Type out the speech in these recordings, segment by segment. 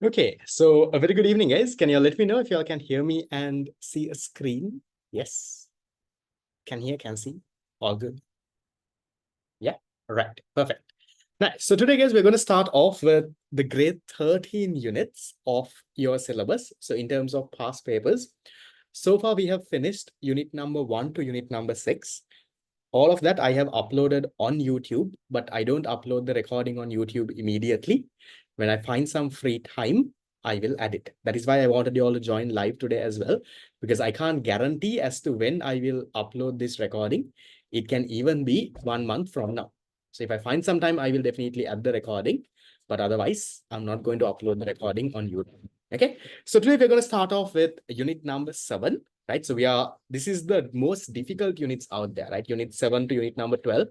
Okay, so a very good evening, guys. Can you let me know if y'all can hear me and see a screen? Yes. Can hear, can see. All good. Yeah, right. Perfect. Nice. So today, guys, we're going to start off with the grade 13 units of your syllabus. So in terms of past papers, so far we have finished unit number 1 to unit number 6. All of that I have uploaded on YouTube, but I don't upload the recording on YouTube immediately. When I find some free time, I will add it. That is why I wanted you all to join live today as well, because I can't guarantee as to when I will upload this recording. It can even be 1 month from now. So if I find some time, I will definitely add the recording, but otherwise I'm not going to upload the recording on YouTube. Okay. So today we're going to start off with unit number 7. Right. So this is the most difficult units out there, right? Unit 7 to unit number 12,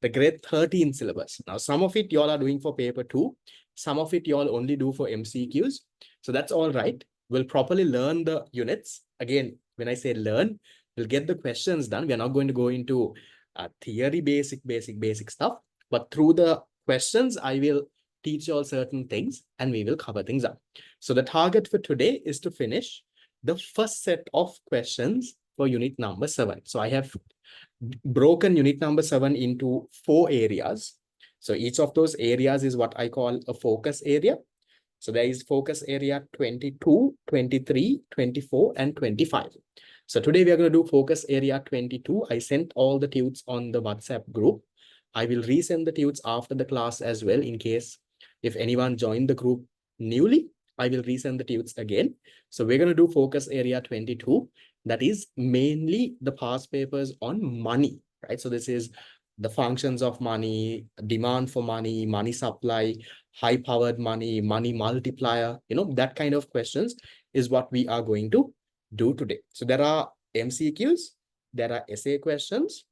the grade 13 syllabus. Now, some of it y'all are doing for paper 2. Some of it y'all only do for MCQs. So that's all right. We'll properly learn the units. Again, when I say learn, we'll get the questions done. We're not going to go into theory, basic stuff. But through the questions, I will teach you all certain things and we will cover things up. So the target for today is to finish the first set of questions for unit number 7. So I have broken unit number 7 into 4 areas. So each of those areas is what I call a focus area. So there is focus area 22, 23, 24, and 25. So today we are going to do focus area 22. I sent all the tudes on the WhatsApp group. I will resend the tudes after the class as well in case if anyone joined the group newly, I will resend the tudes again. So we're going to do focus area 22. That is mainly the past papers on money, right? So this is the functions of money, demand for money, money supply, high-powered money, money multiplier, that kind of questions is what we are going to do today. So there are MCQs, there are essay questions,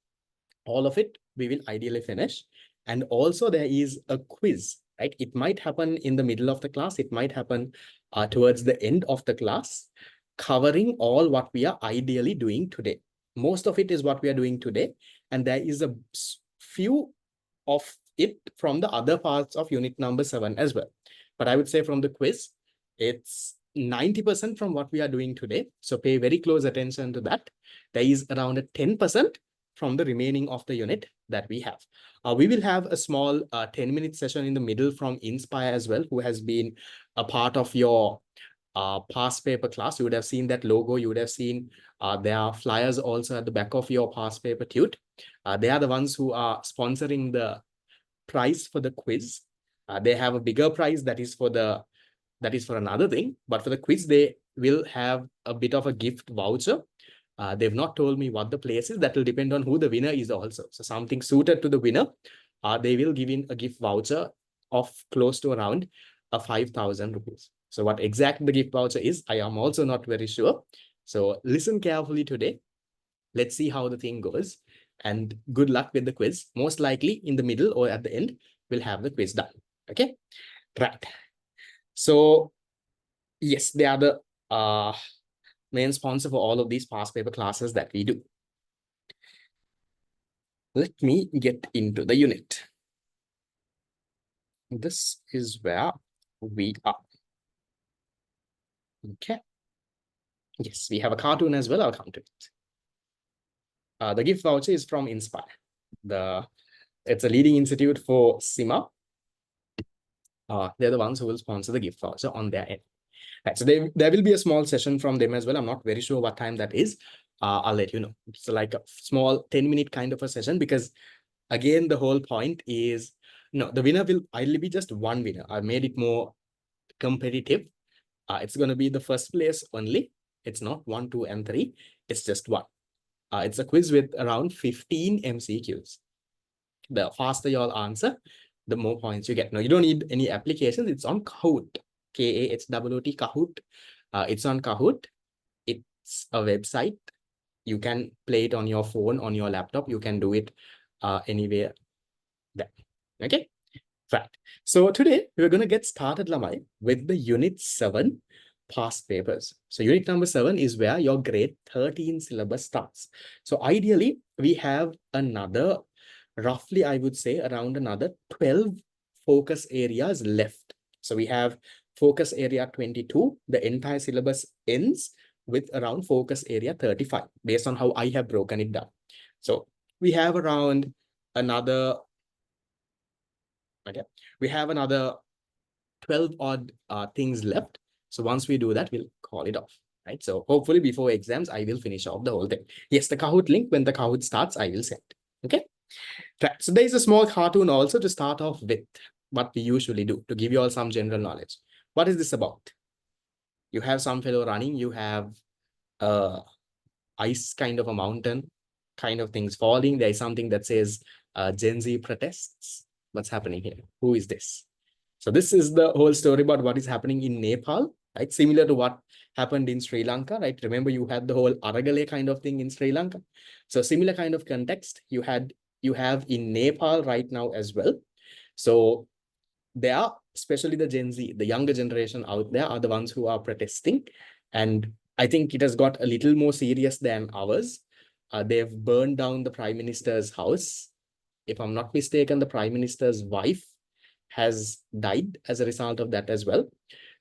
all of it we will ideally finish. And also there is a quiz, right? It might happen in the middle of the class. It might happen towards the end of the class, covering all what we are ideally doing today. Most of it is what we are doing today. And there is a few of it from the other parts of unit number 7 as well. But I would say from the quiz, it's 90% from what we are doing today. So pay very close attention to that. There is around a 10% from the remaining of the unit that we have. We will have a small 10-minute session in the middle from Inspire as well, who has been a part of your past paper class. You would have seen that logo. You would have seen there are flyers also at the back of your past paper tude. They are the ones who are sponsoring the prize for the quiz. They have a bigger prize that is for another thing, but for the quiz they will have a bit of a gift voucher. They've not told me what the place is. That will depend on who the winner is also. So something suited to the winner, they will give in a gift voucher of close to around 5,000 rupees. So what exactly the gift voucher is, I am also not very sure. So listen carefully today. Let's see how the thing goes. And good luck with the quiz. Most likely in the middle or at the end, we'll have the quiz done. Okay, right. So yes, they are the main sponsor for all of these past paper classes that we do. Let me get into the unit. This is where we are. Okay. Yes, we have a cartoon as well. I'll come to it. The gift voucher is from Inspire. It's a leading institute for SIMA. They're the ones who will sponsor the gift voucher on their end. Right, so there will be a small session from them as well. I'm not very sure what time that is. I'll let you know. It's like a small 10-minute kind of a session because, again, the whole point is, the winner will ideally be just one winner. I made it more competitive. It's going to be the first place only. It's not 1, 2, and 3. It's just 1. It's a quiz with around 15 MCQs. The faster you all answer, the more points you get. No, you don't need any applications. It's on Kahoot. Kahoot, Kahoot. It's on Kahoot. It's a website. You can play it on your phone, on your laptop. You can do it anywhere. There. Okay, right. So today we're going to get started, Lamai, with the Unit 7 past papers. So unit number 7 is where your grade 13 syllabus starts. So ideally, we have another, roughly, I would say, around another 12 focus areas left. So we have focus area 22, the entire syllabus ends with around focus area 35, based on how I have broken it down. So we have around another, okay, we have another 12 odd things left. So once we do that, we'll call it off, right? So hopefully before exams, I will finish off the whole thing. Yes, the Kahoot link, when the Kahoot starts, I will send. Okay. Right. So there is a small cartoon also to start off with what we usually do to give you all some general knowledge. What is this about? You have some fellow running, you have ice kind of a mountain kind of things falling. There is something that says Gen Z protests. What's happening here? Who is this? So this is the whole story about what is happening in Nepal, right? Similar to what happened in Sri Lanka, right? Remember, you had the whole Aragale kind of thing in Sri Lanka. So similar kind of context you have in Nepal right now as well. So they are, especially the Gen Z, the younger generation out there, are the ones who are protesting. And I think it has got a little more serious than ours. They've burned down the Prime Minister's house. If I'm not mistaken, the Prime Minister's wife has died as a result of that as well.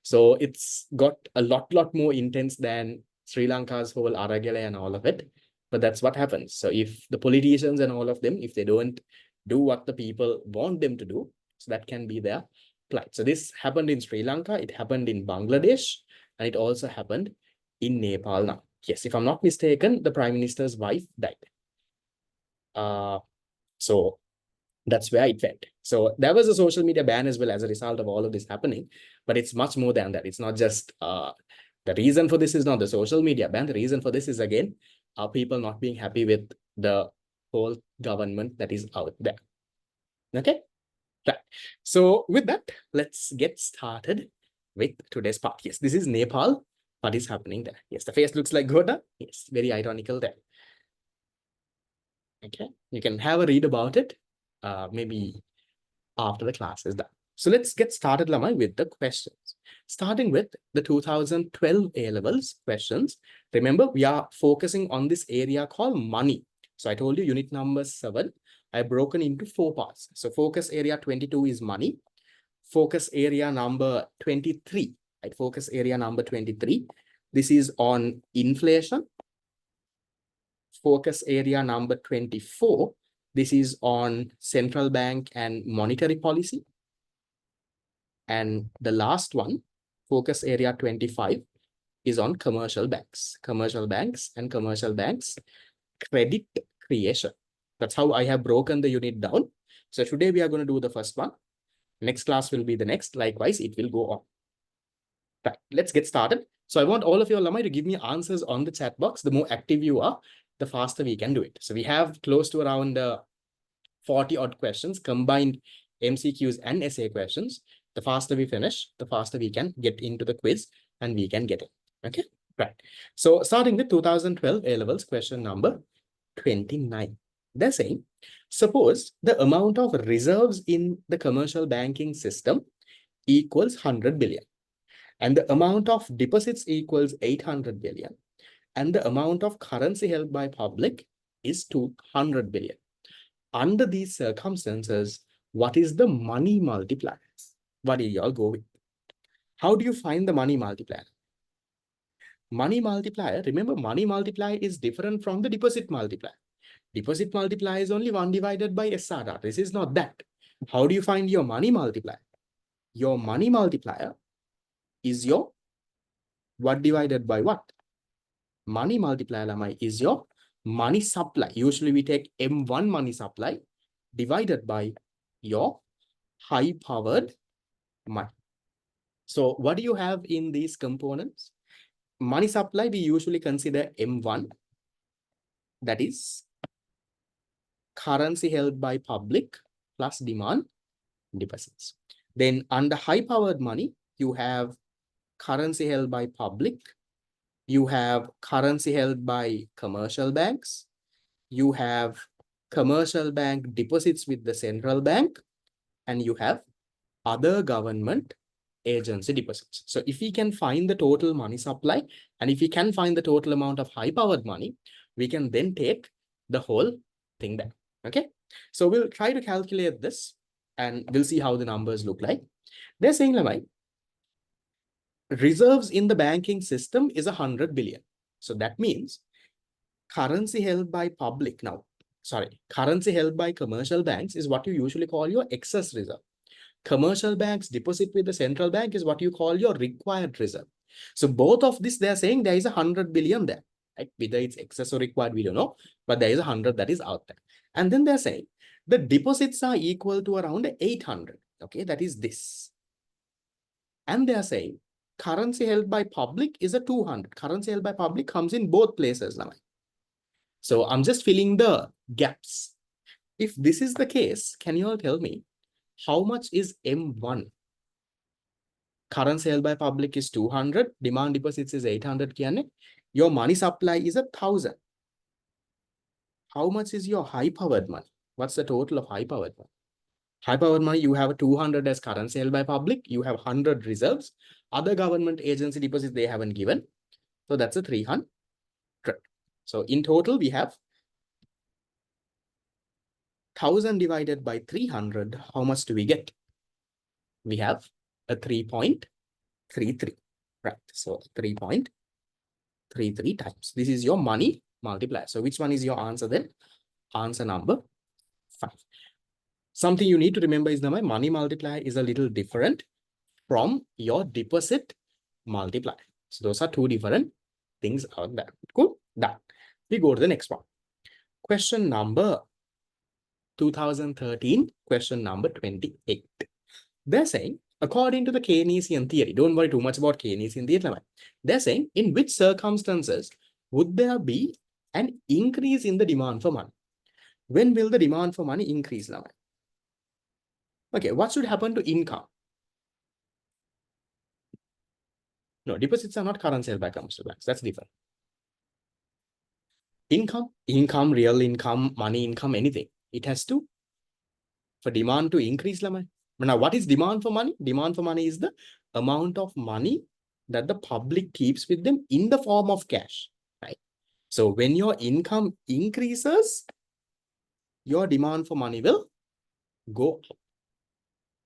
So it's got a lot more intense than Sri Lanka's whole Aragale and all of it. But that's what happens. So if the politicians and all of them, if they don't do what the people want them to do, so that can be their plight. So this happened in Sri Lanka, it happened in Bangladesh, and it also happened in Nepal now. Yes, if I'm not mistaken, the Prime Minister's wife died. So that's where it went. So there was a social media ban as well as a result of all of this happening, but it's much more than that. It's not just the reason for this is not the social media ban. The reason for this is, again, people not being happy with the whole government that is out there. Okay. Right. So with that, let's get started with today's part. Yes, this is Nepal. What is happening there? Yes, the face looks like Goda. Yes, very ironical there. Okay, you can have a read about it maybe after the class is done. So let's get started, Lamai, with the questions. Starting with the 2012 A-levels questions. Remember, we are focusing on this area called money. So I told you unit number 7. I've broken into 4 parts. So focus area 22 is money. Focus area number 23, right? Focus area number 23. This is on inflation. Focus area number 24. This is on central bank and monetary policy. And the last one, focus area 25, is on commercial banks. Commercial banks and commercial banks credit creation. That's how I have broken the unit down. So today we are going to do the first one. Next class will be the next. Likewise, it will go on. Right, let's get started. So I want all of you, Lamai, to give me answers on the chat box. The more active you are, the faster we can do it. So we have close to around 40 odd questions, combined MCQs and essay questions. The faster we finish, the faster we can get into the quiz and we can get it. Okay, right. So starting with 2012 A-levels question number 29. They're saying, suppose the amount of reserves in the commercial banking system equals 100 billion. And the amount of deposits equals 800 billion. And the amount of currency held by public is 200 billion. Under these circumstances, what is the money multiplier? What do you all go with? How do you find the money multiplier? Money multiplier, remember, money multiplier is different from the deposit multiplier. Deposit multiplier is only 1 divided by SRR. This is not that. How do you find your money multiplier? Your money multiplier is your what divided by what? Money multiplier, Lamai, is your money supply. Usually we take M1 money supply divided by your high-powered money. So what do you have in these components? Money supply, we usually consider M1, that is currency held by public plus demand deposits. Then under high-powered money, you have currency held by public, you have currency held by commercial banks, you have commercial bank deposits with the central bank, and you have other government agency deposits. So if we can find the total money supply, and if we can find the total amount of high-powered money, we can then take the whole thing back. Okay, so we'll try to calculate this and we'll see how the numbers look like. They're saying, Lamai, reserves in the banking system is 100 billion. So that means currency held by public now, sorry, currency held by commercial banks is what you usually call your excess reserve. Commercial banks deposit with the central bank is what you call your required reserve. So both of this, they're saying there is 100 billion there, right? Whether it's excess or required, we don't know, but there is 100 that is out there. And then they're saying the deposits are equal to around 800. Okay, that is this. And they're saying currency held by public is a 200. Currency held by public comes in both places now. So I'm just filling the gaps. If this is the case, can you all tell me how much is M1? Currency held by public is 200, demand deposits is 800. Your money supply is 1,000. How much is your high-powered money? What's the total of high-powered money? High-powered money, you have 200 as currency held by public. You have 100 reserves. Other government agency deposits, they haven't given. So that's a 300. So in total, we have 1,000 divided by 300. How much do we get? We have a 3.33. Right. So 3.33 times. This is your money multiplier. So which one is your answer then? Answer number 5. Something you need to remember is that my money multiplier is a little different from your deposit multiplier. So those are two different things out there. Cool. Done. We go to the next one. Question number 2013, question number 28. They're saying, according to the Keynesian theory, don't worry too much about Keynesian theory. They're saying, in which circumstances would there be an increase in the demand for money? When will the demand for money increase now? Okay, what should happen to income? No, deposits are not currency held by commercial banks. That's different. Income, real income, money income, anything. It has to, for demand to increase. Now, what is demand for money? Demand for money is the amount of money that the public keeps with them in the form of cash, right? So when your income increases, your demand for money will go up.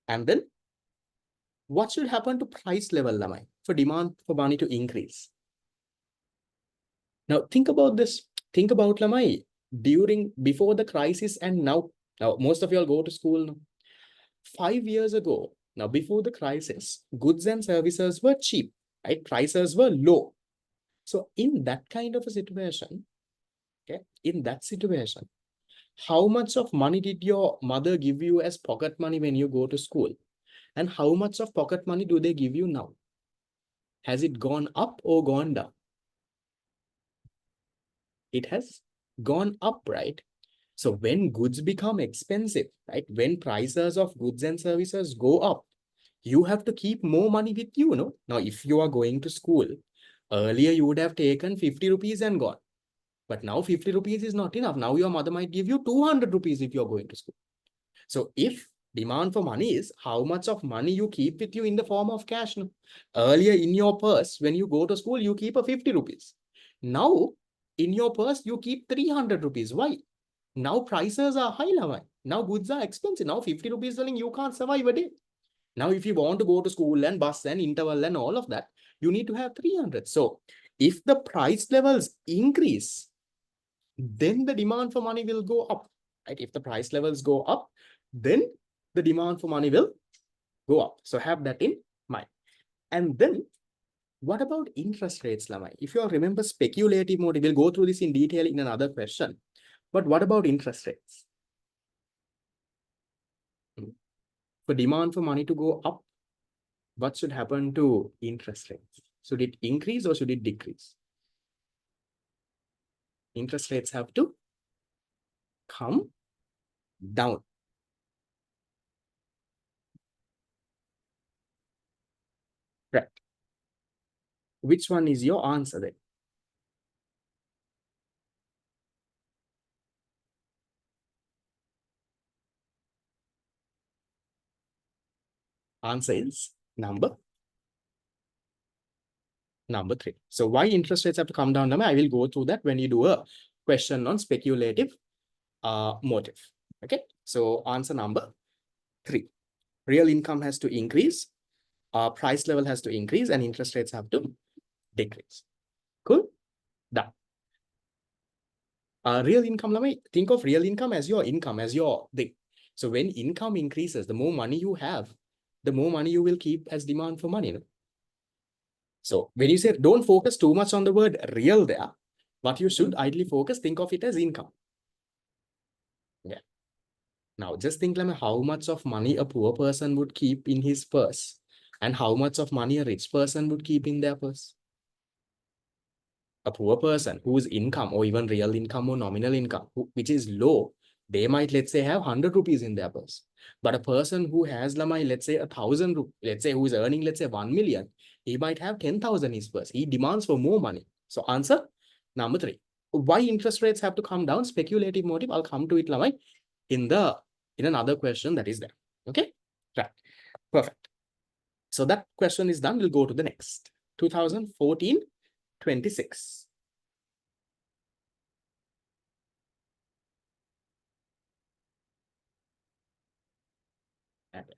And then what should happen to price level for demand for money to increase? Now think about this. Think about before the crisis and now. Now most of you all go to school now. 5 years ago, now before the crisis, goods and services were cheap, right? Prices were low. So in that kind of a situation, okay, in that situation, how much of money did your mother give you as pocket money when you go to school? And how much of pocket money do they give you now? Has it gone up or gone down? It has gone up, right? So when goods become expensive, right? When prices of goods and services go up, you have to keep more money with you, no? Now, if you are going to school, earlier you would have taken 50 rupees and gone. But now 50 rupees is not enough. Now your mother might give you 200 rupees if you're going to school. So if demand for money is how much of money you keep with you in the form of cash. No? Earlier in your purse, when you go to school, you keep a 50 rupees. Now, in your purse, you keep 300 rupees. Why? Now prices are high. Now goods are expensive. Now 50 rupees selling, you can't survive a day. Now, if you want to go to school and bus and interval and all of that, you need to have 300. So if the price levels increase, then the demand for money will go up. Right? If the price levels go up, then the demand for money will go up. So have that in mind. And then what about interest rates, Lamai? If you all remember speculative mode, we'll go through this in detail in another question. But what about interest rates? For demand for money to go up, what should happen to interest rates? Should it increase or should it decrease? Interest rates have to come down. Right. Which one is your answer then? Answer is number 3. So why interest rates have to come down? I will go through that when you do a question on speculative motive. Okay. So answer number 3. Real income has to increase. price level has to increase and interest rates have to decrease. Cool? Done. Real income, think of real income as your income, as your thing. So when income increases, the more money you have, the more money you will keep as demand for money. No? So when you say don't focus too much on the word real there, what you should ideally focus, think of it as income. Yeah. Now just think like how much of money a poor person would keep in his purse and how much of money a rich person would keep in their purse. A poor person whose income or even real income or nominal income, which is low, they might, let's say, have 100 rupees in their purse. But a person who has, let's say, 1,000, let's say, who is earning, let's say, 1 million, he might have 10,000 in his purse. He demands for more money. So answer number 3. Why interest rates have to come down? Speculative motive. I'll come to it in another question that is there. Okay? Right. Perfect. So that question is done. We'll go to the next. 2014-26.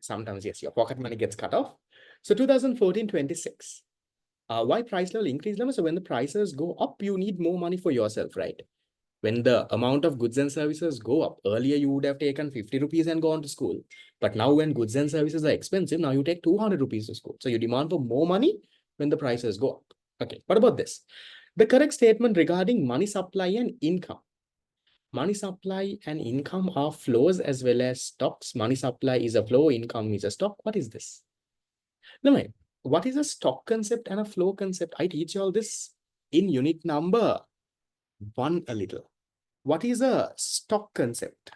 Sometimes, yes, your pocket money gets cut off. So 2014-26. Why price level increase? So when the prices go up, you need more money for yourself, right? When the amount of goods and services go up, earlier you would have taken 50 rupees and gone to school. But now when goods and services are expensive, now you take 200 rupees to school. So you demand for more money when the prices go up. Okay, what about this? The correct statement regarding money supply and income. Money supply and income are flows as well as stocks. Money supply is a flow, income is a stock. What is this? No, what is a stock concept and a flow concept? I teach you all this in unit number 1 a little. What is a stock concept?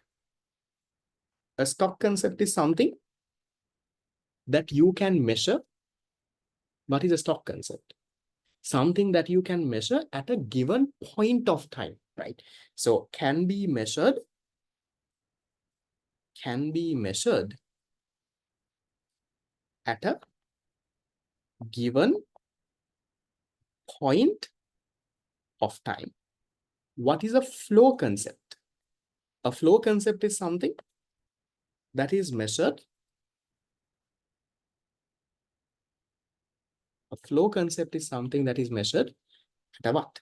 A stock concept is something that you can measure. What is a stock concept? Something that you can measure at a given point of time, right? So can be measured at a given point of time. What is a flow concept? A flow concept is something that is measured. A flow concept is something that is measured at a what?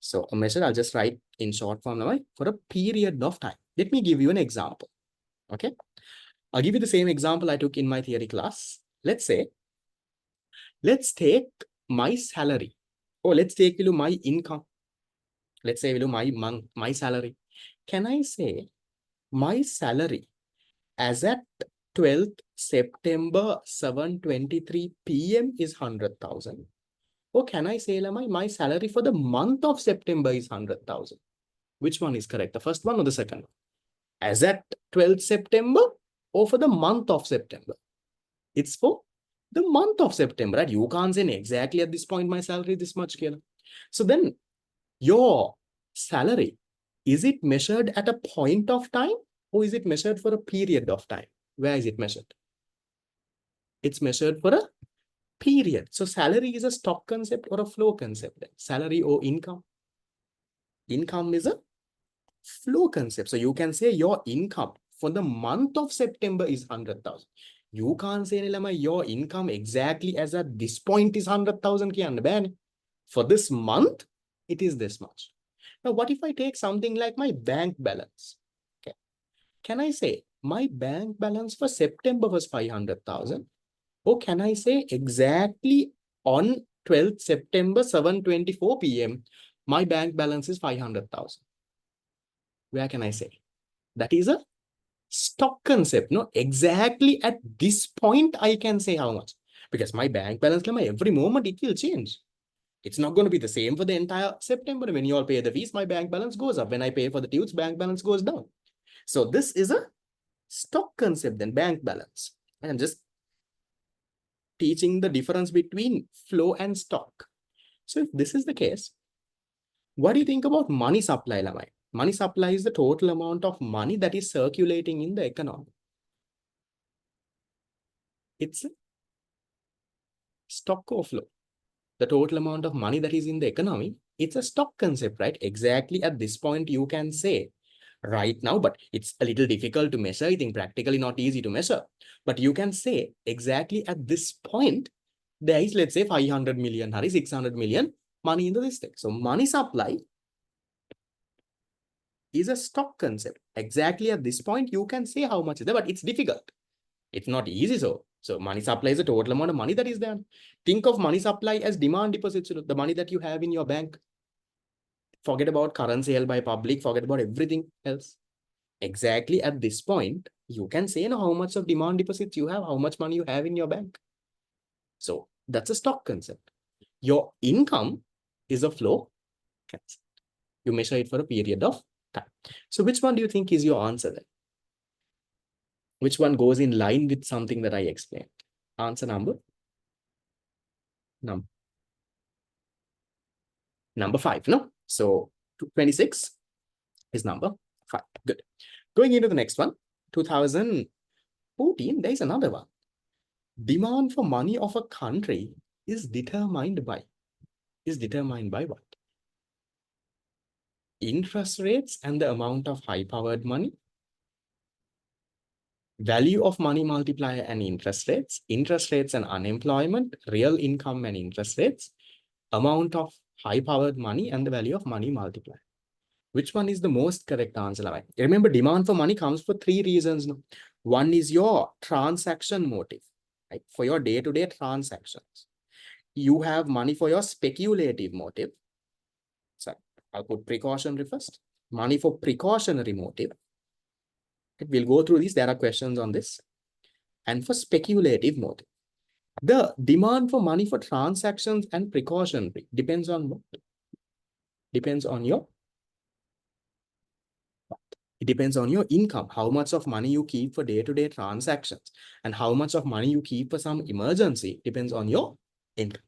So a measure, I'll just write in short form now for a period of time. Let me give you an example. Okay. I'll give you the same example I took in my theory class. Let's take my salary, or let's take my income. Let's say my salary. Can I say my salary as at 12th September 7:23 p.m. is 100,000? Or can I say my salary for the month of September is 100,000? Which one is correct? The first one or the second one? As at 12th September or for the month of September? It's for the month of September, right? You can't say exactly at this point my salary is this much. So then your salary, is it measured at a point of time or is it measured for a period of time? Where is it measured? It's measured for a period. So salary is a stock concept or a flow concept. Salary or income? Income is a flow concept. So you can say your income for the month of September is 100,000. You can't say your income exactly as at this point is 100,000. For this month, it is this much. Now, what if I take something like my bank balance? Okay. Can I say my bank balance for September was 500,000? Or can I say exactly on 12th September 7:24 p.m. my bank balance is 500,000? Where can I say? That is a stock concept. No, exactly at this point I can say how much, because my bank balance every moment it will change. It's not going to be the same for the entire September. When you all pay the fees, my bank balance goes up. When I pay for the tunes, bank balance goes down. So this is a stock concept, then bank balance. And I'm just teaching the difference between flow and stock. So if this is the case, what do you think about money supply, Lamai? Money supply is the total amount of money that is circulating in the economy. It's stock or flow. The total amount of money that is in the economy, it's a stock concept, right? Exactly at this point, you can say right now, but it's a little difficult to measure. I think practically not easy to measure. But you can say exactly at this point, there is, let's say, 500 million, 600 million money in the system. So money supply is a stock concept. Exactly at this point, you can say how much is there, but it's difficult. It's not easy. So money supply is the total amount of money that is there. Think of money supply as demand deposits, the money that you have in your bank. Forget about currency held by public, forget about everything else. Exactly at this point, you can say how much of demand deposits you have, how much money you have in your bank. So that's a stock concept. Your income is a flow concept. You measure it for a period of time. So which one do you think is your answer then? Which one goes in line with something that I explained? Answer number 5, no? So 26 is number 5. Good. Going into the next one, 2014, there is another one. Demand for money of a country is determined by what? Interest rates and the amount of high-powered money, value of money multiplier and interest rates and unemployment, real income and interest rates, amount of high-powered money, and the value of money multiplier. Which one is the most correct answer? Remember, demand for money comes for 3 reasons. No? One is your transaction motive, right? For your day-to-day transactions. You have money for your speculative motive. So I'll put precautionary first. Money for precautionary motive. We'll go through these. There are questions on this. And for speculative motive. The demand for money for transactions and precautionary depends on what? Depends on your It depends on your income, how much of money you keep for day-to-day transactions and how much of money you keep for some emergency depends on your income.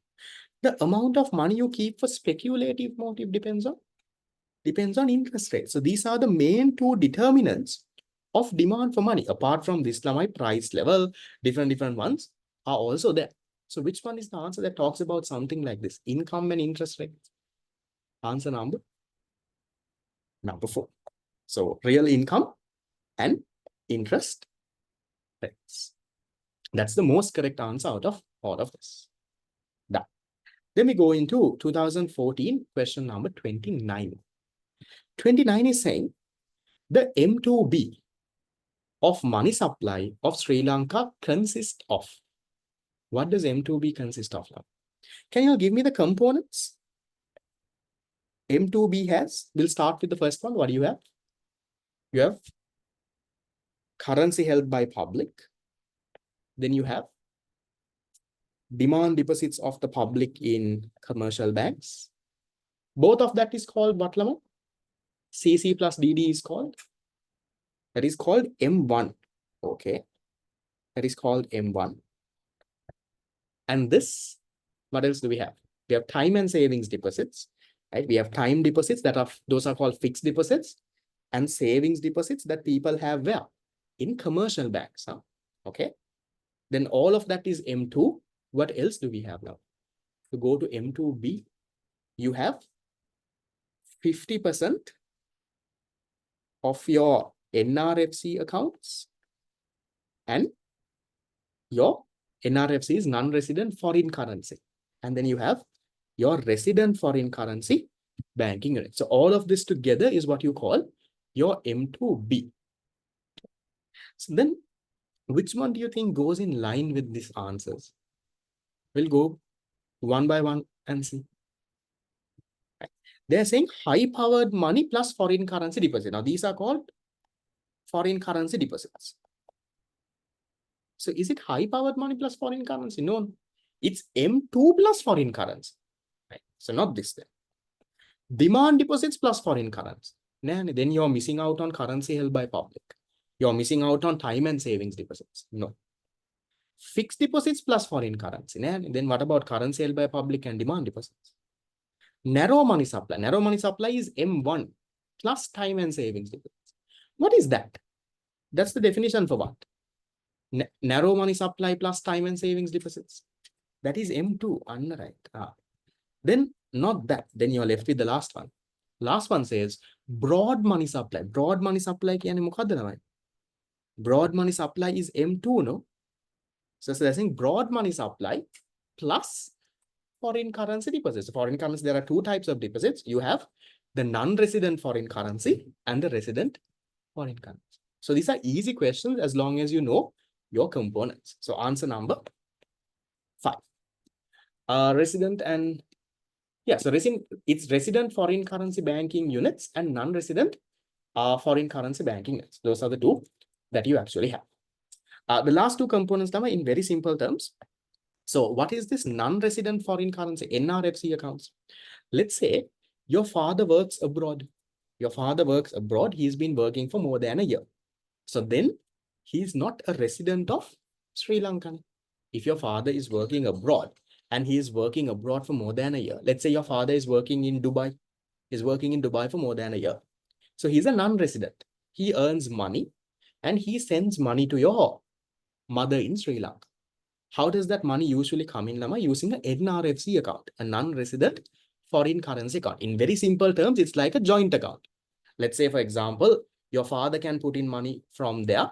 The amount of money you keep for speculative motive depends on interest rate. So these are the main 2 determinants of demand for money. Apart from this, my price level, different ones are also there. So which one is the answer that talks about something like this? Income and interest rates. Answer number 4. So real income and interest rates. That's the most correct answer out of all of this. Done. Then we go into 2014, question number 29. 29 is saying the M2B of money supply of Sri Lanka consists of. What does M2B consist of now? Can you give me the components? M2B has, we'll start with the first one. What do you have? You have currency held by public. Then you have demand deposits of the public in commercial banks. Both of that is called what, Lama? CC plus DD is called? That is called M1. Okay. That is called M1. And this, what else do we have? We have time and savings deposits, right? We have time deposits those are called fixed deposits, and savings deposits that people have where? In commercial banks. Huh? Okay. Then all of that is M2. What else do we have now? To go to M2B, you have 50% of your NRFC accounts, and your NRFC is non-resident foreign currency. And then you have your resident foreign currency banking unit. So all of this together is what you call your M2B. So then which one do you think goes in line with these answers? We'll go one by one and see. They're saying high-powered money plus foreign currency deposit. Now, these are called foreign currency deposits. So, is it high-powered money plus foreign currency? No, it's M2 plus foreign currency. Right? So, not this then. Demand deposits plus foreign currency. Then you're missing out on currency held by public. You're missing out on time and savings deposits. No. Fixed deposits plus foreign currency. Then what about currency held by public and demand deposits? Narrow money supply. Narrow money supply is M1 plus time and savings deposits. What is that? That's the definition for what? Narrow money supply plus time and savings deposits. That is M2. Right. Then not that. Then you're left with the last one. Last one says broad money supply. Broad money supply කියන්නේ මොකද්ද ළමයි? Broad money supply is M2, no? So they're saying broad money supply plus foreign currency deposits. Foreign currency, there are two types of deposits. You have the non-resident foreign currency and the resident foreign currency. So these are easy questions as long as you know your components. So answer number 5. Resident and so it's resident foreign currency banking units and non-resident foreign currency banking units. Those are the two that you actually have. The last two components are in very simple terms. So what is this non-resident foreign currency, NRFC accounts? Let's say your father works abroad. Your father works abroad. He's been working for more than a year. So then he's not a resident of Sri Lanka. If your father is working abroad and he is working abroad for more than a year, let's say your father is working in Dubai, is working in Dubai for more than a year. So he's a non-resident. He earns money and he sends money to your mother in Sri Lanka. How does that money usually come in, Lama? Using an NRFC account, a non-resident foreign currency account. In very simple terms, it's like a joint account. Let's say, for example, your father can put in money from there.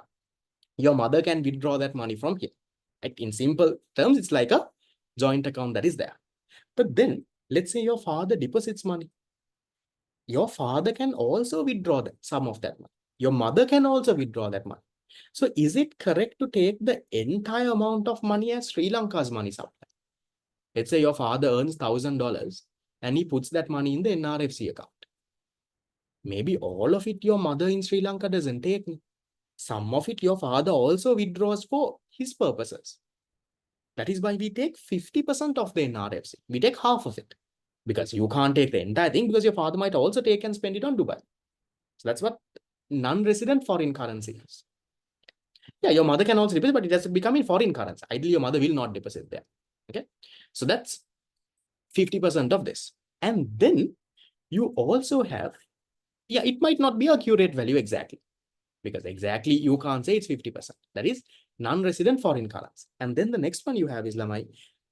Your mother can withdraw that money from here. Right? In simple terms, it's like a joint account that is there. But then, let's say your father deposits money. Your father can also withdraw some of that money. Your mother can also withdraw that money. So is it correct to take the entire amount of money as Sri Lanka's money supply? Let's say your father earns $1,000 and he puts that money in the NRFC account. Maybe all of it your mother in Sri Lanka doesn't take. Some of it your father also withdraws for his purposes. That is why we take 50% of the NRFC. We take half of it. Because you can't take the entire thing because your father might also take and spend it on Dubai. So that's what non-resident foreign currency is. Yeah, your mother can also deposit, but it has to become in foreign currency. Ideally, your mother will not deposit there. Okay. So that's 50% of this. And then you also have, it might not be a accurate value exactly. Because exactly you can't say it's 50%. That is non-resident foreign currency. And then the next one you have is Lamai,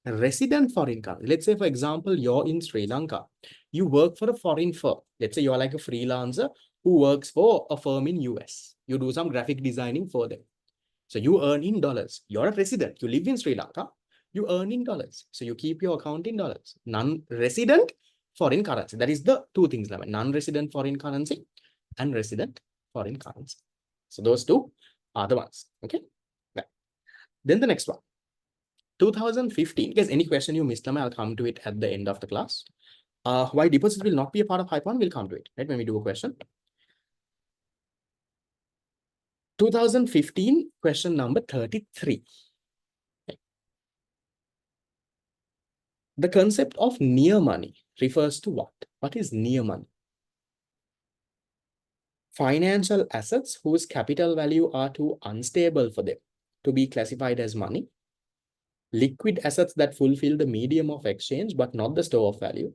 resident foreign currency. Let's say, for example, you're in Sri Lanka. You work for a foreign firm. Let's say you're like a freelancer who works for a firm in US. You do some graphic designing for them. So you earn in dollars. You're a resident. You live in Sri Lanka. You earn in dollars. So you keep your account in dollars. Non-resident foreign currency. That is the two things, Lamai. Non-resident foreign currency and resident foreign currency. So those two are the ones. Okay. Then the next one. 2015. Guys, any question you missed, I'll come to it at the end of the class. Why deposits will not be a part of Hype 1, we'll come to it, right? When we do a question. 2015, question number 33. Okay. The concept of near money refers to what? What is near money? Financial assets whose capital value are too unstable for them to be classified as money. Liquid assets that fulfill the medium of exchange, but not the store of value.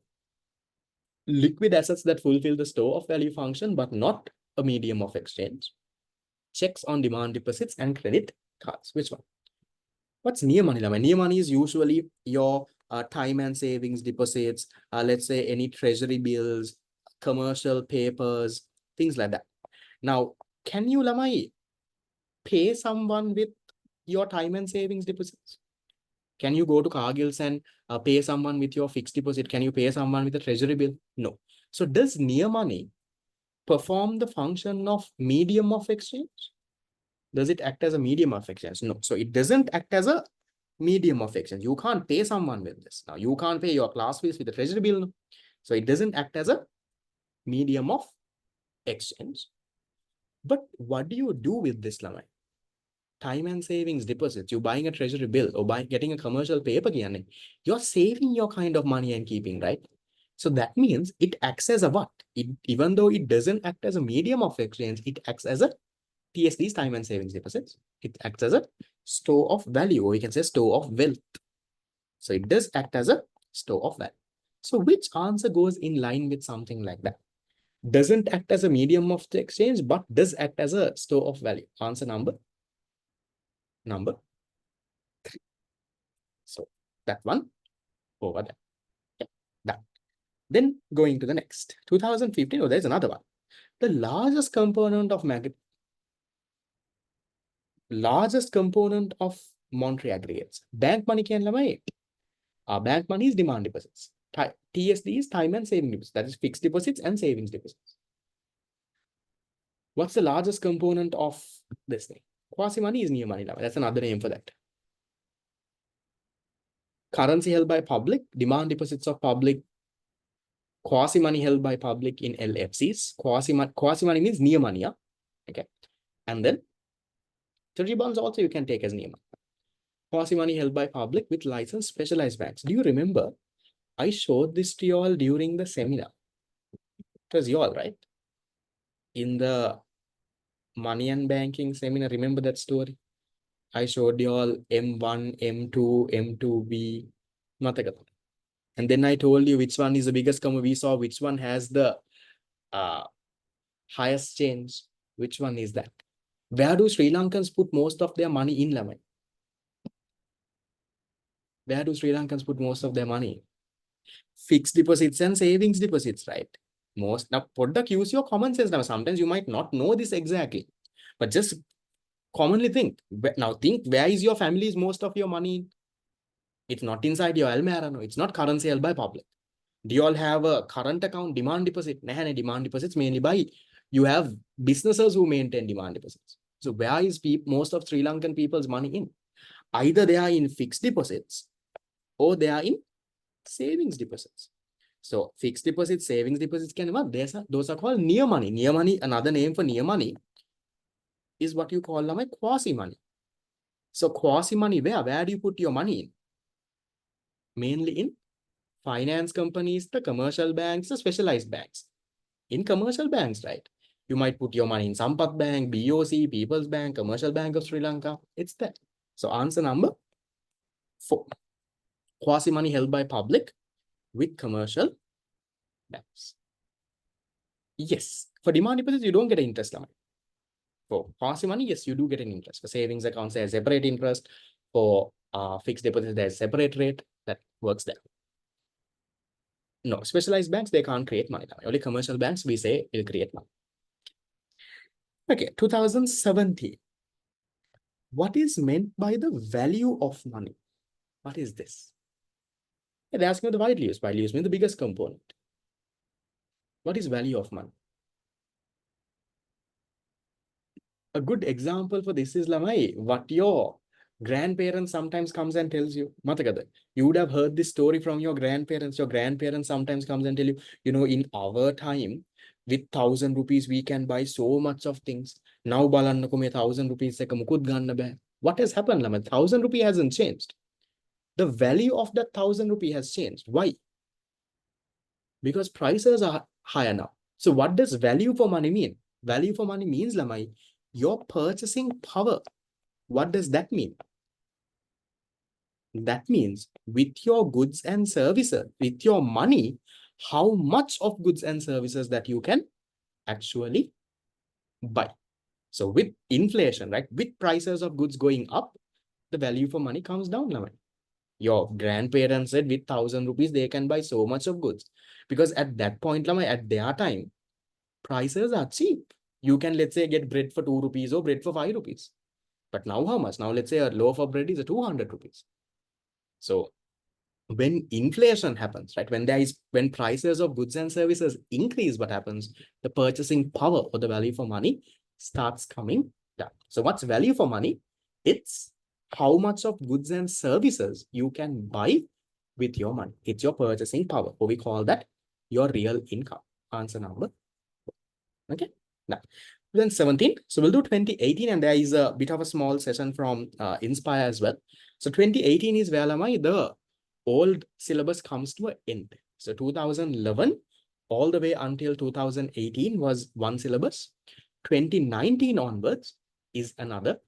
Liquid assets that fulfill the store of value function, but not a medium of exchange. Checks on demand deposits and credit cards. Which one? What's near money? Near money is usually your time and savings deposits. Let's say any treasury bills, commercial papers, things like that. Now, can you, Lamai, pay someone with your time and savings deposits? Can you go to Cargill's and pay someone with your fixed deposit? Can you pay someone with a treasury bill? No. So does near money perform the function of medium of exchange? Does it act as a medium of exchange? No. So it doesn't act as a medium of exchange. You can't pay someone with this. Now, you can't pay your class fees with a treasury bill. No. So it doesn't act as a medium of exchange. But what do you do with this, Lamai? Time and savings deposits, you're buying a treasury bill or getting a commercial paper, you're saving your kind of money and keeping, right? So that means it acts as a what? Even though it doesn't act as a medium of exchange, it acts as a TSD's, time and savings deposits. It acts as a store of value, or you can say store of wealth. So it does act as a store of value. So which answer goes in line with something like that? Doesn't act as a medium of the exchange, but does act as a store of value. Answer number 3. So that one over there. Yeah, done. Then going to the next, 2015, oh, there's another one. The largest component of monetary aggregates. Bank money can lamai. Bank money is demand deposits. TSD is time and saving deposits. That is fixed deposits and savings deposits. What's the largest component of this thing? Quasi money is new money. That's another name for that. Currency held by public, demand deposits of public, quasi money held by public in LFCs. Quasi money means near money. Yeah? Okay. And then treasury bonds also you can take as near money. Quasi money held by public with licensed specialized banks. Do you remember? I showed this to you all during the seminar. It was you all, right? In the money and banking seminar, remember that story? I showed you all M1, M2, M2B. And then I told you which one is the biggest comma. We saw which one has the highest change. Which one is that? Where do Sri Lankans put most of their money in, Lamai? Where do Sri Lankans put most of their money? Fixed deposits and savings deposits, right? Most now, product use your common sense. Now, sometimes you might not know this exactly, but just commonly think. Now, think where is your family's most of your money? It's not inside your Almera, no. It's not currency held by public. Do you all have a current account demand deposit? Nah, demand deposits mainly by you have businesses who maintain demand deposits. So where is most of Sri Lankan people's money in? Either they are in fixed deposits or they are in savings deposits. So fixed deposits, savings deposits can what? Those are called near money. Near money, another name for near money is what you call like quasi money. So quasi money, where do you put your money in? Mainly in finance companies, the commercial banks, the specialized banks. In commercial banks, right? You might put your money in Sampath Bank, BOC, People's Bank, Commercial Bank of Sri Lanka. It's there. So answer number 4. Quasi money held by public with commercial banks. Yes. For demand deposits, you don't get an interest limit. For quasi money, yes, you do get an interest. For savings accounts, there's separate interest. For fixed deposits, there's separate rate that works there. No, specialized banks, they can't create money. Only commercial banks, we say, will create money. Okay, 2017. What is meant by the value of money? What is this? They ask me the widely used. Widely used means the biggest component. What is value of money? A good example for this is Lamai, what your grandparents sometimes comes and tells you. You would have heard this story from your grandparents. Your grandparents sometimes comes and tell you, in our time, with 1,000 rupees, we can buy so much of things. Now, balannako me 1,000 rupees seka mukut ganna ba. What has happened, Lamai? 1,000 rupee hasn't changed. The value of that 1,000 rupee has changed. Why? Because prices are higher now. So what does value for money mean? Value for money means, Lamai, your purchasing power. What does that mean? That means with your goods and services, with your money, how much of goods and services that you can actually buy. So with inflation, right? With prices of goods going up, the value for money comes down. Lamai. Your grandparents said with 1,000 rupees, they can buy so much of goods. Because at that point, Lamai, at their time, prices are cheap. You can, let's say, get bread for 2 rupees or bread for 5 rupees. But now how much? Now, let's say a loaf of bread is a 200 rupees. So when inflation happens, right? When prices of goods and services increase, what happens? The purchasing power or the value for money starts coming down. So what's value for money? It's how much of goods and services you can buy with your money. It's your purchasing power, or we call that your real income. Answer number. Okay. Now, then 17. So we'll do 2018, and there is a bit of a small session from Inspire as well. So 2018 is where the old syllabus comes to an end. So 2011 all the way until 2018 was one syllabus. 2019 onwards is another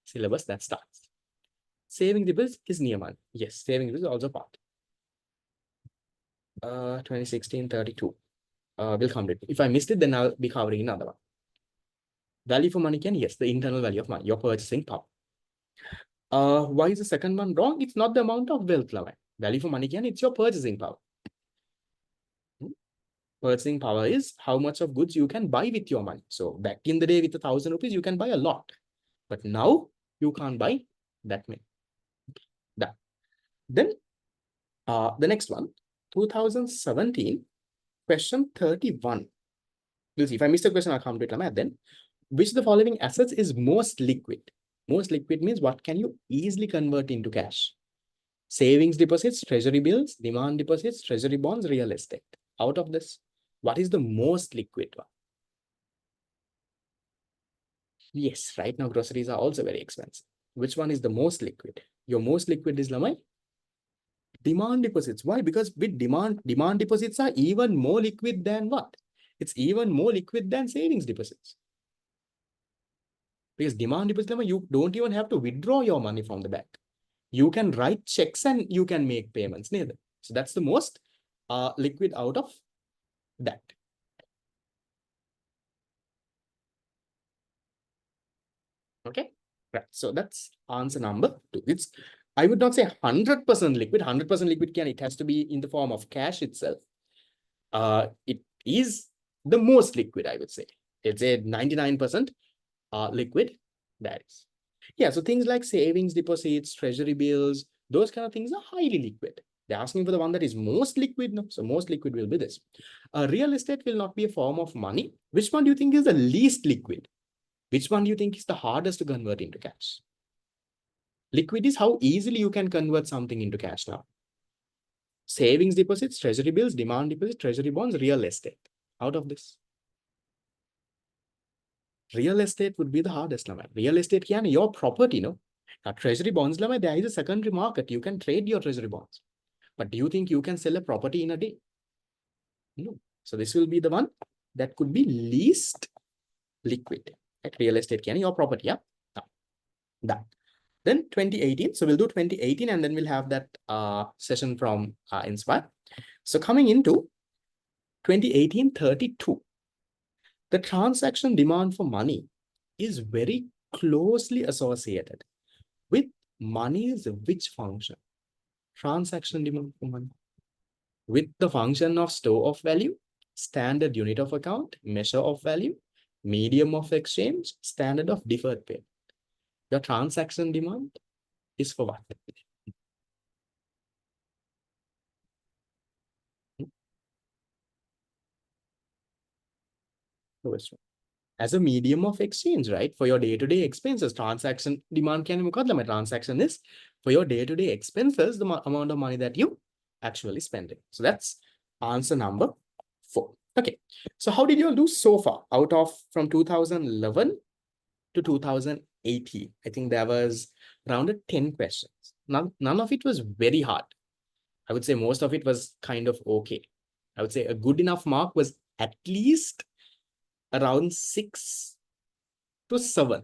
syllabus that starts. Saving deposits is near money. Yes, saving deposits is also part. 2016, 32. We'll complete. If I missed it, then I'll be covering another one. Value for money can, yes, the internal value of money, your purchasing power. Why is the second one wrong? It's not the amount of wealth, Lavai. Value for money can, it's your purchasing power. Purchasing power is how much of goods you can buy with your money. So back in the day with 1,000 rupees, you can buy a lot. But now you can't buy that many. That. Then the next one, 2017, question 31. We'll see. If I miss the question, I'll come to it at then. Which of the following assets is most liquid? Most liquid means what can you easily convert into cash? Savings deposits, treasury bills, demand deposits, treasury bonds, real estate. Out of this, what is the most liquid one? Yes, right now groceries are also very expensive. Which one is the most liquid? Your most liquid is Lamai? Demand deposits. Why? Because with demand deposits are even more liquid than what? It's even more liquid than savings deposits. Because demand deposits, you don't even have to withdraw your money from the bank. You can write checks and you can make payments neither. So that's the most liquid out of that. Okay, right. So that's answer number 2. I would not say 100% liquid. 100% liquid it has to be in the form of cash itself. It is the most liquid, I would say. It's a 99% liquid. That is. Yeah, so things like savings deposits, treasury bills, those kind of things are highly liquid. They're asking for the one that is most liquid. No? So most liquid will be this. Real estate will not be a form of money. Which one do you think is the least liquid? Which one do you think is the hardest to convert into cash? Liquid is how easily you can convert something into cash now. Savings deposits, treasury bills, demand deposits, treasury bonds, real estate. Out of this, real estate would be the hardest. Real estate can your property, no? Now, treasury bonds, there is a secondary market. You can trade your treasury bonds. But do you think you can sell a property in a day? No. So this will be the one that could be least liquid. Right? Real estate can your property. Yeah. That. Then 2018. So we'll do 2018 and then we'll have that session from Inspire. So coming into 2018, 32. The transaction demand for money is very closely associated with money's which function? Transaction demand for money. With the function of store of value, standard unit of account, measure of value, medium of exchange, standard of deferred payment. Your transaction demand is for what? As a medium of exchange, right? For your day-to-day expenses, transaction demand can be my transaction is for your day-to-day expenses, the amount of money that you actually spending. So that's answer number 4. Okay. So how did you all do so far out of from 2011 to 2018? I think there was around 10 questions. None of it was very hard. I would say most of it was kind of okay. I would say a good enough mark was at least around 6 to 7.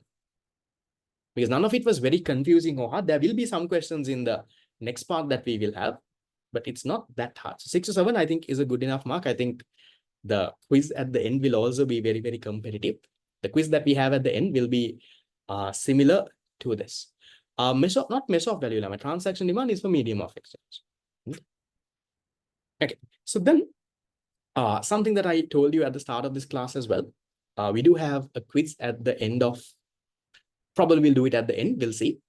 Because none of it was very confusing or hard. There will be some questions in the next part that we will have, but it's not that hard. So 6 to 7, I think, is a good enough mark. I think the quiz at the end will also be very, very competitive. The quiz that we have at the end will be similar to this. Not measure of value. My transaction demand is for medium of exchange. Okay. So then something that I told you at the start of this class as well. We do have a quiz at the end of, probably we'll do it at the end, we'll see.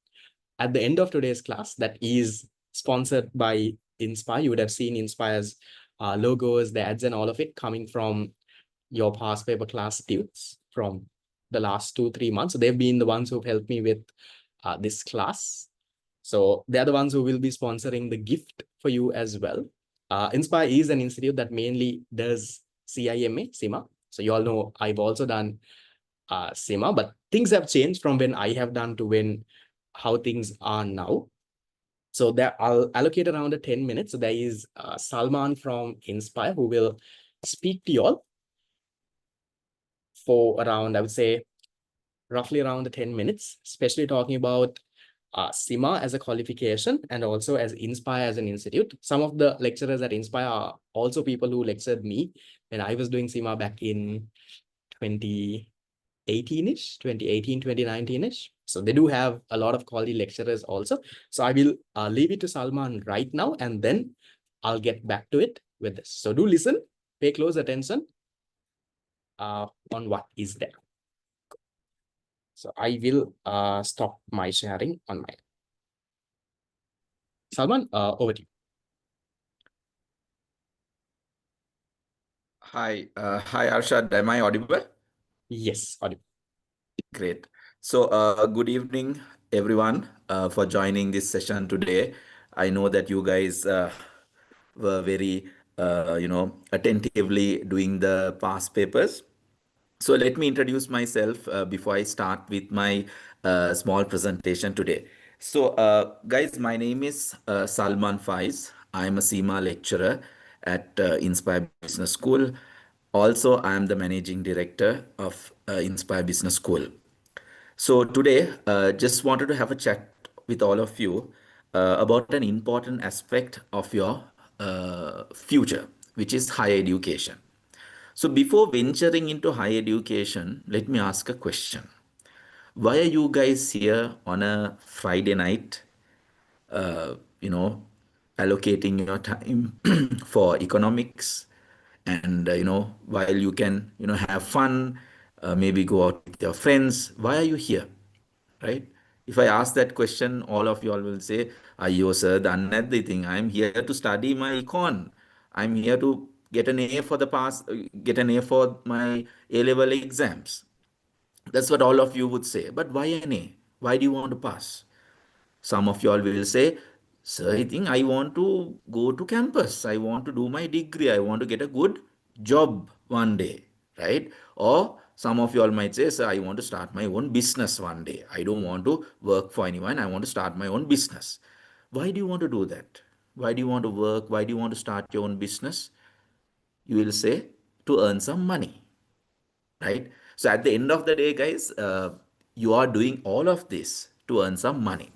At the end of today's class that is sponsored by Inspire. You would have seen Inspire's logos, the ads and all of it coming from your past paper class students from the last 2-3 months. So they've been the ones who've helped me with this class. So they're the ones who will be sponsoring the gift for you as well. Inspire is an institute that mainly does CIMA. So you all know I've also done CIMA, but things have changed from when I have done to how things are now. So there I'll allocate around 10 minutes. So there is Salman from Inspire who will speak to you all for around, I would say, roughly around 10 minutes, especially talking about CIMA as a qualification and also as Inspire as an institute. Some of the lecturers at Inspire are also people who lectured me when I was doing CIMA back in 2018-ish, 2018, 2019-ish. So they do have a lot of quality lecturers also. So I will leave it to Salman right now, and then I'll get back to it with this. So do listen Pay close attention on what is there. So I will stop my sharing on my. Salman, over to you. Hi, Arshad. Am I audible? Yes, audible. Great. So, good evening, everyone, for joining this session today. I know that you guys were very, attentively doing the past papers. So let me introduce myself before I start with my small presentation today. So, guys, my name is Salman Faiz. I'm a SEMA lecturer at Inspire Business School. Also, I am the managing director of Inspire Business School. So today, just wanted to have a chat with all of you about an important aspect of your future, which is higher education. So before venturing into higher education, let me ask a question. Why are you guys here on a Friday night, uh, you know, allocating your time for economics and, while you can, have fun, maybe go out with your friends, why are you here? Right? If I ask that question, all of you all will say, "Ayyo sir, done everything. I'm here to study my econ. I'm here to get an A for the pass, get an A for my A level exams." That's what all of you would say. But why an A? Why do you want to pass? Some of you all will say, "Sir, I think I want to go to campus. I want to do my degree. I want to get a good job one day." Right? Or some of you all might say, "Sir, I want to start my own business one day. I don't want to work for anyone. I want to start my own business." Why do you want to do that? Why do you want to work? Why do you want to start your own business? You will say, to earn some money, right? So at the end of the day, guys, you are doing all of this to earn some money.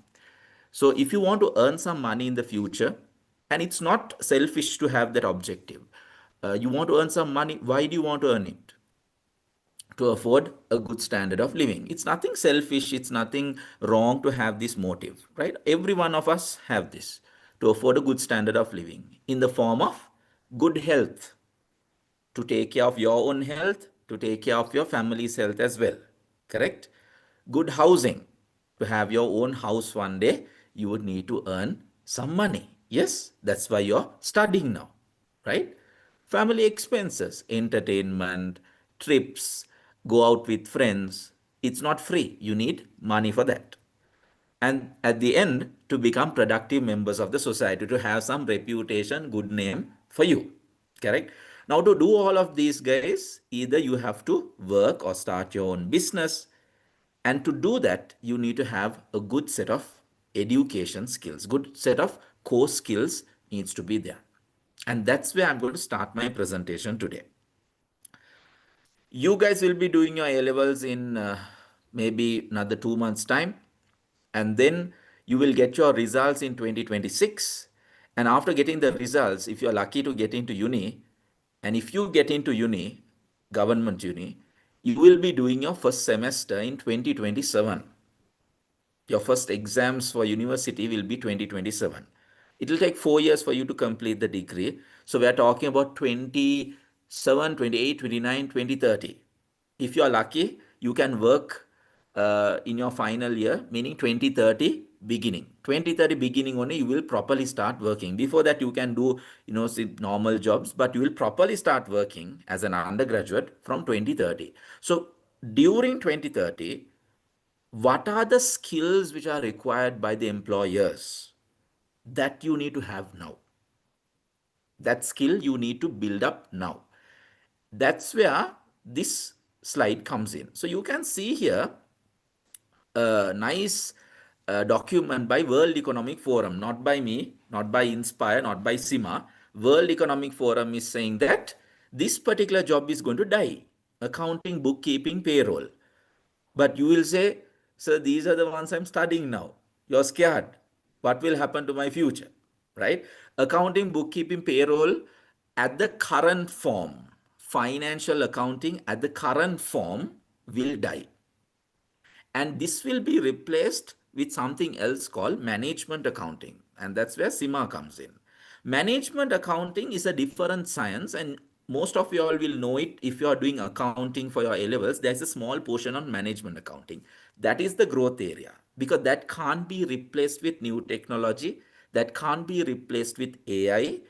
So if you want to earn some money in the future, and it's not selfish to have that objective, you want to earn some money. Why do you want to earn it? To afford a good standard of living. It's nothing selfish. It's nothing wrong to have this motive, right? Every one of us have this, to afford a good standard of living in the form of good health, to take care of your own health, to take care of your family's health as well. Correct? Good housing. To have your own house one day, you would need to earn some money. Yes, that's why you're studying now, right? Family expenses, entertainment, trips, go out with friends. It's not free. You need money for that, and at the end, to become productive members of the society, to have some reputation, good name for you. Correct? Now, to do all of these, guys, either you have to work or start your own business, and to do that you need to have a good set of education skills, good set of core skills needs to be there. And that's where I'm going to start my presentation today. You guys will be doing your A levels in maybe another 2 months' time, and then you will get your results in 2026. And after getting the results, if you're lucky to get into uni, and if you get into uni, government uni, you will be doing your first semester in 2027. Your first exams for university will be 2027. It will take 4 years for you to complete the degree. So we are talking about 27, 28, 29, 2030. If you are lucky, you can work in your final year, meaning 2030 beginning. 2030 beginning only you will properly start working. Before that, you can do, normal jobs, but you will properly start working as an undergraduate from 2030. So during 2030, what are the skills which are required by the employers that you need to have now? That skill you need to build up now. That's where this slide comes in. So you can see here a nice document by World Economic Forum, not by me, not by Inspire, not by SIMA. World Economic Forum is saying that this particular job is going to die. Accounting, bookkeeping, payroll. But you will say, "Sir, these are the ones I'm studying now." You're scared. What will happen to my future? Right? Accounting, bookkeeping, payroll at the current form, financial accounting at the current form will die. And this will be replaced with something else called management accounting. And that's where SIMA comes in. Management accounting is a different science, and most of you all will know it if you are doing accounting for your A levels. There's a small portion on management accounting. That is the growth area because that can't be replaced with new technology. That can't be replaced with AI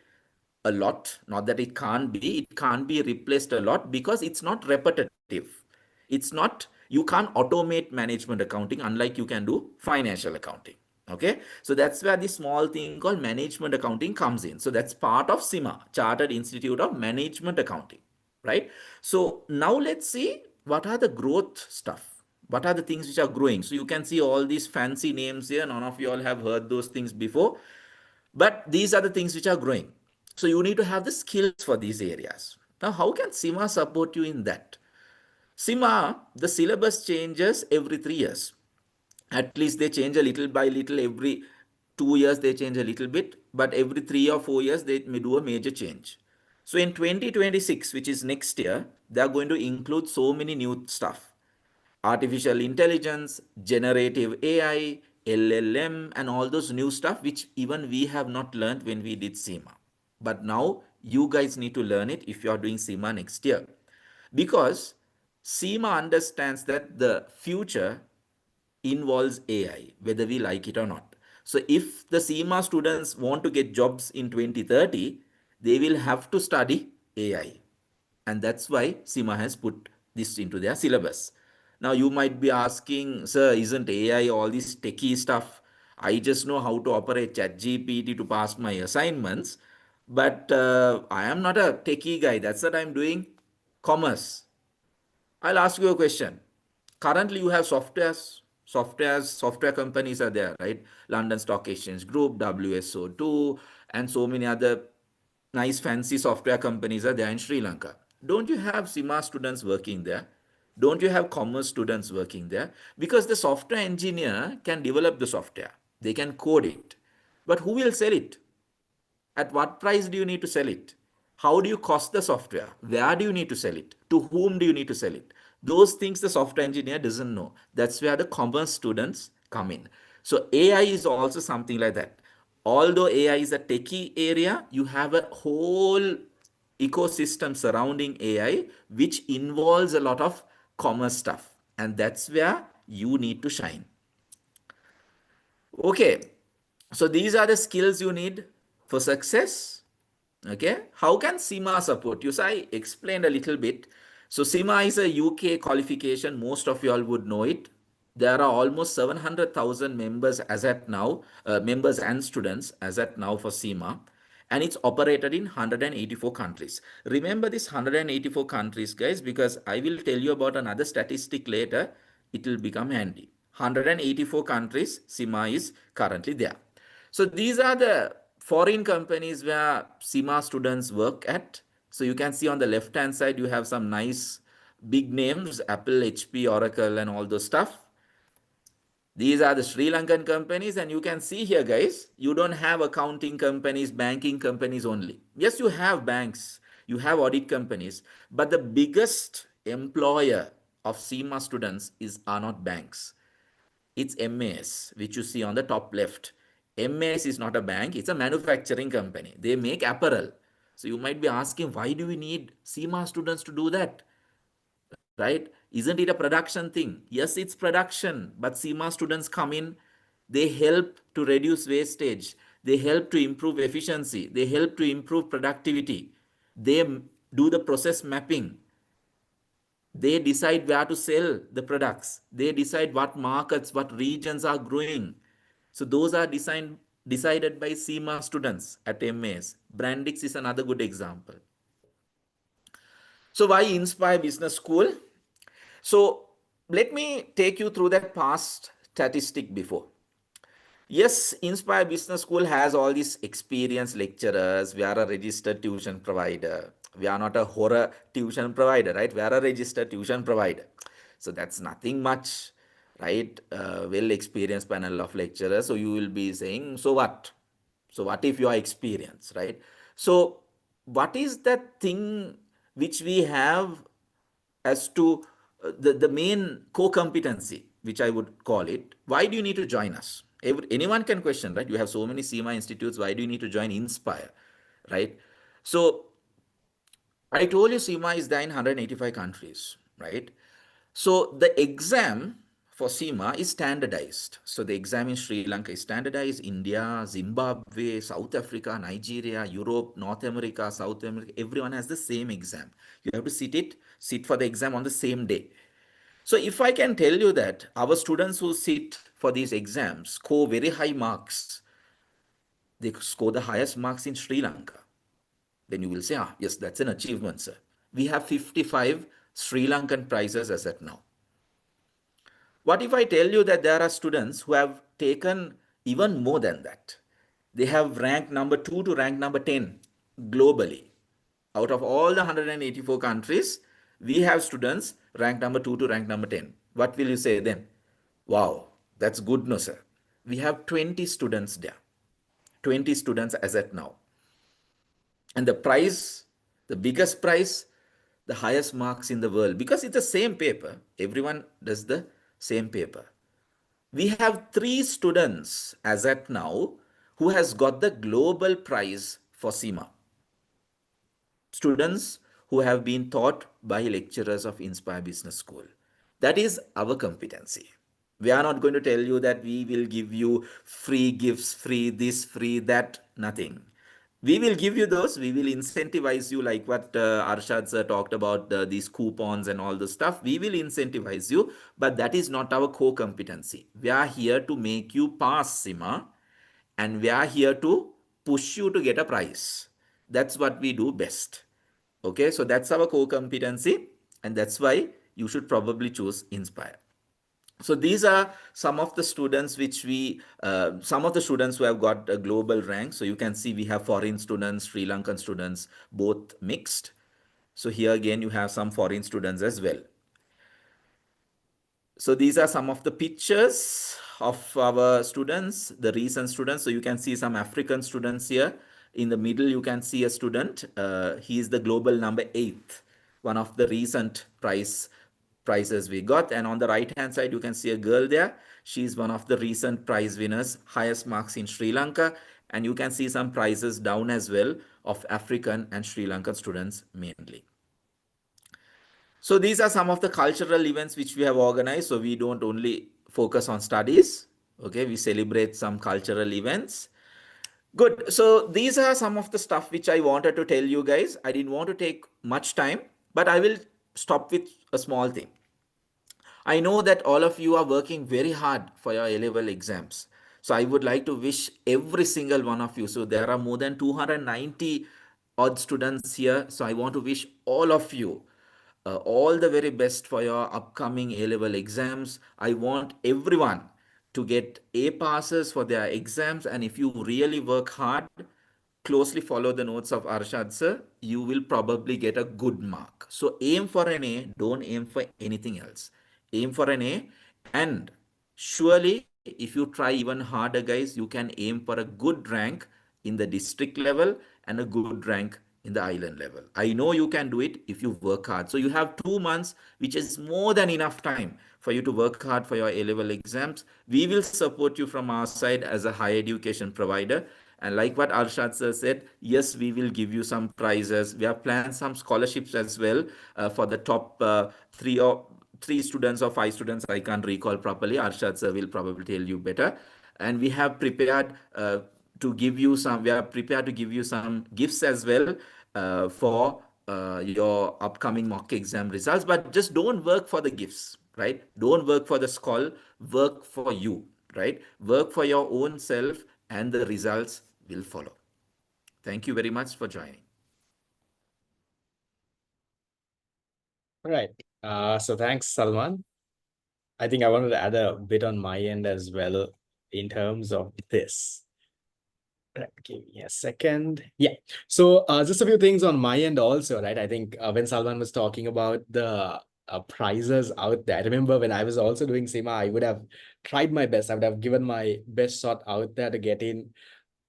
a lot. Not that it can't be, it can't be replaced a lot because it's not repetitive. It's not, you can't automate management accounting unlike you can do financial accounting. Okay, so that's where the small thing called management accounting comes in. So that's part of CIMA, Chartered Institute of Management Accounting, right? So now let's see what are the growth stuff. What are the things which are growing? So you can see all these fancy names here. None of you all have heard those things before, but these are the things which are growing. So you need to have the skills for these areas. Now, how can CIMA support you in that? CIMA, the syllabus changes every 3 years. At least they change a little by little. Every 2 years they change a little bit, but every 3 or 4 years they may do a major change. So in 2026, which is next year, they are going to include so many new stuff: artificial intelligence, generative AI, LLM, and all those new stuff which even we have not learned when we did SEMA. But now you guys need to learn it if you are doing SEMA next year. Because SEMA understands that the future involves AI, whether we like it or not. So if the SEMA students want to get jobs in 2030, they will have to study AI. And that's why SEMA has put this into their syllabus. Now you might be asking, sir, isn't AI all this techie stuff? I just know how to operate ChatGPT to pass my assignments, but I am not a techie guy. That's what I'm doing. Commerce. I'll ask you a question. Currently, you have software companies are there, right? London Stock Exchange Group, WSO2, and so many other nice fancy software companies are there in Sri Lanka. Don't you have SIMA students working there? Don't you have commerce students working there? Because the software engineer can develop the software, they can code it. But who will sell it? At what price do you need to sell it? How do you cost the software? Where do you need to sell it? To whom do you need to sell it? Those things the software engineer doesn't know. That's where the commerce students come in. So AI is also something like that. Although AI is a techie area, you have a whole ecosystem surrounding AI which involves a lot of commerce stuff. And that's where you need to shine. Okay, so these are the skills you need for success. Okay, how can SEMA support you? So I explained a little bit. So SEMA is a UK qualification. Most of you all would know it. There are almost 700,000 members as at now, members and students as at now for SEMA, and it's operated in 184 countries. Remember this 184 countries, guys, because I will tell you about another statistic later. It will become handy. 184 countries, SEMA is currently there. So these are the foreign companies where SEMA students work at. So you can see on the left hand side, you have some nice big names: Apple, HP, Oracle, and all those stuff. These are the Sri Lankan companies, and you can see here, guys, you don't have accounting companies, banking companies only. Yes, you have banks, you have audit companies, but the biggest employer of SEMA students are not banks. It's MAS, which you see on the top left. MAS is not a bank, it's a manufacturing company. They make apparel. So you might be asking, why do we need SEMA students to do that? Right? Isn't it a production thing? Yes, it's production, but SEMA students come in, they help to reduce wastage, they help to improve efficiency, they help to improve productivity, they do the process mapping, they decide where to sell the products, they decide what markets, what regions are growing. So those are decided by SEMA students at MAS. Brandix is another good example. So why Inspire Business School? So let me take you through that past statistic before. Yes, Inspire Business School has all these experienced lecturers. We are a registered tuition provider. We are not a horror tuition provider, right? We are a registered tuition provider. So that's nothing much, right? Well experienced panel of lecturers. So you will be saying, so what? So what if you are experienced, right? So what is that thing which we have as to the main co-competency, which I would call it? Why do you need to join us? Anyone can question, right? You have so many SEMA institutes. Why do you need to join Inspire, right? So I told you SEMA is there in 185 countries, right? So the exam for SEMA is standardized. So the exam in Sri Lanka is standardized. India, Zimbabwe, South Africa, Nigeria, Europe, North America, South America, everyone has the same exam. You have to sit for the exam on the same day. So if I can tell you that our students who sit for these exams score very high marks, they score the highest marks in Sri Lanka, then you will say, ah, yes, that's an achievement, sir. We have 55 Sri Lankan prizes as at now. What if I tell you that there are students who have taken even more than that? They have ranked number 2 to rank number 10 globally. Out of all the 184 countries, we have students ranked number 2 to rank number 10. What will you say then? Wow, that's good, no, sir. We have 20 students there. 20 students as at now. And the prize, the biggest prize, the highest marks in the world, because it's the same paper. Everyone does the same paper. We have 3 students as at now who has got the global prize for SEMA. Students who have been taught by lecturers of Inspire Business School. That is our competency. We are not going to tell you that we will give you free gifts, free this, free that, nothing. We will give you those. We will incentivize you, like what Arshad sir talked about, these coupons and all the stuff. We will incentivize you, but that is not our core competency. We are here to make you pass SEMA, and we are here to push you to get a prize. That's what we do best. Okay, so that's our core competency, and that's why you should probably choose Inspire. So these are some of the students some of the students who have got a global rank. So you can see we have foreign students, Sri Lankan students, both mixed. So here again, you have some foreign students as well. So these are some of the pictures of our students, the recent students. So you can see some African students here. In the middle, you can see a student. He is the global number 8, one of the recent prizes we got. And on the right hand side, you can see a girl there. She's one of the recent prize winners, highest marks in Sri Lanka. And you can see some prizes down as well of African and Sri Lankan students mainly. So these are some of the cultural events which we have organized. So we don't only focus on studies. Okay, we celebrate some cultural events. Good. So these are some of the stuff which I wanted to tell you guys. I didn't want to take much time, but I will stop with a small thing. I know that all of you are working very hard for your A-level exams. So I would like to wish every single one of you. So there are more than 290 odd students here. So I want to wish all of you all the very best for your upcoming A-level exams. I want everyone to get A passes for their exams. And if you really work hard, closely follow the notes of Arshad sir, you will probably get a good mark. So aim for an A, don't aim for anything else. Aim for an A, and surely if you try even harder, guys, you can aim for a good rank in the district level and a good rank in the island level. I know you can do it if you work hard. So you have 2 months, which is more than enough time for you to work hard for your A-level exams. We will support you from our side as a higher education provider. And like what Arshad sir said, yes, we will give you some prizes. We have planned some scholarships as well for the top three students or 5 students. I can't recall properly. Arshad sir will probably tell you better. And we have prepared to give you some. We are prepared to give you some gifts as well for your upcoming mock exam results. But just don't work for the gifts, right? Don't work for the scholar. Work for you, right? Work for your own self, and the results will follow. Thank you very much for joining. Right. So thanks, Salman. I think I wanted to add a bit on my end as well in terms of this. Right, give me a second. Yeah. So just a few things on my end also, right? I think when Salman was talking about the prizes out there, I remember when I was also doing SEMA, I would have tried my best. I would have given my best shot out there to get in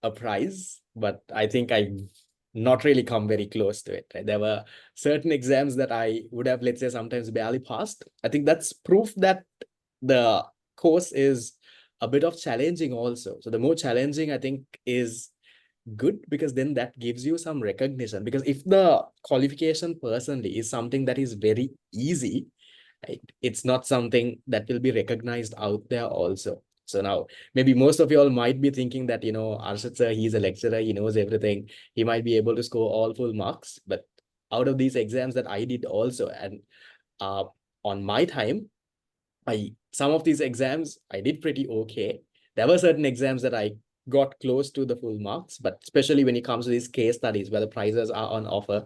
a prize, but I think I've not really come very close to it. Right? There were certain exams that I would have, let's say, sometimes barely passed. I think that's proof that the course is a bit of challenging also. So the more challenging I think is good, because then that gives you some recognition. Because if the qualification personally is something that is very easy, right, it's not something that will be recognized out there also. So now maybe most of you all might be thinking that, Arshad sir, he's a lecturer, he knows everything, he might be able to score all full marks. But out of these exams that I did also, and uh, on my time, some of these exams I did pretty okay. There were certain exams that I got close to the full marks, but especially when it comes to these case studies where the prizes are on offer,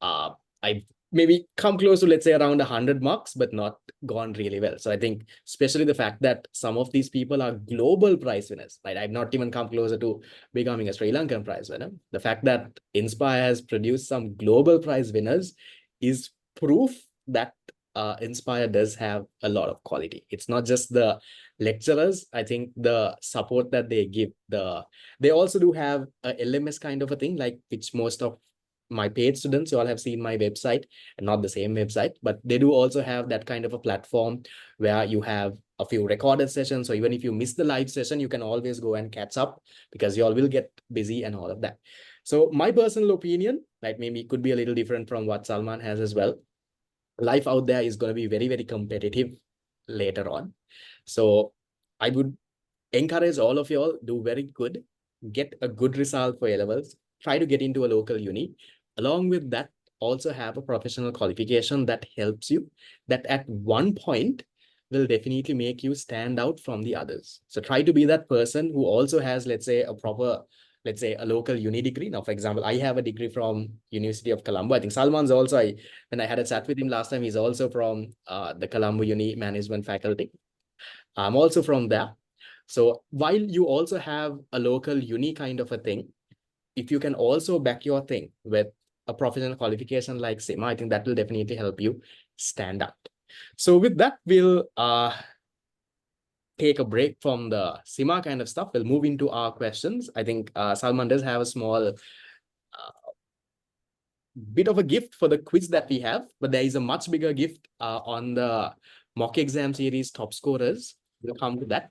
uh, I maybe come close to, let's say, around 100 marks, but not gone really well. So I think especially the fact that some of these people are global prize winners, right? I've not even come closer to becoming a Sri Lankan prize winner. The fact that Inspire has produced some global prize winners is proof that Inspire does have a lot of quality. It's not just the lecturers. I think the support that they give, they also do have a LMS kind of a thing, like which most of my paid students, you all have seen my website, and not the same website, but they do also have that kind of a platform where you have a few recorded sessions. So even if you miss the live session, you can always go and catch up, because you all will get busy and all of that. So my personal opinion, like maybe could be a little different from what Salman has as well. Life out there is going to be very, very competitive later on. So I would encourage all of you all, do very good, get a good result for A levels, try to get into a local uni. Along with that, also have a professional qualification that helps you, that at one point will definitely make you stand out from the others. So try to be that person who also has, let's say, a proper, let's say, a local uni degree. Now, for example, I have a degree from University of Colombo. I think Salman's also, when I had a chat with him last time, he's also from the Colombo Uni Management faculty. I'm also from there. So while you also have a local uni kind of a thing, if you can also back your thing with a professional qualification like SIMA, I think that will definitely help you stand out. So with that, we'll take a break from the SIMA kind of stuff. We'll move into our questions. I think Salman does have a small bit of a gift for the quiz that we have, but there is a much bigger gift on the mock exam series top scorers. We'll come to that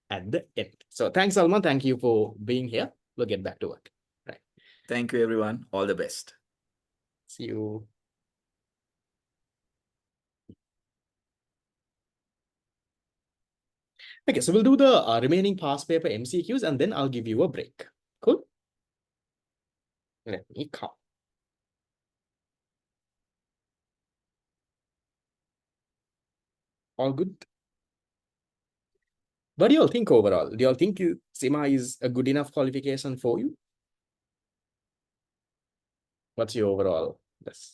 at the end. So thanks, Salman. Thank you for being here. We'll get back to work. Right. Thank you, everyone. All the best. See you. Okay, so we'll do the remaining past paper MCQs, and then I'll give you a break. Cool? Let me come. All good? What do you all think overall? Do you all think SIMA is a good enough qualification for you? What's your overall? Yes.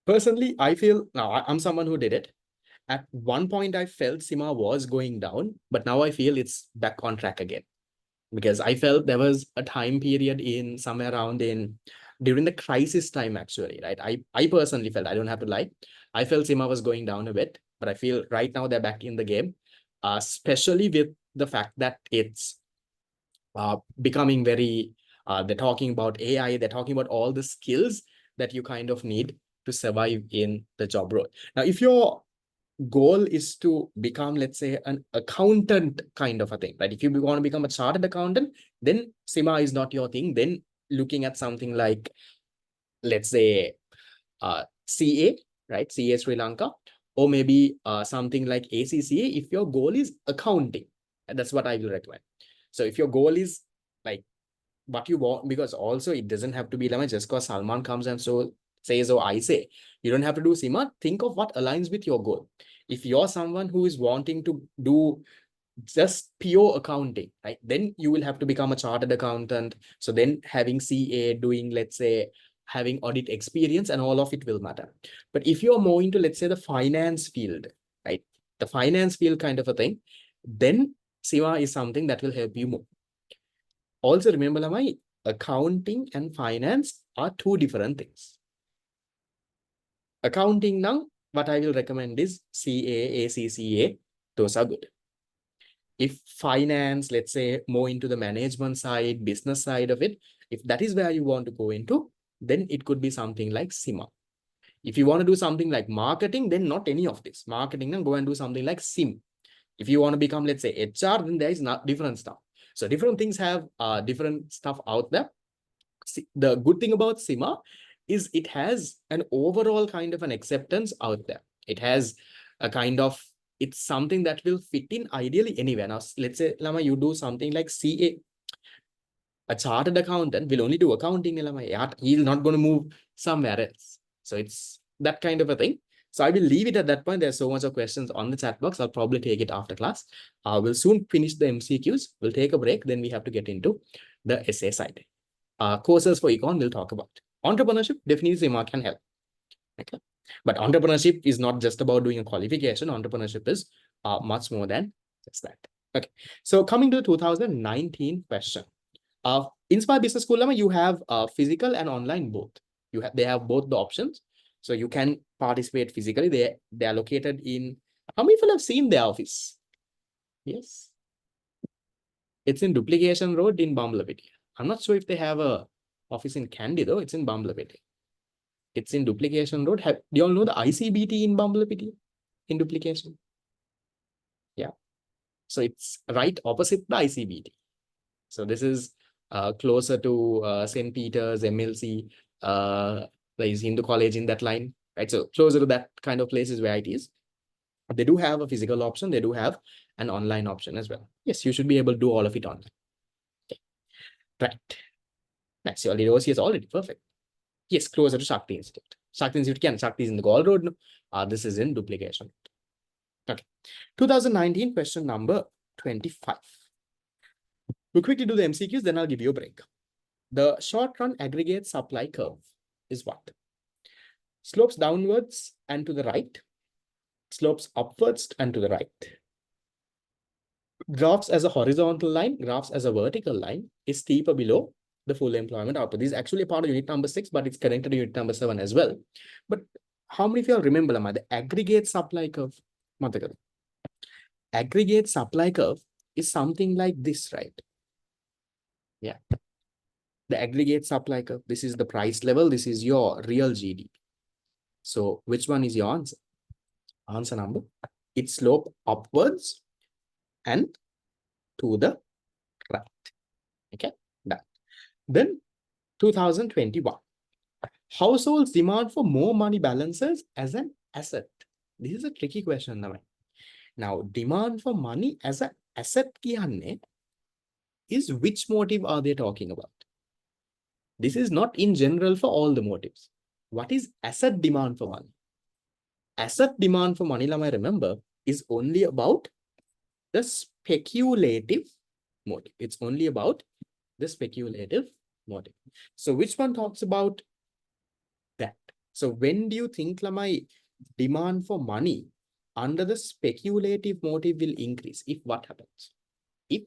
Personally, I feel, now I'm someone who did it. At one point, I felt SIMA was going down, but now I feel it's back on track again. Because I felt there was a time period in somewhere around in during the crisis time, actually, right? I personally felt, I don't have to lie, I felt SIMA was going down a bit, but I feel right now they're back in the game, especially with the fact that it's becoming very, they're talking about AI, they're talking about all the skills that you kind of need to survive in the job role. Now, if your goal is to become, let's say, an accountant kind of a thing, right? If you want to become a chartered accountant, then SIMA is not your thing. Then looking at something like, let's say, CA, right? CA Sri Lanka, or maybe something like ACCA if your goal is accounting. And that's what I will recommend. So if your goal is like what you want, because also it doesn't have to be like just because Salman comes and so says, oh, I say, you don't have to do SIMA. Think of what aligns with your goal. If you're someone who is wanting to do just pure accounting, right, then you will have to become a chartered accountant. So then having CA, doing, let's say, having audit experience and all of it will matter. But if you're more into, let's say, the finance field, right, the finance field kind of a thing, then SIMA is something that will help you more. Also remember, Lamai, accounting and finance are two different things. Accounting now, what I will recommend is CA, ACCA, those are good. If finance, let's say, more into the management side, business side of it, if that is where you want to go into, then it could be something like SIMA. If you want to do something like marketing, then not any of this. Marketing, then go and do something like SIM. If you want to become, let's say, HR, then there is not different stuff. So different things have different stuff out there. See, the good thing about SIMA is it has an overall kind of an acceptance out there. It has a kind of, it's something that will fit in ideally anywhere. Now, let's say, Lama, you do something like CA. A chartered accountant will only do accounting. He's not going to move somewhere else. So it's that kind of a thing. So I will leave it at that point. There's so much of questions on the chat box. I'll probably take it after class. We'll soon finish the MCQs. We'll take a break. Then we have to get into the essay side. Courses for econ we'll talk about. Entrepreneurship, definitely SIMA can help. Okay. But entrepreneurship is not just about doing a qualification. Entrepreneurship is much more than just that. Okay. So coming to the 2019 question. Inspire Business School, you have physical and online both. They have both the options. So you can participate physically. They are located in, how many people have seen their office? Yes. It's in Duplication Road in Bambalapiti. I'm not sure if they have a office in Kandy though. It's in Bambalapiti. It's in Duplication Road. Do you all know the ICBT in Bambalapiti? In Duplication? Yeah. So it's right opposite the ICBT. So this is closer to St. Peter's, MLC, there is Hindu College in that line, right? So closer to that kind of places where it is. They do have a physical option. They do have an online option as well. Yes, you should be able to do all of it online. Okay. Right. Next, your OC is already perfect. Yes, closer to Shakti Institute. Shakti Institute Shakti is in the Gold Road. This is in Duplication. Okay. 2019 question number 25. We'll quickly do the MCQs, then I'll give you a break. The short run aggregate supply curve is what? Slopes downwards and to the right, slopes upwards and to the right. Graphs as a horizontal line, graphs as a vertical line is steeper below the full employment output. This is actually part of unit number 6, but it's connected to unit number 7 as well. But how many of you all remember the aggregate supply curve? Aggregate supply curve is something like this, right? Yeah. The aggregate supply curve. This is the price level. This is your real GDP. So which one is your answer? Answer number. It slope upwards and to the right. Okay, done. Then 2021. Households demand for more money balances as an asset. This is a tricky question. Now, demand for money as an asset is which motive are they talking about? This is not in general for all the motives. What is asset demand for money? Asset demand for money, remember, is only about the speculative motive. It's only about the speculative motive. So which one talks about that? So when do you think demand for money under the speculative motive will increase? If what happens? If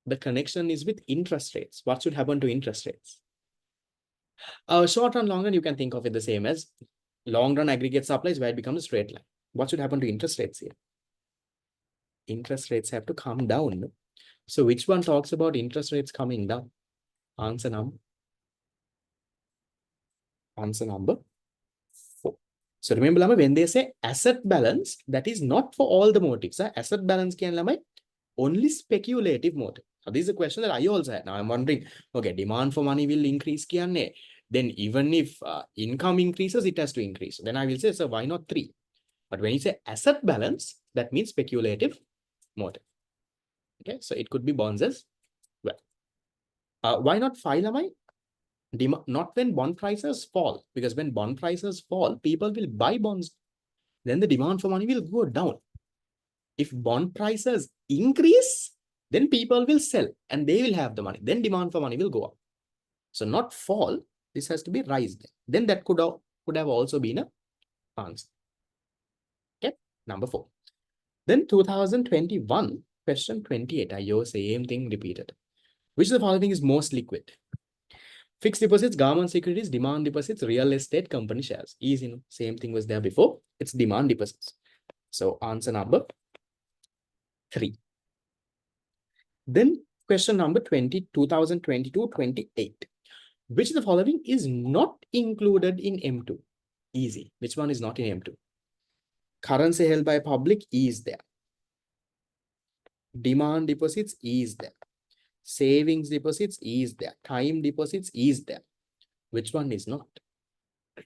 the connection is with interest rates, what should happen to interest rates? Short run, long run, you can think of it the same as long run aggregate supplies where it becomes a straight line. What should happen to interest rates here? Interest rates have to come down. No? So which one talks about interest rates coming down? Answer number 4. So remember, when they say asset balance, that is not for all the motives. Asset balance can only speculative motive. So this is a question that I also had. Now I'm wondering, okay, demand for money will increase. Then even if income increases, it has to increase. Then I will say, so why not 3? But when you say asset balance, that means speculative motive. Okay, so it could be bonds as well. Why not 5? Not when bond prices fall, because when bond prices fall, people will buy bonds. Then the demand for money will go down. If bond prices increase, then people will sell and they will have the money. Then demand for money will go up. So not fall, this has to be rise. Then that could have also been an answer. Okay, number 4. Then 2021, question 28. I same thing repeated. Which of the following is most liquid? Fixed deposits, government securities, demand deposits, real estate company shares. Easy, same thing was there before. It's demand deposits. So answer number 3. Then question number 2022-28. Which of the following is not included in M2? Easy. Which one is not in M2? Currency held by public is there. Demand deposits is there. Savings deposits is there. Time deposits is there. Which one is not?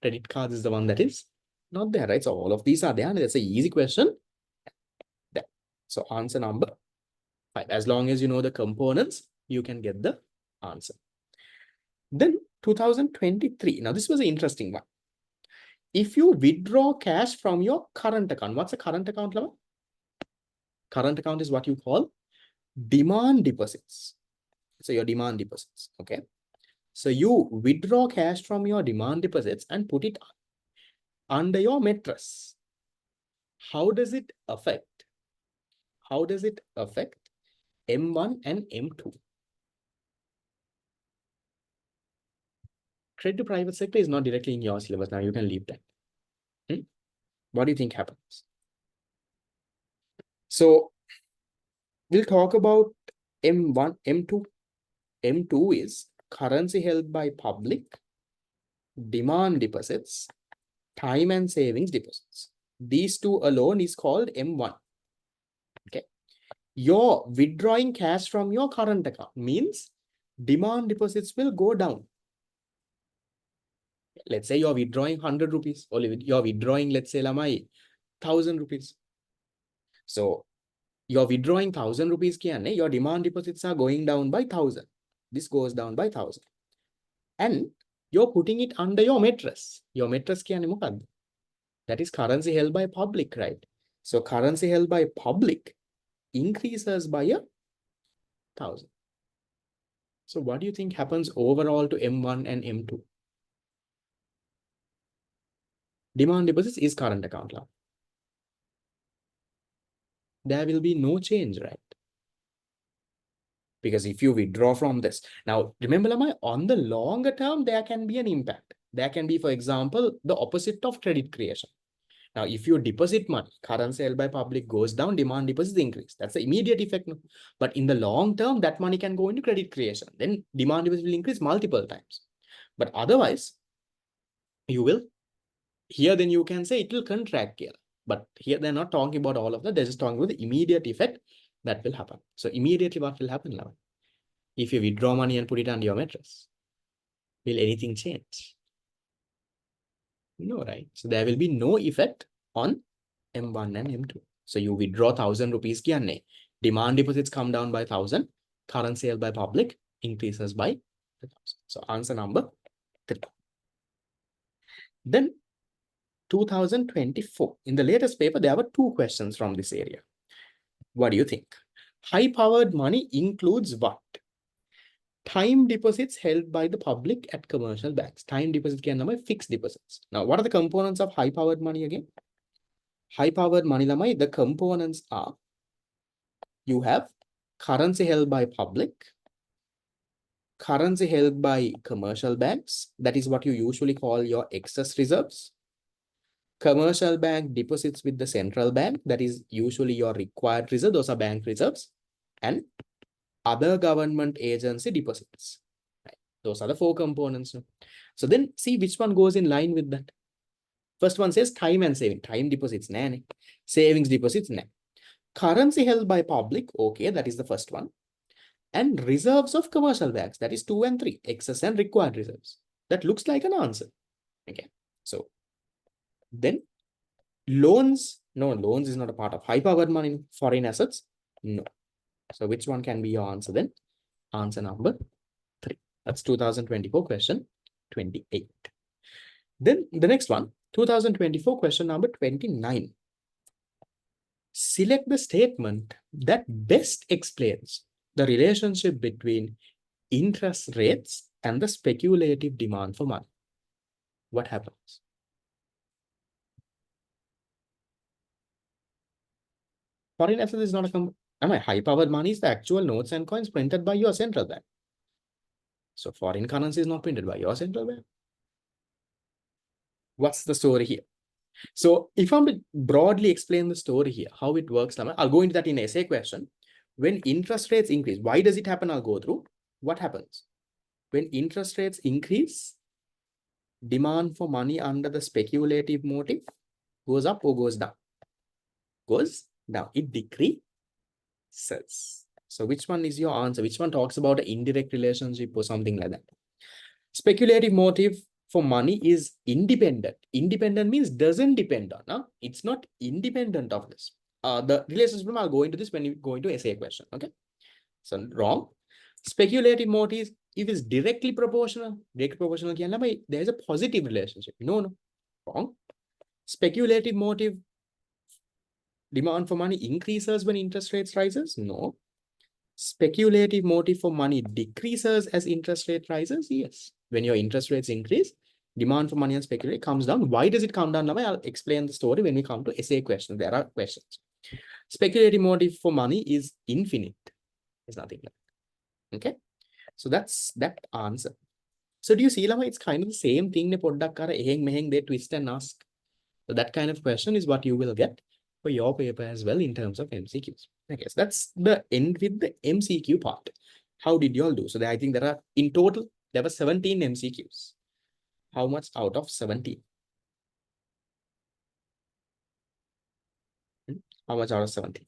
Credit cards is the one that is not there, right? So all of these are there. And that's an easy question. There. So answer number 5. As long as you know the components, you can get the answer. Then 2023. Now this was an interesting one. If you withdraw cash from your current account, what's a current account level? Current account is what you call demand deposits. So your demand deposits, okay? So you withdraw cash from your demand deposits and put it under your mattress. How does it affect? How does it affect M1 and M2? Credit to private sector is not directly in your syllabus. Now you can leave that. What do you think happens? So we'll talk about M1, M2. M2 is currency held by public, demand deposits, time and savings deposits. These two alone is called M1. Okay. You're withdrawing cash from your current account means demand deposits will go down. Let's say you're withdrawing 100 rupees, or you're withdrawing, let's say, 1,000 rupees. So you're withdrawing 1,000 rupees, your demand deposits are going down by 1,000. This goes down by 1,000. And you're putting it under your mattress. Your mattress that is currency held by public, right? So currency held by public increases by 1,000. So what do you think happens overall to M1 and M2? Demand deposits is current account now. There will be no change, right? Because if you withdraw from this, now remember, on the longer term, there can be an impact. There can be, for example, the opposite of credit creation. Now, if you deposit money, currency held by public goes down, demand deposits increase. That's the immediate effect. No? But in the long term, that money can go into credit creation. Then demand deposits will increase multiple times. But otherwise, you will, here then you can say it will contract here. But here they're not talking about all of that. They're just talking about the immediate effect that will happen. So immediately what will happen now? If you withdraw money and put it under your mattress, will anything change? No, right? So there will be no effect on M1 and M2. So you withdraw 1,000 rupees, demand deposits come down by 1,000, currency held by public increases by 1,000. So answer number 3. Then 2024, in the latest paper, there were 2 questions from this area. What do you think? High-powered money includes what? Time deposits held by the public at commercial banks. Time deposits can be fixed deposits. Now, what are the components of high-powered money again? High-powered money, the components are, you have currency held by public, currency held by commercial banks. That is what you usually call your excess reserves. Commercial bank deposits with the central bank. That is usually your required reserve. Those are bank reserves. And other government agency deposits. Right? Those are the 4 components. So then see which one goes in line with that. First one says time and saving. Time deposits, savings deposits, currency held by public, okay, that is the first one. And reserves of commercial banks, that is 2 and 3, excess and required reserves. That looks like an answer. Okay, so then loans, no, loans is not a part of high-powered money. Foreign assets, no. So which one can be your answer then? Answer number 3. That's 2024 question 28. Then the next one, 2024 question number 29. Select the statement that best explains the relationship between interest rates and the speculative demand for money. What happens? Foreign assets is not a high-powered money is the actual notes and coins printed by your central bank. So foreign currency is not printed by your central bank. What's the story here? So if I'm broadly explain the story here, how it works, I'll go into that in essay question. When interest rates increase, why does it happen? I'll go through. What happens? When interest rates increase, demand for money under the speculative motive, goes up or goes down? Goes down. It decreases. Says. So which one is your answer? Which one talks about an indirect relationship or something like that? Speculative motive for money is independent. Independent means doesn't depend on. Huh? It's not independent of this. The relationship, I'll go into this when you go into essay question. Okay. So wrong. Speculative motive, if it's directly proportional, there's a positive relationship. No. Wrong. Speculative motive, demand for money increases when interest rates rises. No. Speculative motive for money decreases as interest rate rises. Yes. When your interest rates increase, demand for money and speculate comes down. Why does it come down? Now I'll explain the story when we come to essay questions. There are questions. Speculative motive for money is infinite. It's nothing like that. Okay. So that's that answer. So do you see, Lama, it's kind of the same thing. They twist and ask. So that kind of question is what you will get for your paper as well in terms of MCQs. Okay, so that's the end with the MCQ part. How did you all do? So I think there are, in total, there were 17 MCQs. How much out of 17? How much out of 17?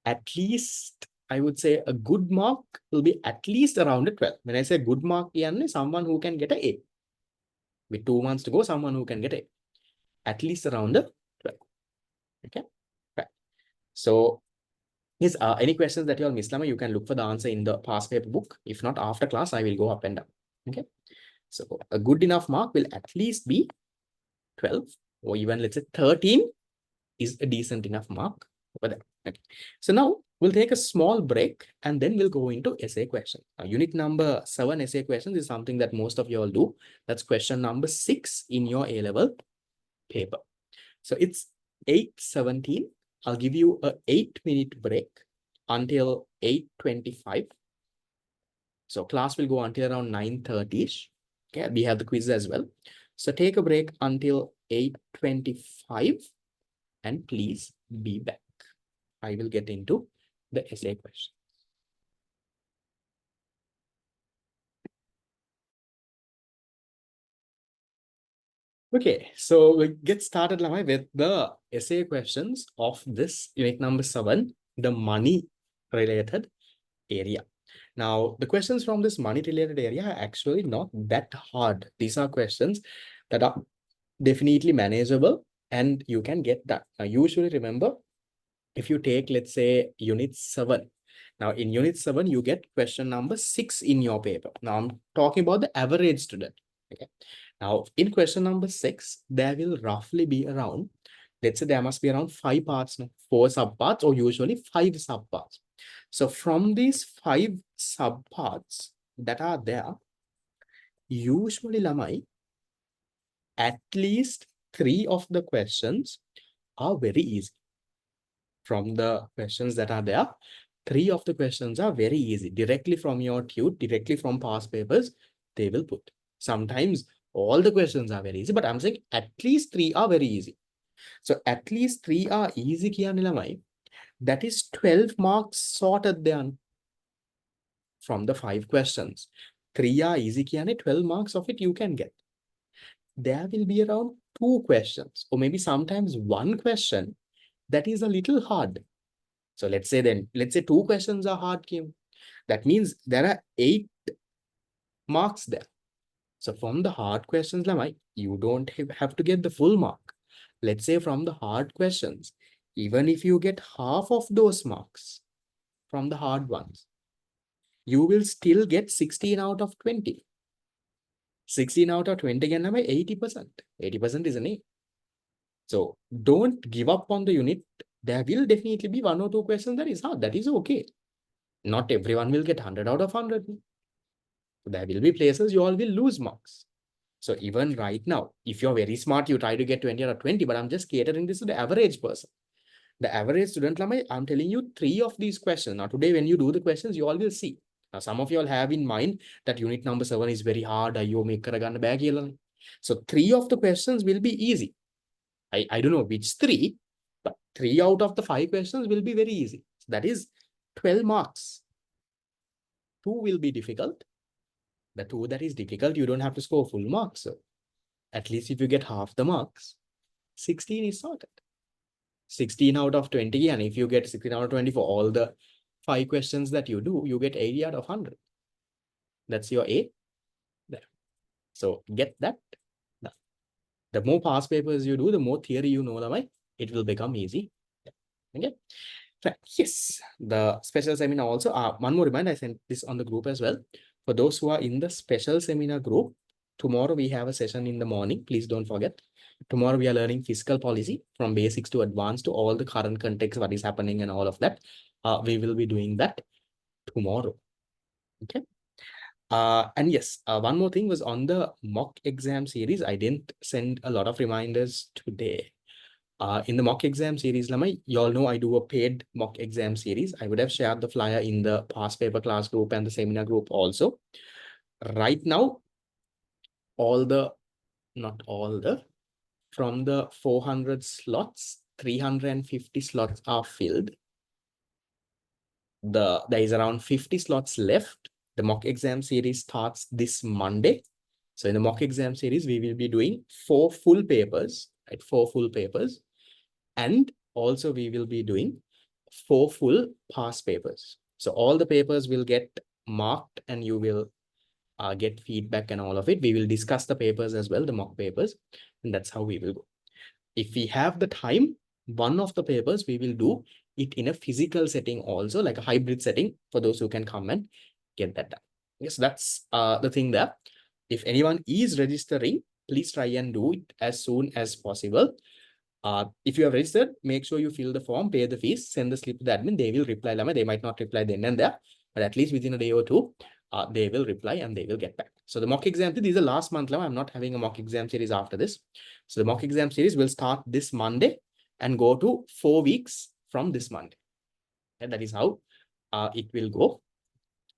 At least, I would say a good mark will be at least around a 12. When I say good mark, someone who can get an A. With 2 months to go, someone who can get A. At least around a 12. Okay, right. So yes, any questions that you all missed, Lama, you can look for the answer in the past paper book. If not, after class, I will go up and down. Okay. So a good enough mark will at least be 12 or even let's say 13 is a decent enough mark over there. Okay. So now we'll take a small break and then we'll go into essay questions. Unit number 7 essay questions is something that most of you all do. That's question number 6 in your A-level paper. So it's 8:17. I'll give you a 8-minute break until 8:25. So class will go until around 9:30ish. Okay, we have the quiz as well. So take a break until 8:25 and please be back. I will get into the essay question. Okay, so we get started Lamai, with the essay questions of this unit number 7, the money related area. Now, the questions from this money related area are actually not that hard. These are questions that are definitely manageable and you can get that. Now, usually remember, if you take, let's say, unit 7. Now, in unit 7, you get question number 6 in your paper. Now, I'm talking about the average student. Okay. Now, in question number 6, there will roughly be around, let's say there must be around 5 parts, 4 subparts, or usually 5 subparts. So from these 5 subparts that are there, usually Lamai, at least 3 of the questions are very easy. From the questions that are there, 3 of the questions are very easy. Directly from your tute, directly from past papers, they will put. Sometimes all the questions are very easy, but I'm saying at least 3 are very easy. So at least 3 are easy. That is 12 marks sorted down from the 5 questions. 3 are easy. 12 marks of it you can get. There will be around 2 questions, or maybe sometimes 1 question that is a little hard. So let's say 2 questions are hard, Kim. That means there are 8 marks there. So from the hard questions, Lamai, you don't have to get the full mark. Let's say from the hard questions, even if you get half of those marks from the hard ones, you will still get 16 out of 20. 16 out of 20 again, Lamai, 80%. 80% is an A. So don't give up on the unit. There will definitely be 1 or 2 questions that is hard. That is okay. Not everyone will get 100 out of 100. There will be places you all will lose marks. So even right now, if you're very smart, you try to get 20 out of 20, but I'm just catering this to the average person. The average student, I'm telling you 3 of these questions. Now today, when you do the questions, you all will see. Now, some of you all have in mind that unit number 7 is very hard. So 3 of the questions will be easy. I don't know which 3, but 3 out of the 5 questions will be very easy. So that is 12 marks. 2 will be difficult. The 2 that is difficult, you don't have to score full marks. So at least if you get half the marks, 16 is sorted. 16 out of 20. And if you get 16 out of 20 for all the 5 questions that you do, you get 80 out of 100. That's your A there. So get that. The more past papers you do, the more theory you know, it will become easy. Okay. Right. Yes. The special seminar also. One more reminder, I sent this on the group as well. For those who are in the special seminar group, tomorrow we have a session in the morning. Please don't forget. Tomorrow we are learning fiscal policy from basics to advanced to all the current context, what is happening and all of that. We will be doing that tomorrow. Okay. And yes, one more thing was on the mock exam series. I didn't send a lot of reminders today. In the mock exam series, you all know I do a paid mock exam series. I would have shared the flyer in the past paper class group and the seminar group also. Right now, not all the, from the 400 slots, 350 slots are filled. There is around 50 slots left. The mock exam series starts this Monday. So in the mock exam series, we will be doing 4 full papers, right? 4 full papers. And also we will be doing 4 full past papers. So all the papers will get marked and you will get feedback and all of it. We will discuss the papers as well, the mock papers. And that's how we will go. If we have the time, one of the papers, we will do it in a physical setting also, like a hybrid setting for those who can come and get that done. Yes, that's the thing there. If anyone is registering, please try and do it as soon as possible. If you have registered, make sure you fill the form, pay the fees, send the slip to the admin. They will reply. They might not reply then and there, but at least within a day or two, they will reply and they will get back. So the mock exam, this is the last month. I'm not having a mock exam series after this. So the mock exam series will start this Monday and go to 4 weeks from this Monday. And that is how it will go.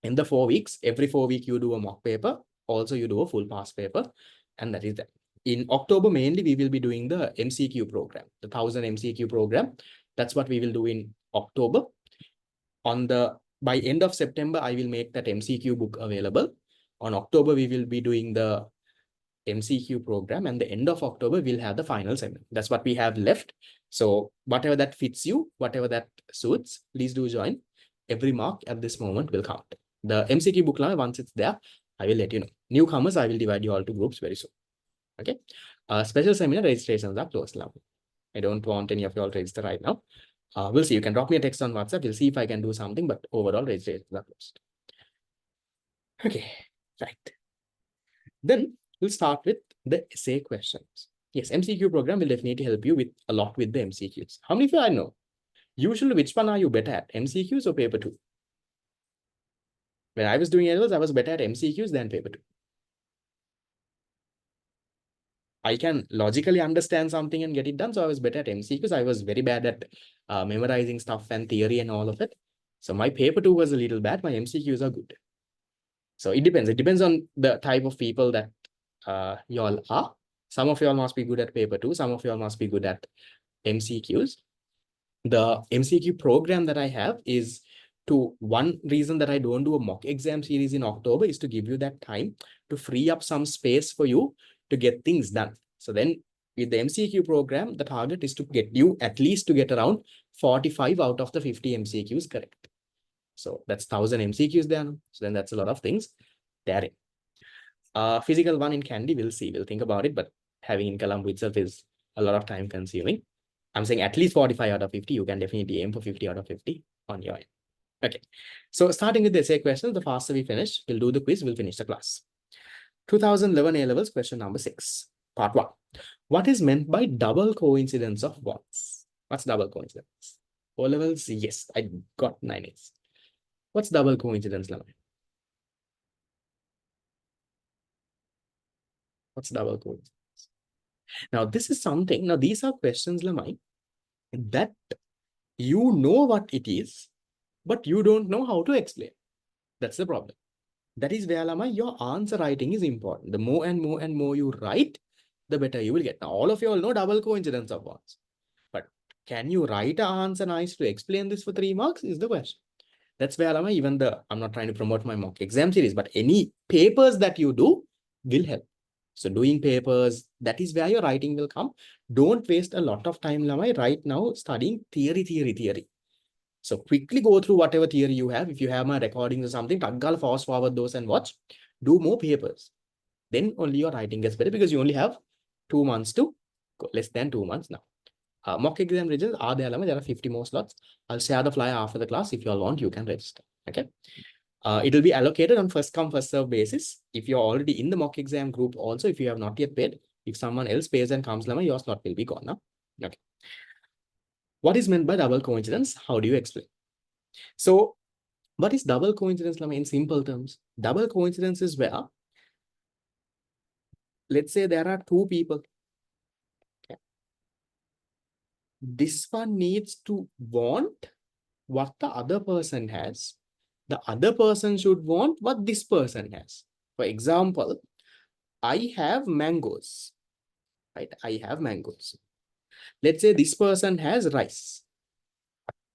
In the 4 weeks, every 4 weeks, you do a mock paper. Also, you do a full past paper. And that is that. In October, mainly, we will be doing the MCQ program, the 1000 MCQ program. That's what we will do in October. By end of September, I will make that MCQ book available. On October, we will be doing the MCQ program, and the end of October, we'll have the final seminar. That's what we have left. So whatever that fits you, whatever that suits, please do join. Every mark at this moment will count. The MCQ book, once it's there, I will let you know. Newcomers, I will divide you all to groups very soon. Okay. Special seminar registrations are closed now. I don't want any of you all to register right now. We'll see. You can drop me a text on WhatsApp. We'll see if I can do something, but overall registrations are closed. Okay, right. Then we'll start with the essay questions. Yes, MCQ program will definitely help you with a lot with the MCQs. How many of you I know? Usually, which one are you better at, MCQs or paper 2? When I was doing A-levels, I was better at MCQs than paper 2. I can logically understand something and get it done. So I was better at MCQs. I was very bad at memorizing stuff and theory and all of it. So my paper 2 was a little bad. My MCQs are good. So it depends. It depends on the type of people that y'all are. Some of y'all must be good at paper 2. Some of y'all must be good at MCQs. The MCQ program that I have is one reason that I don't do a mock exam series in October is to give you that time to free up some space for you to get things done. So then with the MCQ program, the target is to get you at least to get around 45 out of the 50 MCQs correct. So that's 1000 MCQs there. So then that's a lot of things therein. Physical one in Candy, we'll see. We'll think about it, but having in Colombo itself is a lot of time consuming. I'm saying at least 45 out of 50. You can definitely aim for 50 out of 50 on your end. Okay. So starting with the essay questions, the faster we finish, we'll do the quiz, we'll finish the class. 2011 A-levels, question number 6, part 1. What is meant by double coincidence of bonds? What's double coincidence? O-levels, yes, I got 9's. What's double coincidence, Lamai? What's double coincidence? Now, this is something, now these are questions, Lamai, that you know what it is, but you don't know how to explain. That's the problem. That is where, Lama, your answer writing is important. The more and more and more you write, the better you will get. Now, all of you all know double coincidence of bonds. But can you write an answer nice to explain this for 3 marks is the question. That's where, Lama, I'm not trying to promote my mock exam series, but any papers that you do will help. So doing papers, that is where your writing will come. Don't waste a lot of time, Lamai, right now studying theory. So quickly go through whatever theory you have. If you have my recordings or something, taggal fast forward those and watch. Do more papers. Then only your writing gets better because you only have 2 months to go, less than 2 months now. Mock exam results are there, Lamai. There are 50 more slots. I'll share the flyer after the class. If you all want, you can register. Okay. It will be allocated on first come, first serve basis. If you're already in the mock exam group also, if you have not yet paid, if someone else pays and comes, Lama, your slot will be gone now. Okay. What is meant by double coincidence? How do you explain? So, what is double coincidence, Lama, in simple terms? Double coincidence is where, let's say there are two people. Okay. This one needs to want what the other person has. The other person should want what this person has. For example, I have mangoes, right? I have mangoes. Let's say this person has rice.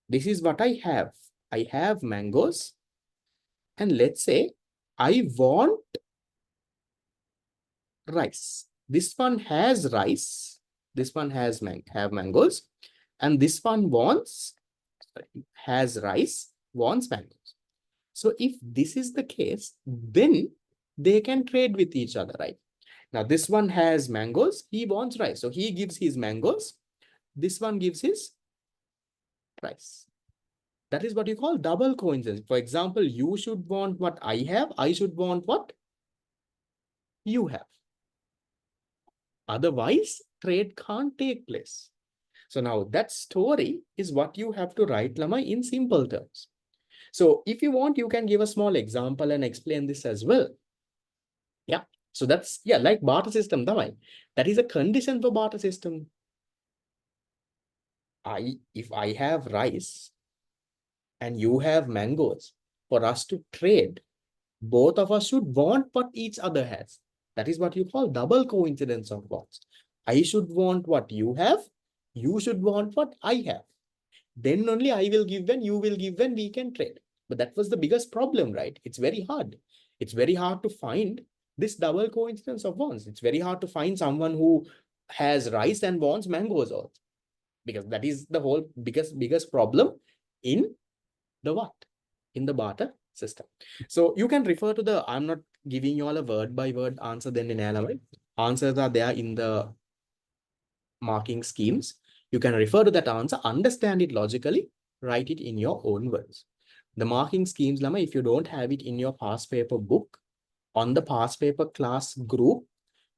This is what I have. I have mangoes. And let's say I want rice. This one has rice. This one has mangoes. And this one has rice, wants mangoes. So if this is the case, then they can trade with each other, right? Now this one has mangoes. He wants rice. So he gives his mangoes. This one gives his rice. That is what you call double coincidence. For example, you should want what I have. I should want what you have. Otherwise, trade can't take place. So now that story is what you have to write, Lama, in simple terms. So if you want, you can give a small example and explain this as well. Yeah. So that's, yeah, like barter system, Lama. That is a condition for barter system. If I have rice and you have mangoes, for us to trade, both of us should want what each other has. That is what you call double coincidence of wants. I should want what you have. You should want what I have. Then only I will give when you will give when we can trade. But that was the biggest problem, right? It's very hard. It's very hard to find this double coincidence of wants. It's very hard to find someone who has rice and wants mangoes also. Because that is the whole biggest problem in the what? In the barter system. So you can refer to the, I'm not giving you all a word by word answer then in element. Answers are there in the marking schemes. You can refer to that answer, understand it logically, write it in your own words. The marking schemes, Lama, if you don't have it in your past paper book, on the past paper class group,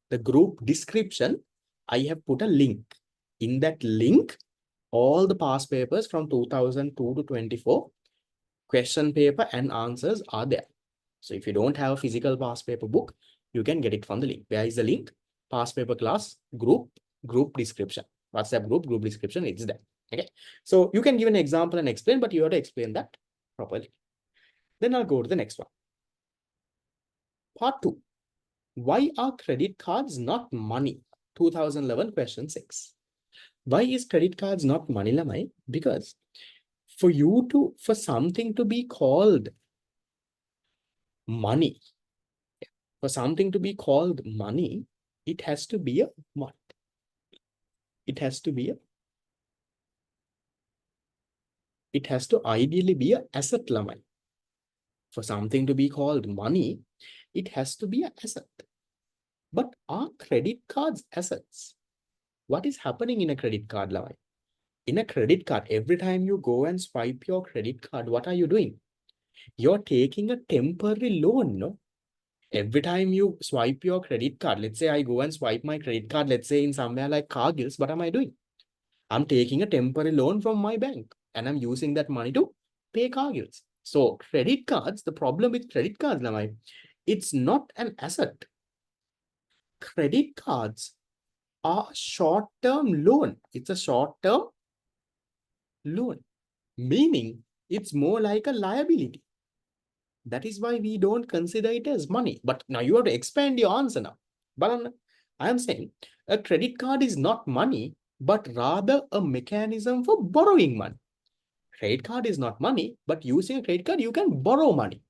the group description, I have put a link. In that link, all the past papers from 2002 to 24, question paper and answers are there. So if you don't have a physical past paper book, you can get it from the link. Where is the link? Past paper class group description. WhatsApp group description, it's there. Okay. So you can give an example and explain, but you have to explain that properly. Then I'll go to the next one. Part 2. Why are credit cards not money? 2011 question 6. Why is credit cards not money, Lamai? Because for something to be called money, it has to be a what? It has to ideally be an asset, Lamai. For something to be called money, it has to be an asset. But are credit cards assets? What is happening in a credit card, Lamai? In a credit card, every time you go and swipe your credit card, what are you doing? You're taking a temporary loan, no? Every time you swipe your credit card, let's say I go and swipe my credit card, let's say in somewhere like Cargill's, what am I doing? I'm taking a temporary loan from my bank and I'm using that money to pay Cargill's. So credit cards, the problem with credit cards, Lamai, it's not an asset. Credit cards are short-term loan. It's a short-term loan, meaning it's more like a liability. That is why we don't consider it as money. But now you have to expand your answer now. But I am saying a credit card is not money, but rather a mechanism for borrowing money. Credit card is not money, but using a credit card, you can borrow money,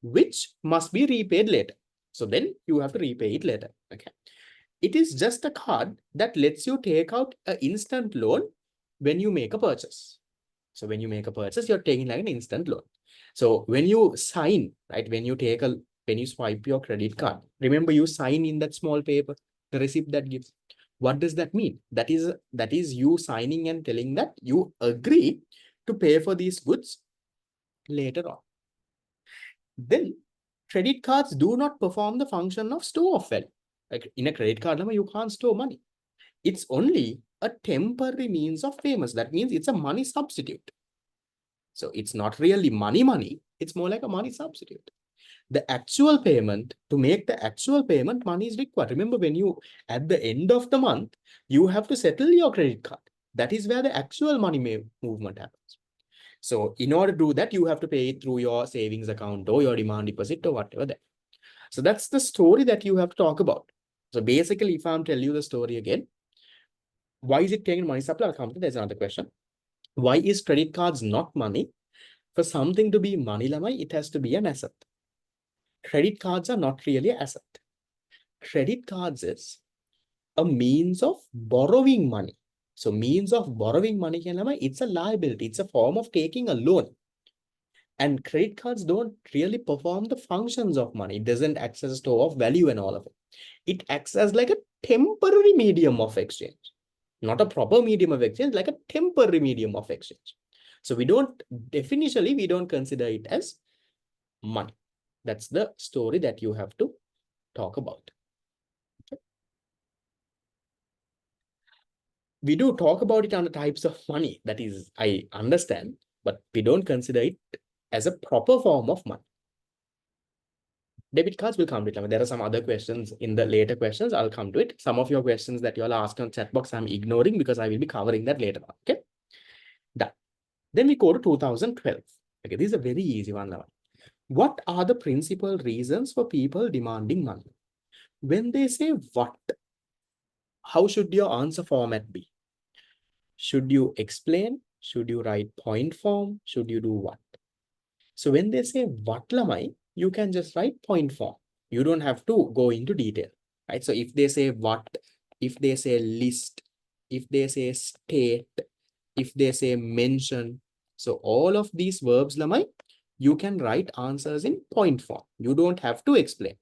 which must be repaid later. So then you have to repay it later. Okay. It is just a card that lets you take out an instant loan when you make a purchase. So when you make a purchase, you're taking like an instant loan. So when you sign, right, when you swipe your credit card, remember you sign in that small paper, the receipt that gives. What does that mean? That is you signing and telling that you agree to pay for these goods later on. Then credit cards do not perform the function of store of value. Like in a credit card, you can't store money. It's only a temporary means of payments. That means it's a money substitute. So it's not really money. It's more like a money substitute. The actual payment, to make the actual payment, money is required. Remember, when you, at the end of the month, you have to settle your credit card. That is where the actual money movement happens. So in order to do that, you have to pay it through your savings account or your demand deposit or whatever that. So that's the story that you have to talk about. So basically, if I'm telling you the story again, why is it taking money supply? I'll come to, there's another question. Why is credit cards not money? For something to be money, it has to be an asset. Credit cards are not really an asset. Credit cards is a means of borrowing money. So means of borrowing money, it's a liability. It's a form of taking a loan. And credit cards don't really perform the functions of money. It doesn't act as a store of value and all of it. It acts as like a temporary medium of exchange. Not a proper medium of exchange, like a temporary medium of exchange. So we don't consider it as money. That's the story that you have to talk about. Okay. We do talk about it on the types of money. That is, I understand, but we don't consider it as a proper form of money. Debit cards will come to it. There are some other questions in the later questions. I'll come to it. Some of your questions that you all asked on chat box, I'm ignoring because I will be covering that later on. Okay. Done. Then we go to 2012. Okay, this is a very easy one now. What are the principal reasons for people demanding money? When they say what, how should your answer format be? Should you explain? Should you write point form? Should you do what? So when they say what lamai, you can just write point form. You don't have to go into detail, right? So if they say what, if they say list, if they say state, if they say mention, so all of these verbs lamai, you can write answers in point form. You don't have to explain.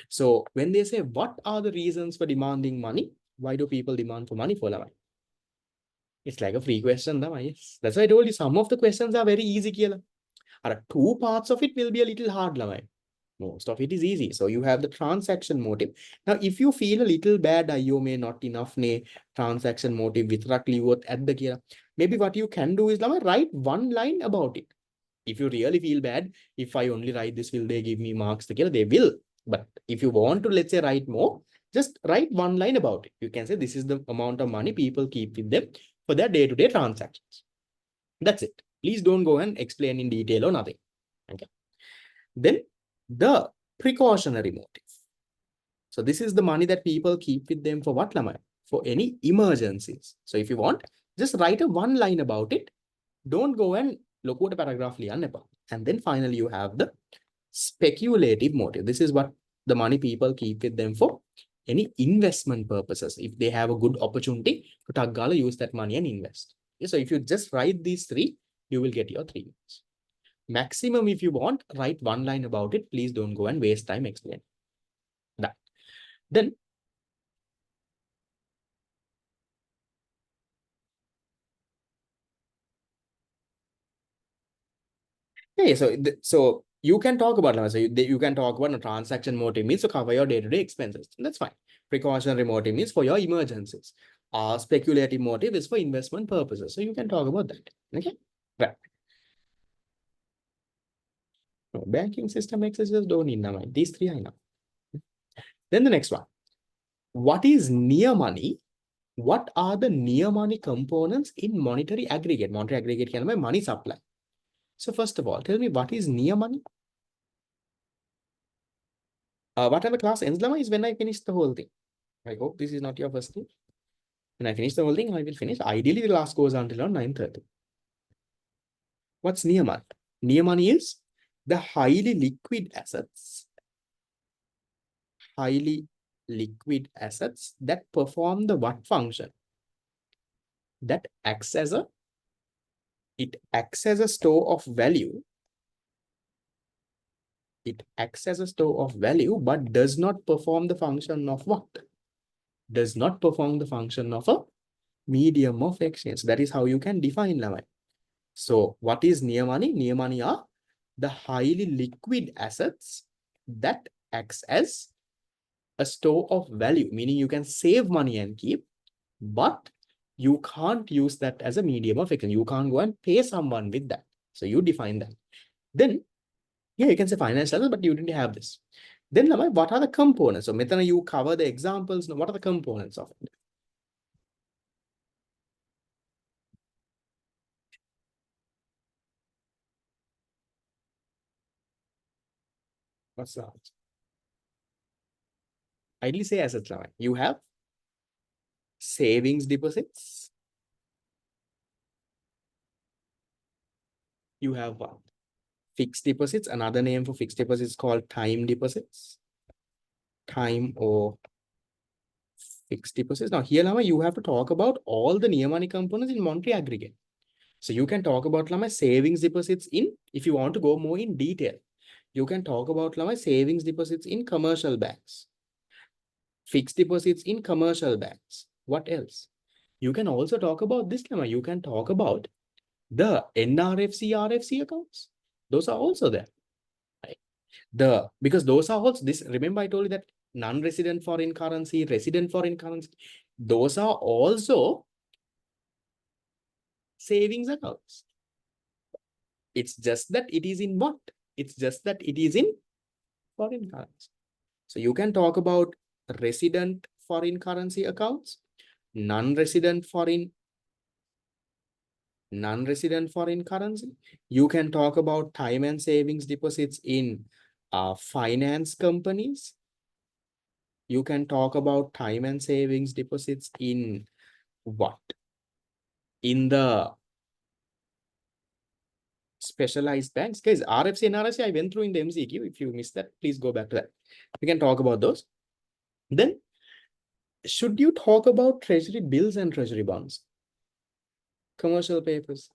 So when they say what are the reasons for demanding money, why do people demand for money for lamai? It's like a free question, lamai. Yes. That's why I told you some of the questions are very easy. Two parts of it will be a little hard. Most of it is easy. So you have the transaction motive. Now, if you feel a little bad, you may not enough ne transaction motive with at the kira. Maybe what you can do is write one line about it. If you really feel bad, if I only write this, will they give me marks? They will. But if you want to, let's say, write more, just write one line about it. You can say this is the amount of money people keep with them for their day-to-day transactions. That's it. Please don't go and explain in detail or nothing. Okay. Then the precautionary motive. So this is the money that people keep with them for what, Lamai? For any emergencies. So if you want, just write a one line about it. Don't go and look what a paragraph liyan about. And then finally you have the speculative motive. This is what the money people keep with them for any investment purposes. If they have a good opportunity to Taggala, use that money and invest. So if you just write these three, you will get your 3 minutes. Maximum, if you want, write one line about it. Please don't go and waste time explaining. That. Then yeah, so you can talk about so you can talk about a transaction motive means to cover your day-to-day expenses. That's fine. Precautionary motive means for your emergencies. Speculative motive is for investment purposes. So you can talk about that. Okay, right. No, banking system exercises don't need now. These three I know. Then the next one. What is near money? What are the near money components in monetary aggregate? Monetary aggregate can be money supply. So first of all, tell me what is near money? What the class ends is when I finish the whole thing. I hope this is not your first thing. When I finish the whole thing, I will finish. Ideally, the class goes until around 9:30. What's near money? Near money is the highly liquid assets highly liquid assets that perform the what function? That acts as a, it acts as a store of value. It acts as a store of value, but does not perform the function of what? Does not perform the function of a medium of exchange. That is how you can define lamai. So what is near money? Near money are the highly liquid assets that acts as a store of value, meaning you can save money and keep, but you can't use that as a medium of exchange. You can't go and pay someone with that. So you define that. Then, yeah, you can say financial assets, but you didn't have this. Then, what are the components? So, Methana, you cover the examples. What are the components of it? What's that? Ideally say assets. You have savings deposits. You have what? Fixed deposits. Another name for fixed deposits is called time deposits. Time or fixed deposits. Now, here, you have to talk about all the near money components in monetary aggregate. So you can talk about savings deposits in, if you want to go more in detail, you can talk about savings deposits in commercial banks, fixed deposits in commercial banks. What else? You can also talk about this. You can talk about the NRFC, RFC accounts. Those are also there. Right? Because those are also this. Remember, I told you that non-resident foreign currency, resident foreign currency, those are also savings accounts. It's just that it is in what? It's just that it is in foreign currency. So you can talk about resident foreign currency accounts, non-resident foreign currency. You can talk about time and savings deposits in finance companies. You can talk about time and savings deposits in what? In the specialized banks. Guys, RFC and RFC I went through in the MCQ. If you missed that, please go back to that. We can talk about those. Then, should you talk about treasury bills and treasury bonds? Commercial papers.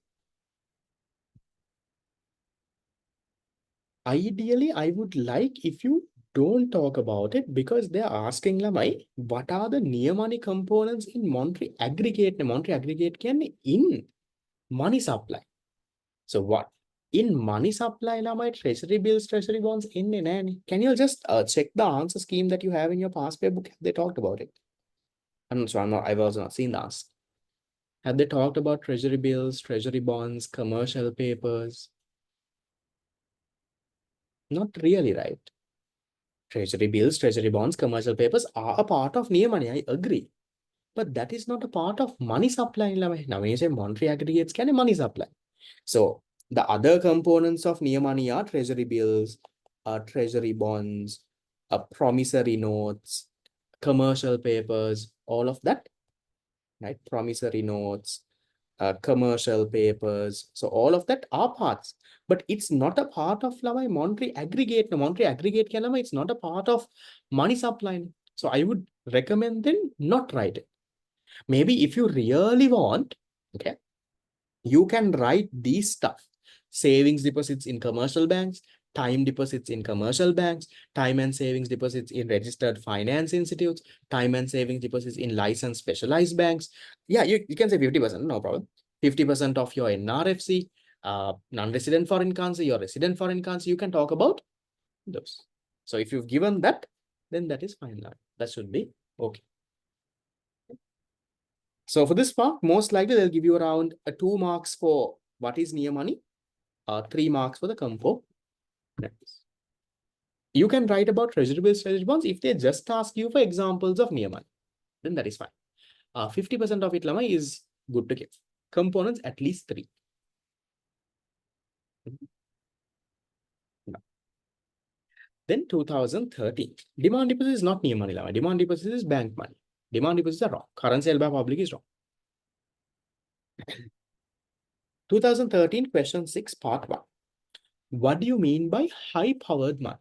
Ideally, I would like if you don't talk about it because they're asking Lamai, what are the near money components in monetary aggregate? Monetary aggregate can in money supply. So what? In money supply, Lamai, treasury bills, treasury bonds, in any. Can you just check the answer scheme that you have in your past paper book? They talked about it. I've also not seen the answer. Have they talked about treasury bills, treasury bonds, commercial papers? Not really, right? Treasury bills, treasury bonds, commercial papers are a part of near money. I agree. But that is not a part of money supply. Now, when you say monetary aggregates, can a money supply? So the other components of near money are treasury bills, treasury bonds, promissory notes, commercial papers, all of that, right? Promissory notes, commercial papers. So all of that are parts, but it's not a part of monetary aggregate. Monetary aggregate, it's not a part of money supply. So I would recommend then not write it. Maybe if you really want, okay, you can write these stuff. Savings deposits in commercial banks, time deposits in commercial banks, time and savings deposits in registered finance institutes, time and savings deposits in licensed specialized banks. Yeah, you can say 50%, no problem. 50% of your NRFC, non-resident foreign currency, your resident foreign currency, you can talk about those. So if you've given that, then that is fine now. That should be okay. So for this part, most likely they'll give you around 2 marks for what is near money, 3 marks for the compo. You can write about treasury bills, treasury bonds if they just ask you for examples of near money. Then that is fine. 50% of it, Lama, is good to give. Components, at least 3. No. Then 2013. Demand deposit is not near money, Lama. Demand deposit is bank money. Demand deposits are wrong. Currency held by public is wrong. 2013, question 6, part 1. What do you mean by high-powered money?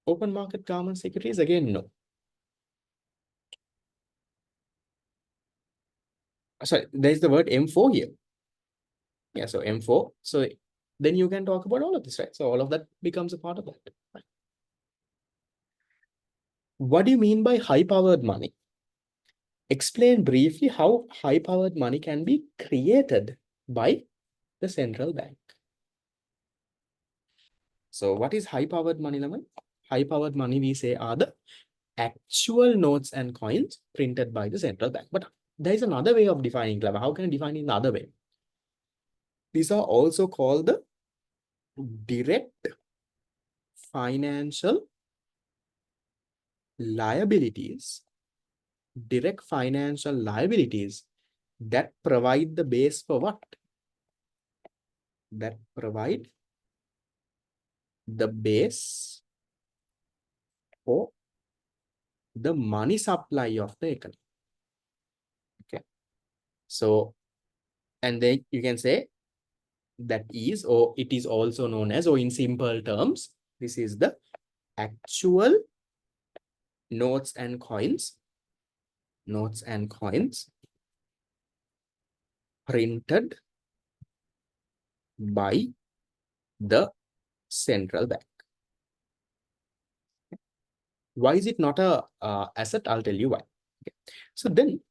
Open market government securities, again, no. Sorry, there's the word M4 here. Yeah, so M4. So then you can talk about all of this, right? So all of that becomes a part of that. Right? What do you mean by high-powered money? Explain briefly how high-powered money can be created by the central bank. So what is high-powered money, Laman? High-powered money, we say, are the actual notes and coins printed by the central bank. But there is another way of defining, Clever. How can I define it in another way? These are also called the direct financial liabilities. Direct financial liabilities that provide the base for what? That provide the base for the money supply of the economy. Okay. So, and then you can say that is, or it is also known as, or in simple terms, this is the actual notes and coins printed by the central bank. Why is it not a asset? I'll tell you why. Okay. So then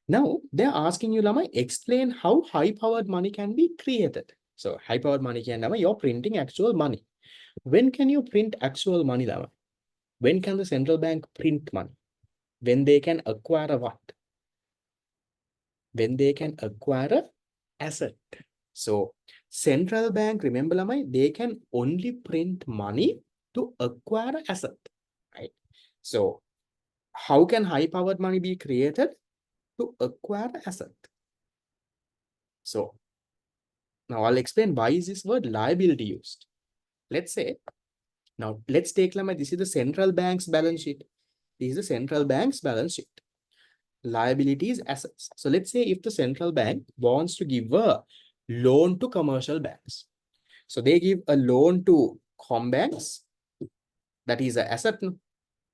now they're asking you, Lama, explain how high-powered money can be created. So high-powered money can, Lama, you're printing actual money. When can you print actual money, Lama? When can the central bank print money? When they can acquire a what? When they can acquire a asset. So central bank, remember, Lama, they can only print money to acquire an asset, right? So how can high-powered money be created? To acquire an asset. So now I'll explain why is this word liability used. Let's say, now let's take, Lama, this is the central bank's balance sheet. This is the central bank's balance sheet. Liabilities, assets. So let's say if the central bank wants to give a loan to commercial banks. So they give a loan to com banks. That is an asset.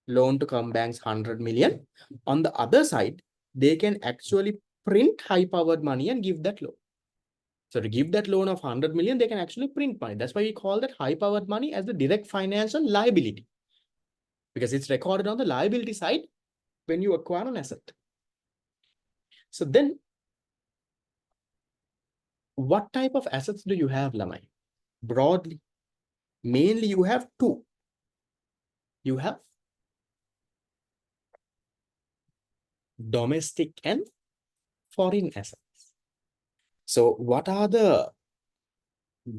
Loan to com banks 100 million. On the other side, they can actually print high-powered money and give that loan. So to give that loan of 100 million, they can actually print money. That's why we call that high-powered money as the direct financial liability. Because it's recorded on the liability side when you acquire an asset. So then, what type of assets do you have, Lamai? Broadly, mainly you have two. You have domestic and foreign assets. So what are the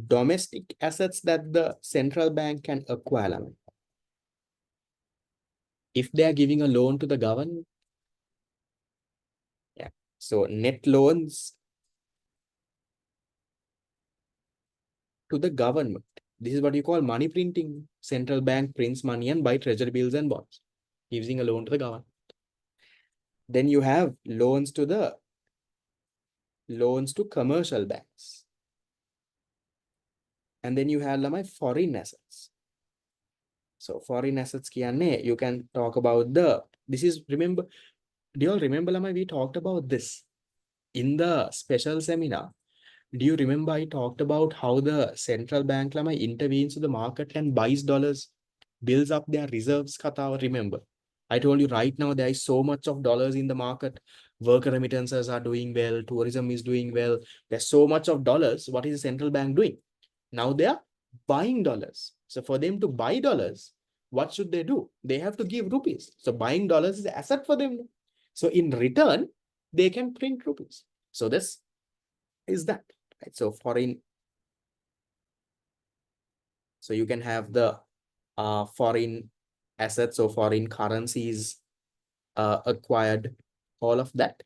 domestic assets that the central bank can acquire, Lamai? If they are giving a loan to the government, yeah. So net loans to the government. This is what you call money printing. Central bank prints money and buy treasury bills and bonds, giving a loan to the government. Then you have loans to commercial banks. And then you have my foreign assets. So foreign assets kiyanne, you can talk about this is, remember, do you all remember, Lamai, we talked about this in the special seminar. Do you remember I talked about how the central bank, Lamai, intervenes to the market and buys dollars, builds up their reserves, Katawa, remember? I told you right now there is so much of dollars in the market. Worker remittances are doing well. Tourism is doing well. There's so much of dollars. What is the central bank doing? Now they are buying dollars. So for them to buy dollars, what should they do? They have to give rupees. So buying dollars is an asset for them. So in return, they can print rupees. So this is that. Right? So foreign. So you can have the foreign assets or foreign currencies acquired. All of that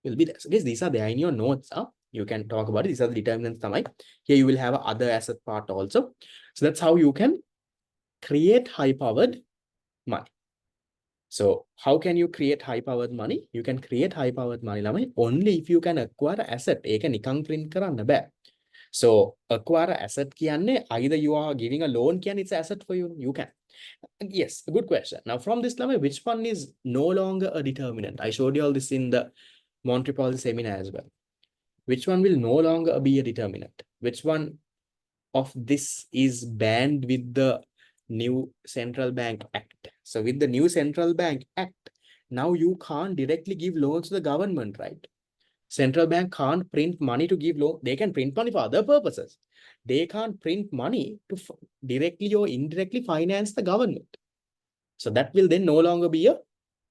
will be there. So guys, these are there in your notes. You can talk about it. These are the determinants. Here you will have other asset part also. So that's how you can create high-powered money. So how can you create high-powered money? You can create high-powered money only if you can acquire an asset. ඒක නිකන් print කරන්න බෑ. So acquire an asset kiyanne, either you are giving a loan, it's an asset for you. You can. Yes, a good question. Now, from this, which one is no longer a determinant? I showed you all this in the monetary policy seminar as well. Which one will no longer be a determinant? Which one of this is banned with the new Central Bank Act? So with the new Central Bank Act, now you can't directly give loans to the government, right? Central bank can't print money to give loan. They can print money for other purposes. They can't print money to directly or indirectly finance the government. So that will then no longer be a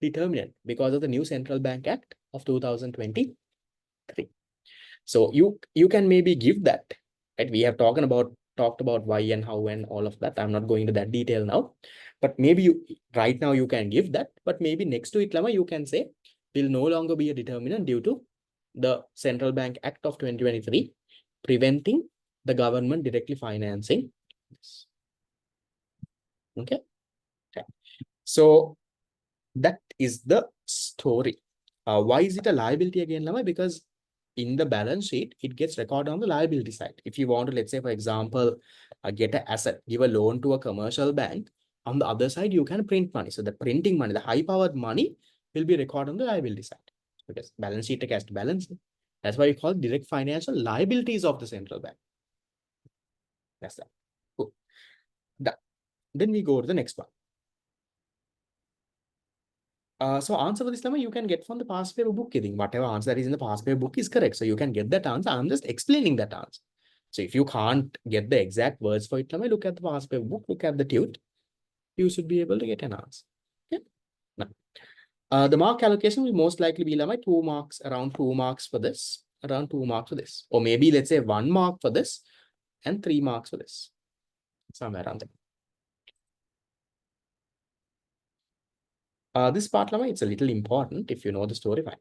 determinant because of the new Central Bank Act of 2023. So you can maybe give that, right? We have talked about why and how and all of that. I'm not going into that detail now, but maybe right now you can give that, but maybe next to it, Lama, you can say will no longer be a determinant due to the Central Bank Act of 2023 preventing the government directly financing this. Okay. So that is the story. Why is it a liability again, Lama? Because in the balance sheet, it gets recorded on the liability side. If you want to, let's say, for example, get an asset, give a loan to a commercial bank, on the other side, you can print money. So the printing money, the high-powered money will be recorded on the liability side because balance sheet has to balance it. That's why you call it direct financial liabilities of the central bank. That's that. Cool. Then we go to the next one. So answer for this, Lama, you can get from the past paper book. Whatever answer that is in the past paper book is correct. So you can get that answer. I'm just explaining that answer. So if you can't get the exact words for it, Lama, look at the past paper book, look at the tute. You should be able to get an answer. Okay. Now, the mark allocation will most likely be Lama, 2 marks, around 2 marks for this, around 2 marks for this. Or maybe let's say 1 mark for this and 3 marks for this. Somewhere around there. This part, Lama, it's a little important if you know the story. Fine.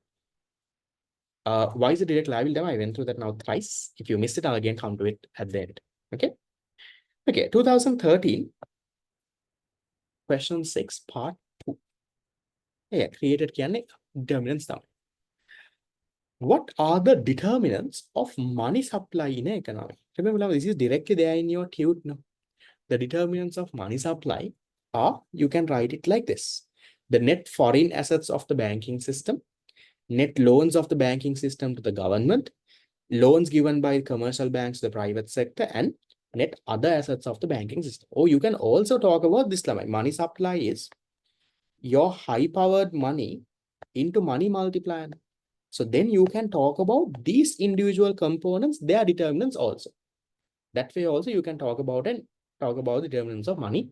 Why is it direct liability? I went through that now thrice. If you missed it, I'll again come to it at the end. Okay. Okay. 2013, question 6, part 2. Yeah, created determinants now. What are the determinants of money supply in an economy? Remember, this is directly there in your tute now. The determinants of money supply are, you can write it like this: the net foreign assets of the banking system, net loans of the banking system to the government, loans given by commercial banks to the private sector, and net other assets of the banking system. Or you can also talk about this. Money supply is your high-powered money into money multiplier. So then you can talk about these individual components, their determinants also. That way also you can talk about the determinants of money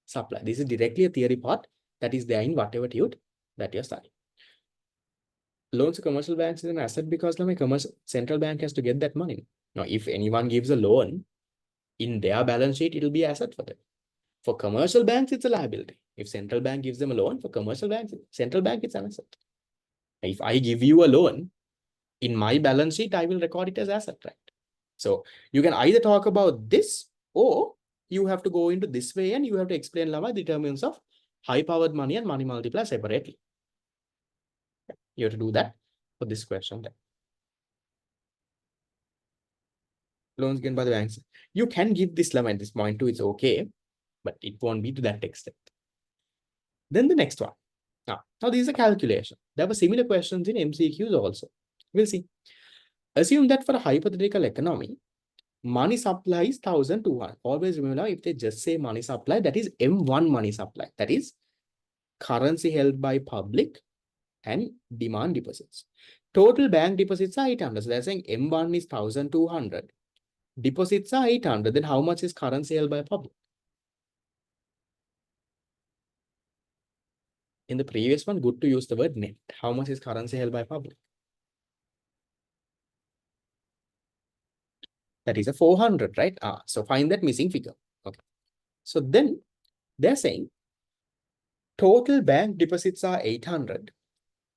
supply. This is directly a theory part that is there in whatever tute that you're studying. Loans to commercial banks is an asset because commercial central bank has to get that money. Now, if anyone gives a loan in their balance sheet, it will be asset for them. For commercial banks, it's a liability. If central bank gives them a loan, for commercial banks, central bank, it's an asset. If I give you a loan in my balance sheet, I will record it as asset, right? So you can either talk about this or you have to go into this way and you have to explain the determinants of high-powered money and money multiplier separately. You have to do that for this question. Loans given by the banks. You can give this lemma at this point too, it's okay, but it won't be to that extent. Then the next one. Now these are calculation. There were similar questions in MCQs also. We'll see. Assume that for a hypothetical economy, money supply is 1,200. Always remember, if they just say money supply, that is M1 money supply. That is currency held by public and demand deposits. Total bank deposits are 800. So they're saying M1 is 1,200. Deposits are 800. Then how much is currency held by public? In the previous one, good to use the word net. How much is currency held by public? That is a 400, right? So find that missing figure. Okay. So then they're saying total bank deposits are 800.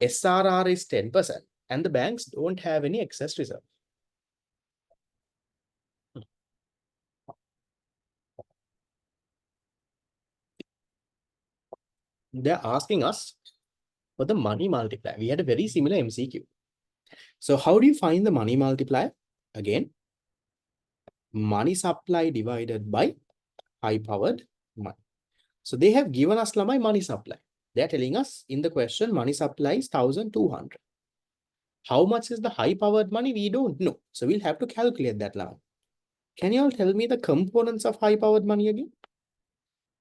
SRR is 10%. And the banks don't have any excess reserve. They're asking us for the money multiplier. We had a very similar MCQ. So how do you find the money multiplier? Again, money supply divided by high-powered money. So they have given us lamai money supply. They're telling us in the question, money supply is 1,200. How much is the high powered money? We don't know. So we'll have to calculate that lamai. Can you all tell me the components of high powered money again?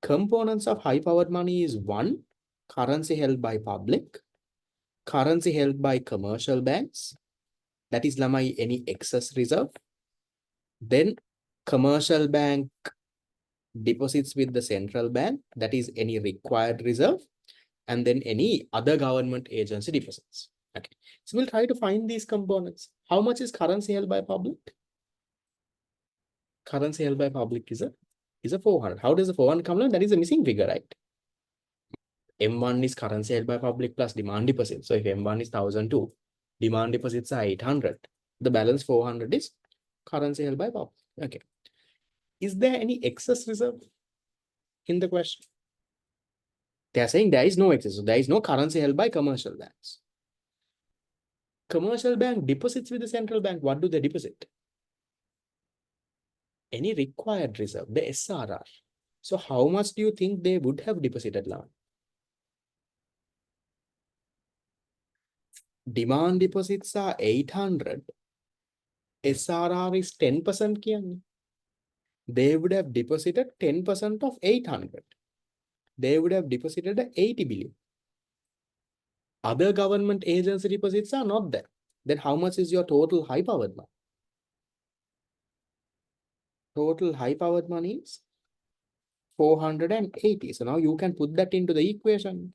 Components of high powered money is one, currency held by public, currency held by commercial banks, that is lamai any excess reserve. Then commercial bank deposits with the central bank, that is any required reserve, and then any other government agency deposits. Okay, so we'll try to find these components. How much is currency held by public? Currency held by public is a 400. How does the 400 come along? That is a missing figure, right? M1 is currency held by public plus demand deposits. So if M1 is 1,002, demand deposits are 800. The balance 400 is currency held by public. Okay. Is there any excess reserve in the question? They are saying there is no excess. So there is no currency held by commercial banks. Commercial bank deposits with the central bank. What do they deposit? Any required reserve, the SRR. So how much do you think they would have deposited now? Demand deposits are 800. SRR is 10%. They would have deposited 10% of 800. They would have deposited 80 billion. Other government agency deposits are not there. Then how much is your total high powered money? Total high powered money is 480. So now you can put that into the equation.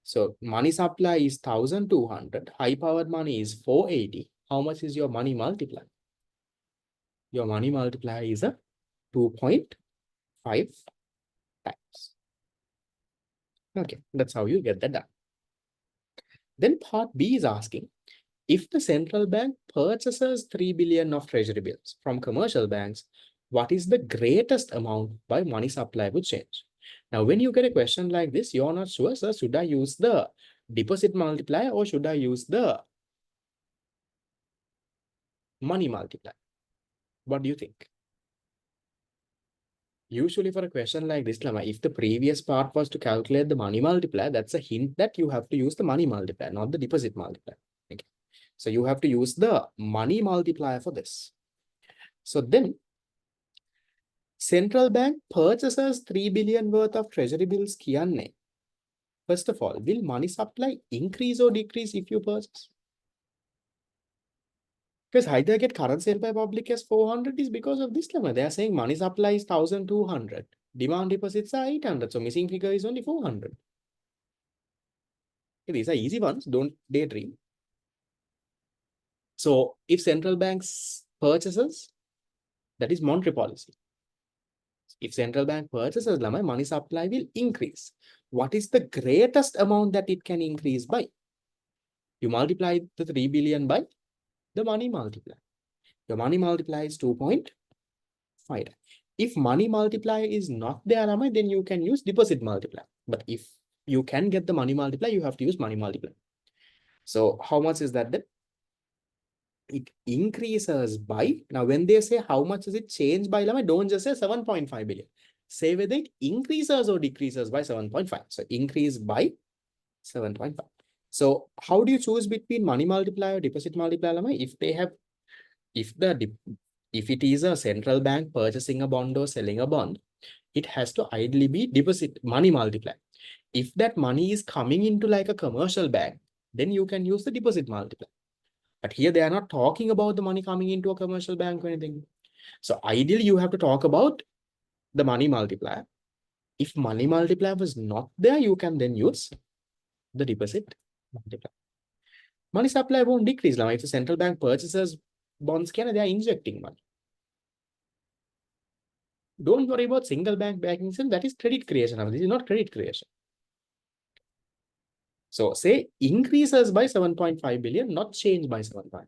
So money supply is 1,200. High powered money is 480. How much is your money multiplier? Your money multiplier is a 2.5 times. Okay, that's how you get that done. Then part B is asking, if the central bank purchases 3 billion of treasury bills from commercial banks, what is the greatest amount by money supply would change? Now, when you get a question like this, you're not sure, sir, should I use the deposit multiplier or should I use the money multiplier? What do you think? Usually for a question like this, if the previous part was to calculate the money multiplier, that's a hint that you have to use the money multiplier, not the deposit multiplier. Okay. So you have to use the money multiplier for this. So then central bank purchases 3 billion worth of treasury bills. First of all, will money supply increase or decrease if you purchase? Because either get currency held by public as 400 is because of this lemma. They are saying money supply is 1,200. Demand deposits are 800. So missing figure is only 400. Okay, these are easy ones. Don't daydream. So if central banks purchases, that is monetary policy. If central bank purchases, money supply will increase. What is the greatest amount that it can increase by? You multiply the 3 billion by the money multiplier. Your money multiplier is 2.5. If money multiplier is not there, then you can use deposit multiplier. But if you can get the money multiplier, you have to use money multiplier. So how much is that then? It increases by, now when they say how much does it change by, don't just say 7.5 billion. Say whether it increases or decreases by 7.5. So increase by 7.5. So how do you choose between money multiplier or deposit multiplier? If it is a central bank purchasing a bond or selling a bond, it has to ideally be deposit money multiplier. If that money is coming into like a commercial bank, then you can use the deposit multiplier. But here they are not talking about the money coming into a commercial bank or anything. So ideally, you have to talk about the money multiplier. If money multiplier was not there, you can then use the deposit multiplier. Money supply won't decrease. Now, if the central bank purchases bonds, they are injecting money. Don't worry about single bank banking system. That is credit creation. Now, this is not credit creation. So say increases by 7.5 billion, not change by 7.5.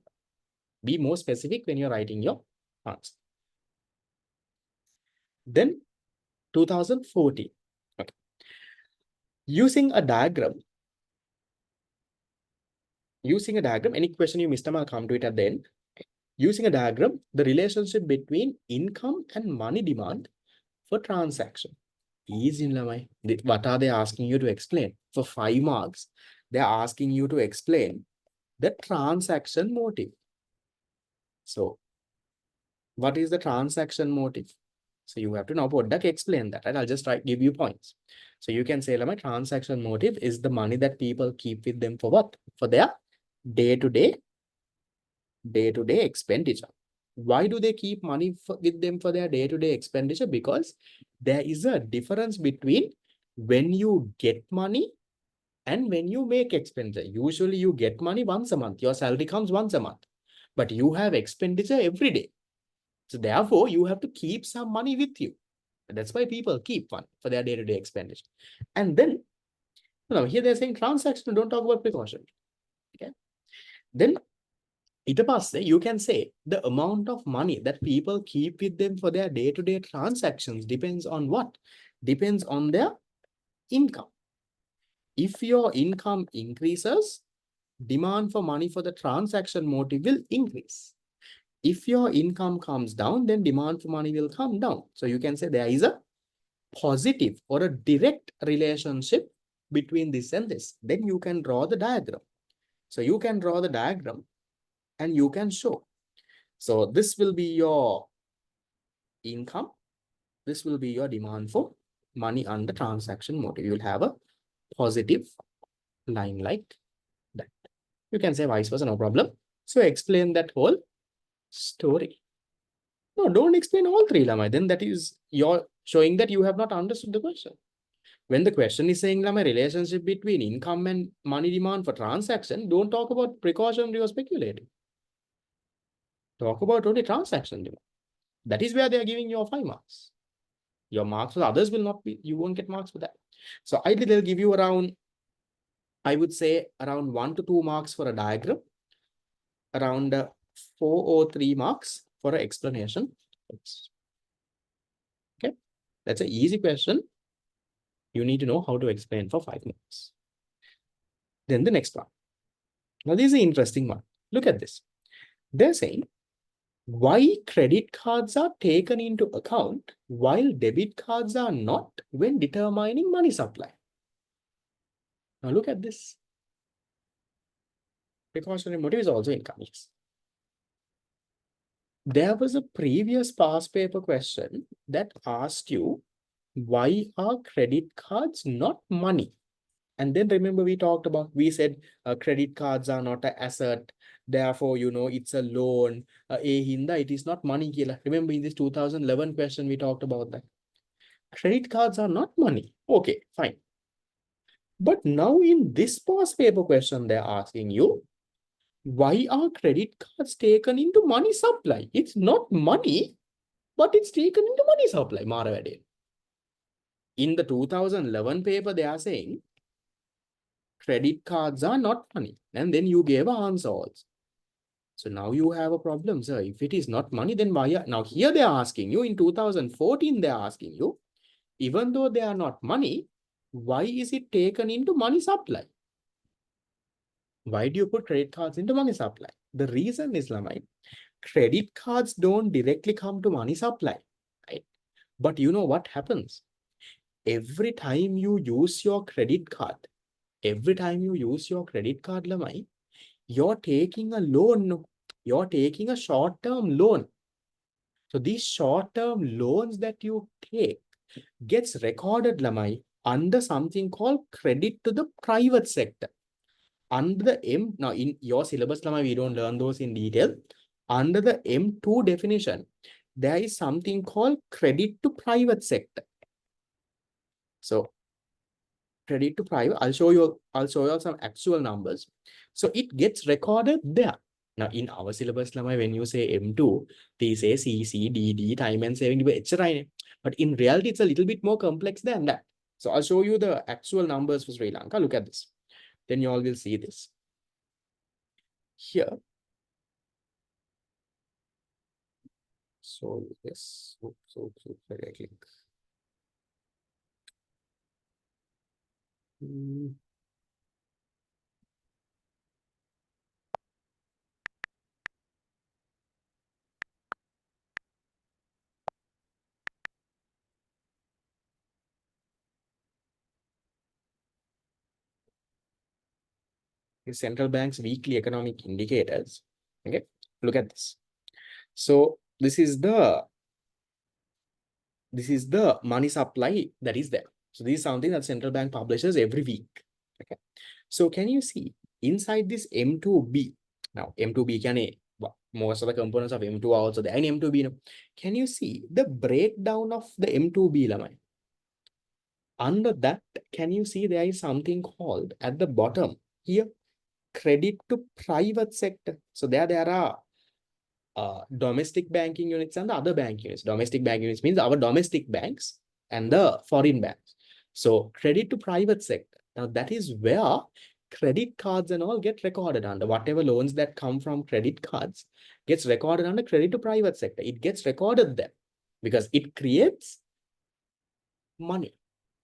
Be more specific when you're writing your answer. Then 2014. Okay. Using a diagram, any question you missed, I'll come to it at the end. Using a diagram, the relationship between income and money demand for transaction. Easy, Lamai. What are they asking you to explain? For 5 marks, they're asking you to explain the transaction motive. So, what is the transaction motive? So you have to now explain that, right? I'll just give you points. So you can say, my transaction motive is the money that people keep with them for what? For their day-to-day expenditure. Why do they keep money with them for their day-to-day expenditure? Because there is a difference between when you get money and when you make expenditure. Usually you get money once a month. Your salary comes once a month, but you have expenditure every day. So therefore, you have to keep some money with you. That's why people keep one for their day-to-day expenditure. And then, here they're saying transaction, don't talk about precaution. Okay. Then you can say the amount of money that people keep with them for their day-to-day transactions depends on what? Depends on their income. If your income increases, demand for money for the transaction motive will increase. If your income comes down, then demand for money will come down. So you can say there is a positive or a direct relationship between this and this. Then you can draw the diagram. So you can draw the diagram and you can show. So this will be your income. This will be your demand for money under transaction motive. You'll have a positive line like that. You can say vice versa, no problem. So explain that whole story. No, don't explain all three, Lamai. Then that is you're showing that you have not understood the question. When the question is saying, Lamai, relationship between income and money demand for transaction, don't talk about precautionary or speculative. Talk about only transaction demand. That is where they are giving you 5 marks. Your marks for others will not be, you won't get marks for that. So ideally, they'll give you around, I would say, around 1 to 2 marks for a diagram, around 4 or 3 marks for an explanation. Okay, that's an easy question. You need to know how to explain for 5 marks. Then the next one. Now, this is an interesting one. Look at this. They're saying why credit cards are taken into account while debit cards are not when determining money supply. Now, look at this. Precautionary motive is also income. Yes. There was a previous past paper question that asked you, why are credit cards not money? And then remember we said credit cards are not an asset. Therefore, it's a loan. Hinda, it is not money. Remember in this 2011 question, we talked about that. Credit cards are not money. Okay, fine. But now in this past paper question, they're asking you, why are credit cards taken into money supply? It's not money, but it's taken into money supply. Maravade. In the 2011 paper, they are saying credit cards are not money. And then you gave an answer also. So now you have a problem, sir. If it is not money, then why? Now here they are asking you, in 2014, they are asking you, even though they are not money, why is it taken into money supply? Why do you put credit cards into money supply? The reason is, Lamai, credit cards don't directly come to money supply, right? But you know what happens? Every time you use your credit card, Lamai, you're taking a loan. You're taking a short-term loan. So these short-term loans that you take gets recorded, Lamai, under something called credit to the private sector. Under the now in your syllabus, Lamai, we don't learn those in detail. Under the M2 definition, there is something called credit to private sector. So credit to private, I'll show you some actual numbers. So it gets recorded there. Now in our syllabus, when you say M2, they say CC, DD, time and saving, but in reality, it's a little bit more complex than that. So I'll show you the actual numbers for Sri Lanka. Look at this. Then you all will see this. Here. So yes, very click. is central bank's weekly economic indicators. Okay, look at this. So this is the money supply that is there. So this is something that central bank publishes every week. Okay, so can you see inside this M2B? Now M2B most of the components of M2 are also there in M2B. Can you see the breakdown of the M2B lamai? Under that, can you see there is something called at the bottom here, credit to private sector. So there are domestic banking units and the other bank units. Domestic bank units means our domestic banks and the foreign banks. So credit to private sector. Now that is where credit cards and all get recorded under. Whatever loans that come from credit cards gets recorded under credit to private sector. It gets recorded there because it creates money.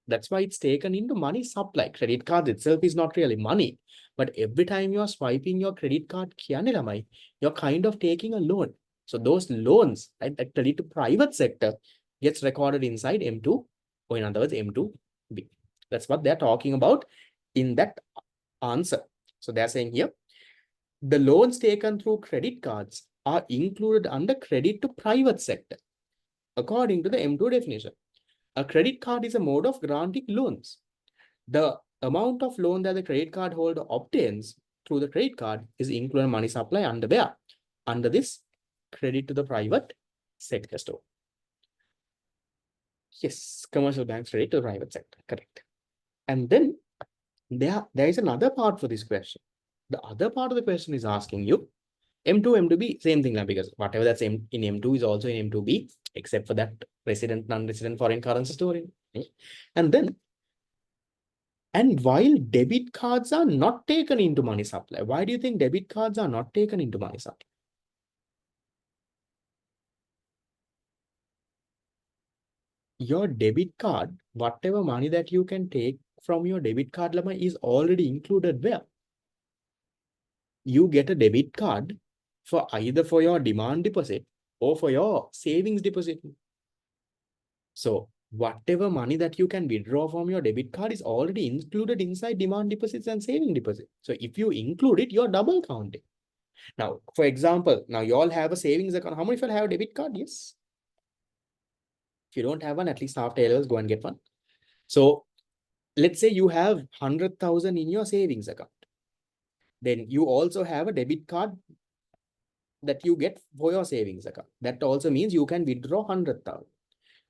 That's why it's taken into money supply. Credit card itself is not really money. But every time you're swiping your credit card, you're kind of taking a loan. So those loans, right, that credit to private sector gets recorded inside M2, or in other words, M2B. That's what they're talking about in that answer. So they're saying here, the loans taken through credit cards are included under credit to private sector, according to the M2 definition. A credit card is a mode of granting loans. The amount of loan that the credit card holder obtains through the credit card is included money supply under where? Under this credit to the private sector store. Yes, commercial banks credit to the private sector, correct. And then there is another part for this question. The other part of the question is asking you M2, M2B, same thing now, because whatever that's in M2 is also in M2B, except for that resident, non-resident foreign currency storing. And then, and while debit cards are not taken into money supply, why do you think debit cards are not taken into money supply? Your debit card, whatever money that you can take from your debit card is already included where? You get a debit card for either for your demand deposit or for your savings deposit. So whatever money that you can withdraw from your debit card is already included inside demand deposits and saving deposit. So if you include it, you're double counting. Now, for example, now you all have a savings account. How many of you have a debit card? Yes. If you don't have one, at least after A-levels, go and get one. So let's say you have 100,000 in your savings account. Then you also have a debit card that you get for your savings account. That also means you can withdraw 100,000.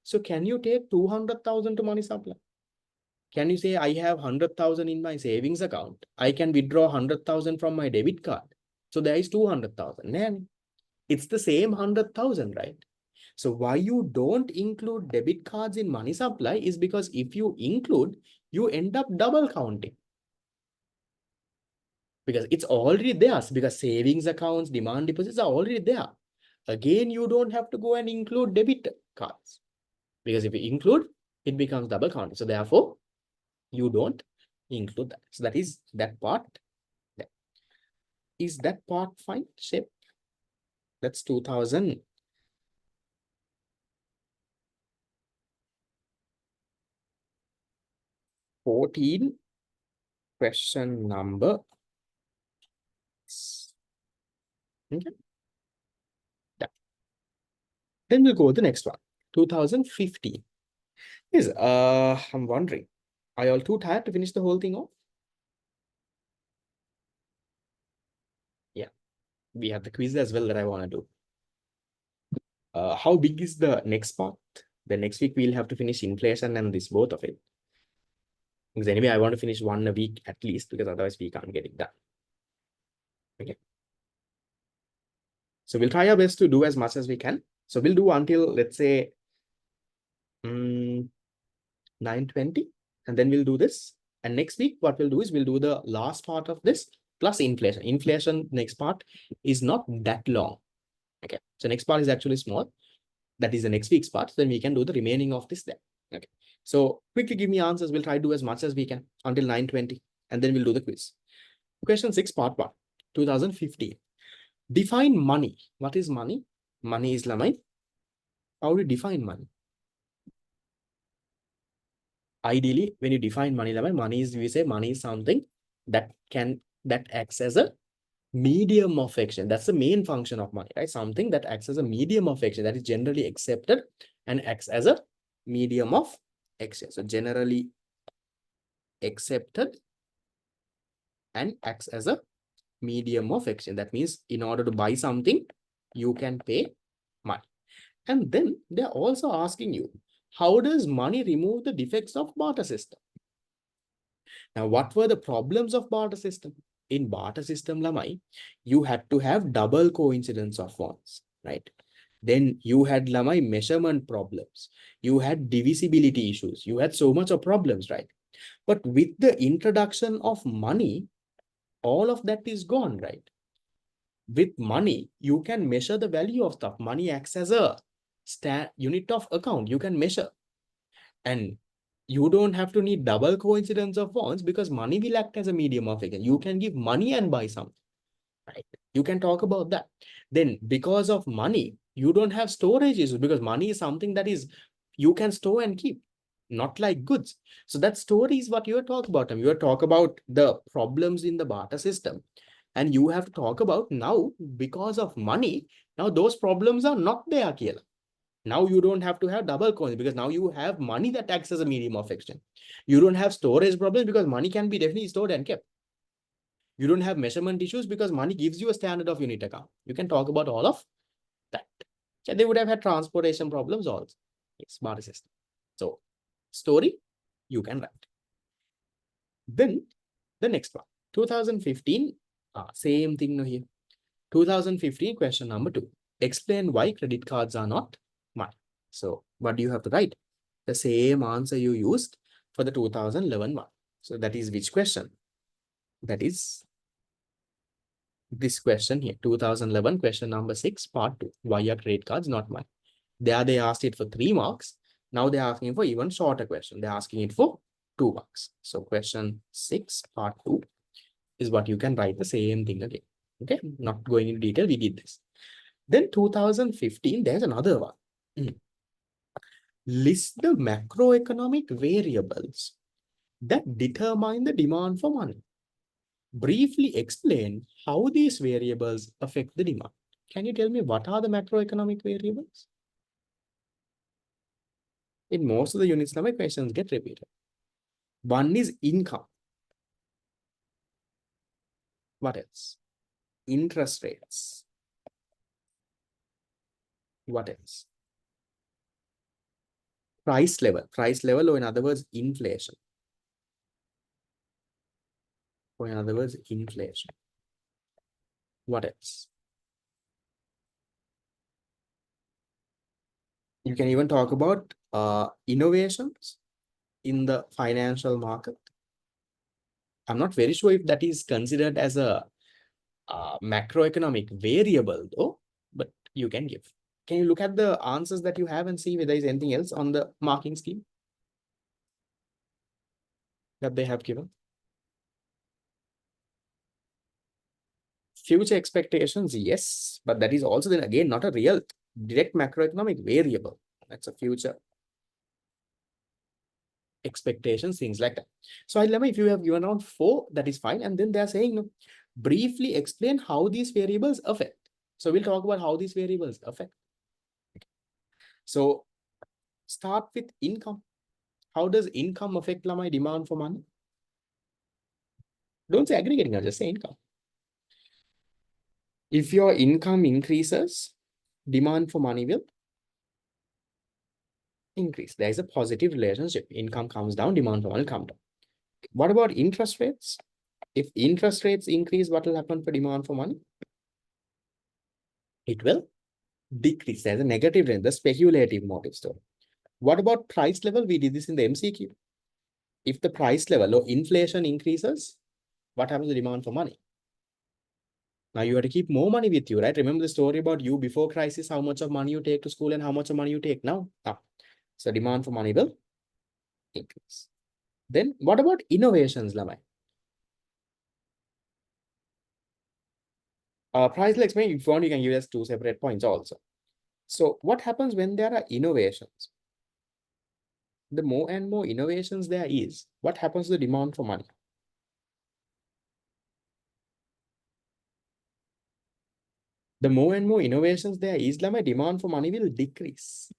So can you take 200,000 to money supply? Can you say I have 100,000 in my savings account? I can withdraw 100,000 from my debit card. So there is 200,000. Then it's the same 100,000, right? So why you don't include debit cards in money supply is because if you include, you end up double counting. Because it's already there. Because savings accounts, demand deposits are already there. Again, you don't have to go and include debit cards. Because if you include, it becomes double counting. So therefore, you don't include that. So that is that part. Is that part fine? Shape. That's 2014 question number. Okay. That. Then we'll go to the next one. 2015. Yes, I'm wondering, are you all too tired to finish the whole thing off? Yeah, we have the quiz as well that I want to do. How big is the next part? The next week we'll have to finish inflation and this both of it. Because anyway, I want to finish one a week at least, because otherwise we can't get it done. Okay. So we'll try our best to do as much as we can. So we'll do until, let's say, 9:20, and then we'll do this. And next week, what we'll do is we'll do the last part of this plus inflation. Inflation next part is not that long. Okay. So next part is actually small. That is the next week's part. Then we can do the remaining of this then. Okay. So quickly give me answers. We'll try to do as much as we can until 9:20, and then we'll do the quiz. Question 6, part 1, 2015. Define money. What is money? Money is lamai. How do you define money? Ideally, when you define money, money is, we say money is something that can that acts as a medium of exchange. That's the main function of money, right? Something that acts as a medium of exchange that is generally accepted and acts as a medium of exchange. So generally accepted and acts as a medium of exchange. That means in order to buy something, you can pay money. And then they're also asking you, how does money remove the defects of barter system? Now, what were the problems of barter system? In barter system, Lamai, you had to have double coincidence of bonds, right? Then you had Lamai measurement problems. You had divisibility issues. You had so much of problems, right? But with the introduction of money, all of that is gone, right? With money, you can measure the value of stuff. Money acts as a unit of account. You can measure. And you don't have to need double coincidence of bonds because money will act as a medium of exchange. You can give money and buy something, right? You can talk about that. Then because of money, you don't have storage issues because money is something that is you can store and keep, not like goods. So that story is what you are talking about. And you are talk about the problems in the barter system. And you have to talk about now because of money, now those problems are not there, Kiela. Now you don't have to have double coins because now you have money that acts as a medium of exchange. You don't have storage problems because money can be definitely stored and kept. You don't have measurement issues because money gives you a standard of unit account. You can talk about all of that. Yeah, they would have had transportation problems also. It's barter system. So story, you can write. Then the next one, 2015, same thing no here. 2015 question number 2. Explain why credit cards are not mine. So what do you have to write? The same answer you used for the 2011 one. So that is which question? That is this question here, 2011 question number 6, part 2. Why are credit cards not mine? There they asked it for 3 marks. Now they're asking for even shorter question. They're asking it for 2 marks. So question 6, part 2 is what you can write the same thing again. Okay, not going into detail, we did this. Then 2015, there's another one. List the macroeconomic variables that determine the demand for money. Briefly explain how these variables affect the demand. Can you tell me what are the macroeconomic variables? In most of the units, now my questions get repeated. One is income. What else? Interest rates. What else? Price level. Price level, or in other words, inflation. Or in other words, inflation. What else? You can even talk about innovations in the financial market. I'm not very sure if that is considered as a macroeconomic variable though, but you can give. Can you look at the answers that you have and see whether there is anything else on the marking scheme that they have given? Future expectations, yes, but that is also then again not a real direct macroeconomic variable. That's a future expectations, things like that. So if you have given around 4, that is fine. And then they're saying, no, briefly explain how these variables affect. So we'll talk about how these variables affect. So start with income. How does income affect my demand for money? Don't say aggregating, I'll just say income. If your income increases, demand for money will increase. There is a positive relationship. Income comes down, demand for money will come down. What about interest rates? If interest rates increase, what will happen for demand for money? It will decrease. There's a negative range, the speculative motive story. What about price level? We did this in the MCQ. If the price level or inflation increases, what happens to demand for money? Now you have to keep more money with you, right? Remember the story about you before crisis, how much of money you take to school and how much of money you take now? So demand for money will increase. Then what about innovations, Lamai? Price will explain. If you want, you can give us 2 separate points also. So what happens when there are innovations? The more and more innovations there is, what happens to the demand for money? The more and more innovations there is, my demand for money will decrease.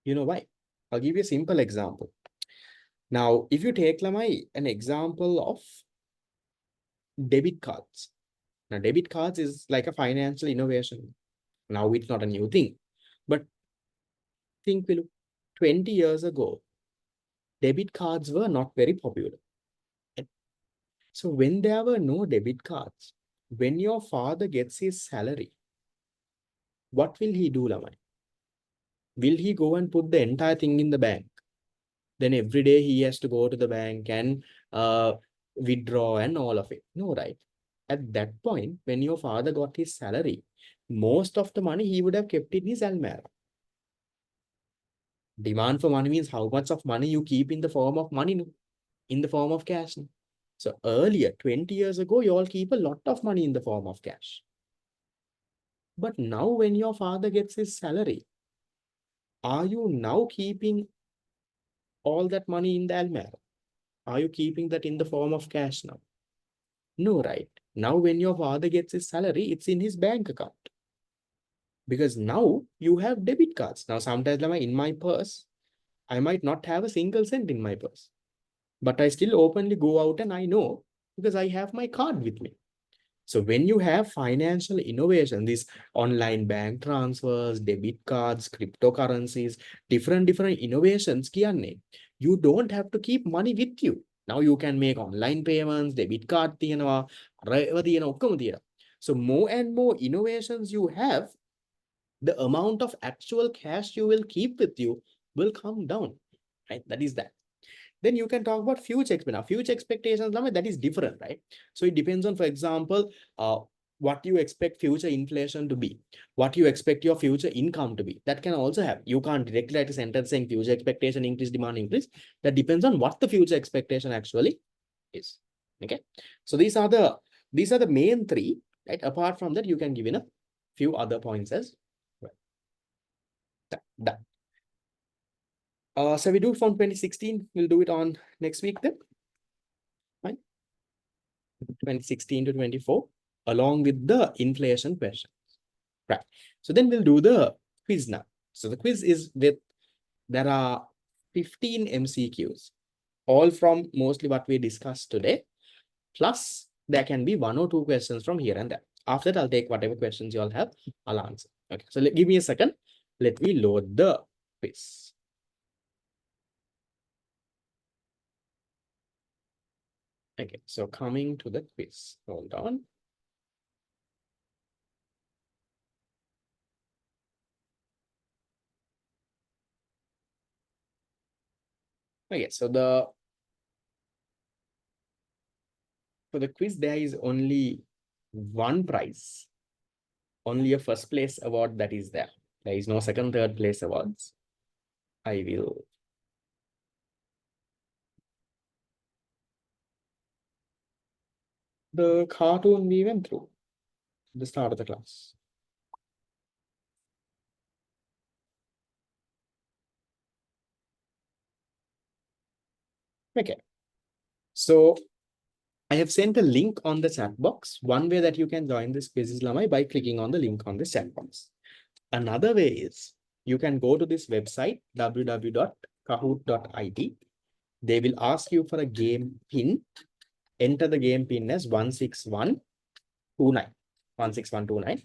You know why? I'll give you a simple example. Now, if you take an example of debit cards. Now, debit cards is like a financial innovation. Now, it's not a new thing. But think, Vilu, 20 years ago, debit cards were not very popular. So when there were no debit cards, when your father gets his salary, what will he do, Lamai? Will he go and put the entire thing in the bank? Then every day he has to go to the bank and withdraw and all of it. No, right? At that point, when your father got his salary, most of the money he would have kept in his almirah. Demand for money means how much of money you keep in the form of money, in the form of cash. So earlier, 20 years ago, you all keep a lot of money in the form of cash. But now when your father gets his salary, are you now keeping all that money in the almirah? Are you keeping that in the form of cash now? No, right? Now when your father gets his salary, it's in his bank account. Because now you have debit cards. Now sometimes in my purse, I might not have a single cent in my purse. But I still openly go out and I know because I have my card with me. So when you have financial innovation, these online bank transfers, debit cards, cryptocurrencies, different innovations, you don't have to keep money with you. Now you can make online payments, debit card, so more and more innovations you have, the amount of actual cash you will keep with you will come down, right? That is that. Then you can talk about future expectations. Now, future expectations, that is different, right? So it depends on, for example, what you expect future inflation to be, what you expect your future income to be. That can also have. You can't directly write a sentence saying future expectation increase, demand increase. That depends on what the future expectation actually is. Okay. So these are the main three, right? Apart from that, you can give in a few other points as well. Done. So we do it from 2016. We'll do it on next week then. Fine. 2016 to 24, along with the inflation question. Right. So then we'll do the quiz now. So the quiz is there are 15 MCQs, all from mostly what we discussed today. Plus, there can be 1 or 2 questions from here and there. After that, I'll take whatever questions you all have, I'll answer. Okay. So give me a second. Let me load the quiz. Okay, so coming to the quiz. Hold on. Okay, so for the quiz, there is only one prize, only a first place award that is there. There is no second, third place awards. I will. The cartoon we went through at the start of the class. Okay. So I have sent a link on the chat box. One way that you can join this quiz is by clicking on the link on the chat box. Another way is you can go to this website, www.kahoot.it. They will ask you for a game pin. Enter the game pin as 16129. 16129.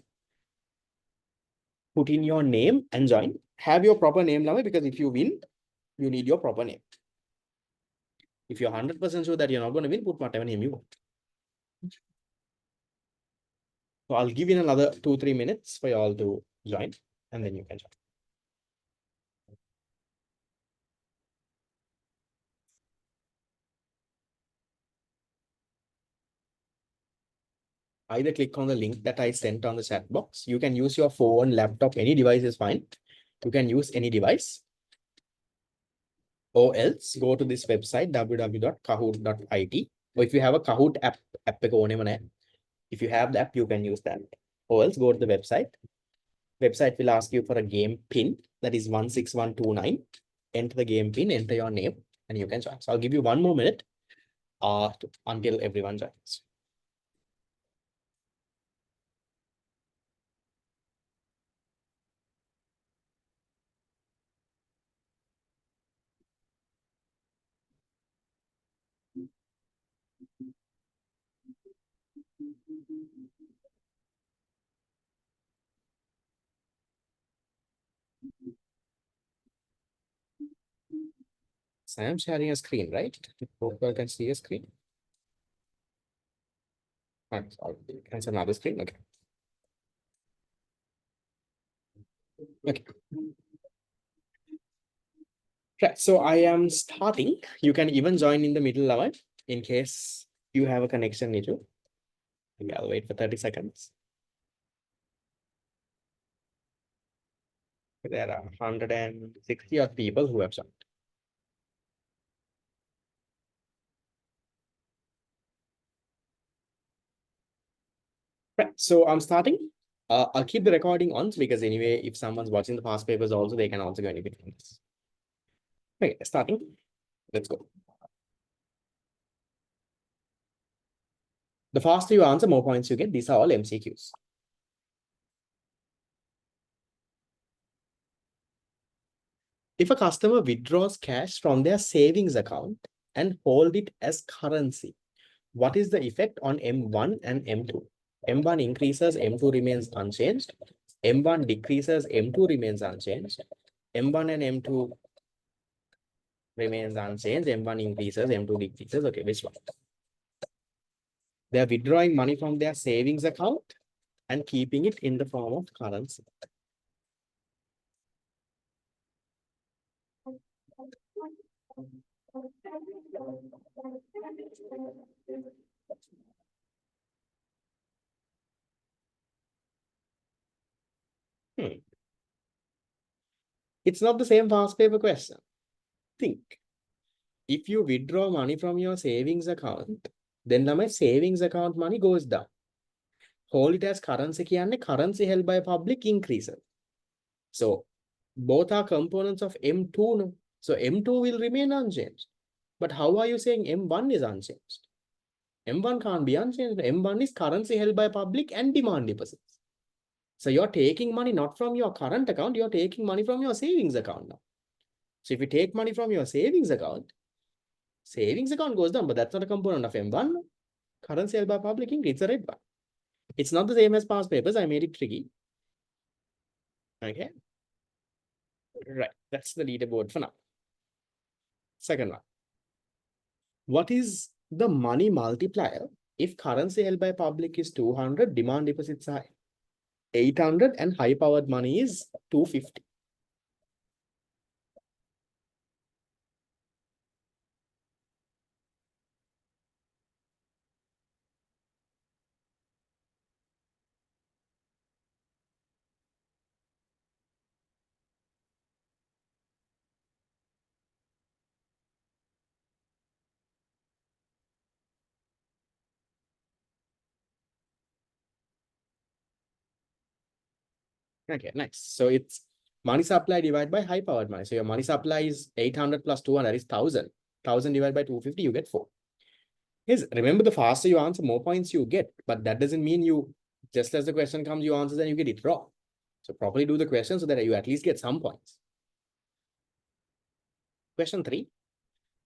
Put in your name and join. Have your proper name, because if you win, you need your proper name. If you're 100% sure that you're not going to win, put whatever name you want. So I'll give you another 2-3 minutes for you all to join, and then you can join. Either click on the link that I sent on the chat box. You can use your phone, laptop, any device is fine. You can use any device. Or else go to this website, www.kahoot.it. Or if you have a Kahoot app, if you have the app, you can use that. Or else go to the website. Website will ask you for a game pin, that is 16129. Enter the game pin, enter your name, and you can join. So I'll give you 1 more minute until everyone joins. So I'm sharing a screen, right? Hope you can see a screen. It's another screen. Okay. Okay. Right. So I am starting. You can even join in the middle level in case you have a connection issue. Okay, I'll wait for 30 seconds. There are 160 odd people who have joined. Right. So I'm starting. I'll keep the recording on because anyway, if someone's watching the past papers also, they can also go anything from this. Okay, starting. Let's go. The faster you answer, more points you get. These are all MCQs. If a customer withdraws cash from their savings account and hold it as currency, what is the effect on M1 and M2? M1 increases, M2 remains unchanged. M1 decreases, M2 remains unchanged. M1 and M2 remains unchanged. M1 increases, M2 decreases. Okay, which one? They are withdrawing money from their savings account and keeping it in the form of currency. It's not the same past paper question. Think. If you withdraw money from your savings account, then my savings account money goes down. Hold it as currency කියන්නේ currency held by public increases. So both are components of M2. No? So M2 will remain unchanged. But how are you saying M1 is unchanged? M1 can't be unchanged. M1 is currency held by public and demand deposits. So you're taking money not from your current account, you're taking money from your savings account now. So if you take money from your savings account goes down, but that's not a component of M1. Currency held by public increase, it's a red one. It's not the same as past papers. I made it tricky. Okay. Right. That's the leaderboard for now. Second one. What is the money multiplier if currency held by public is 200, demand deposits are 800, and high powered money is 250? Okay, nice. So it's money supply divided by high powered money. So your money supply is 800 plus 200 is 1000. 1000 divided by 250, you get 4. Yes, remember the faster you answer, more points you get. But that doesn't mean you, just as the question comes, you answer and you get it wrong. So properly do the question so that you at least get some points. Question 3.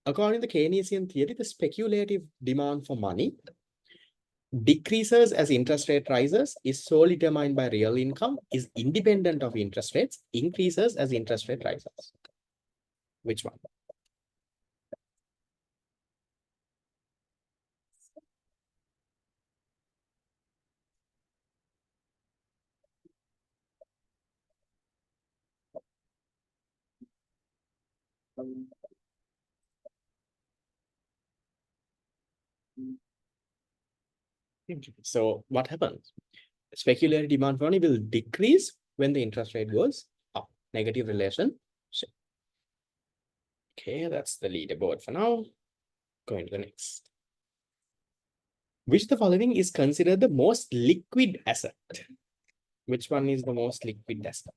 According to the Keynesian theory, the speculative demand for money decreases as interest rate rises, is solely determined by real income, is independent of interest rates, increases as interest rate rises. Which one? So what happens? Speculative demand for money will decrease when the interest rate goes up. Negative relation. Okay, that's the leaderboard for now. Going to the next. Which the following is considered the most liquid asset? Which one is the most liquid asset?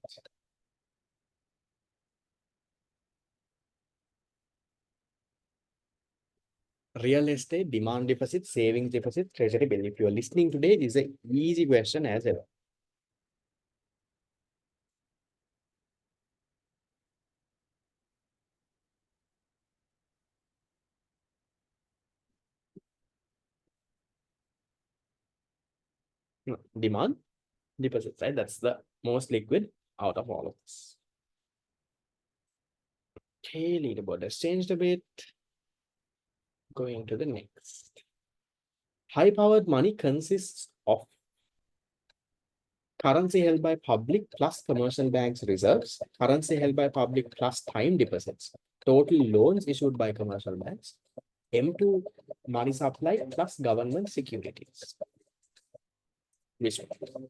Real estate, demand deposit, savings deposit, treasury bill. If you're listening today, this is an easy question as ever. No, demand deposits, right? That's the most liquid out of all of this. Okay, leaderboard has changed a bit. Going to the next. High-powered money consists of currency held by public plus commercial banks reserves, currency held by public plus time deposits, total loans issued by commercial banks, M2 money supply plus government securities. Which one?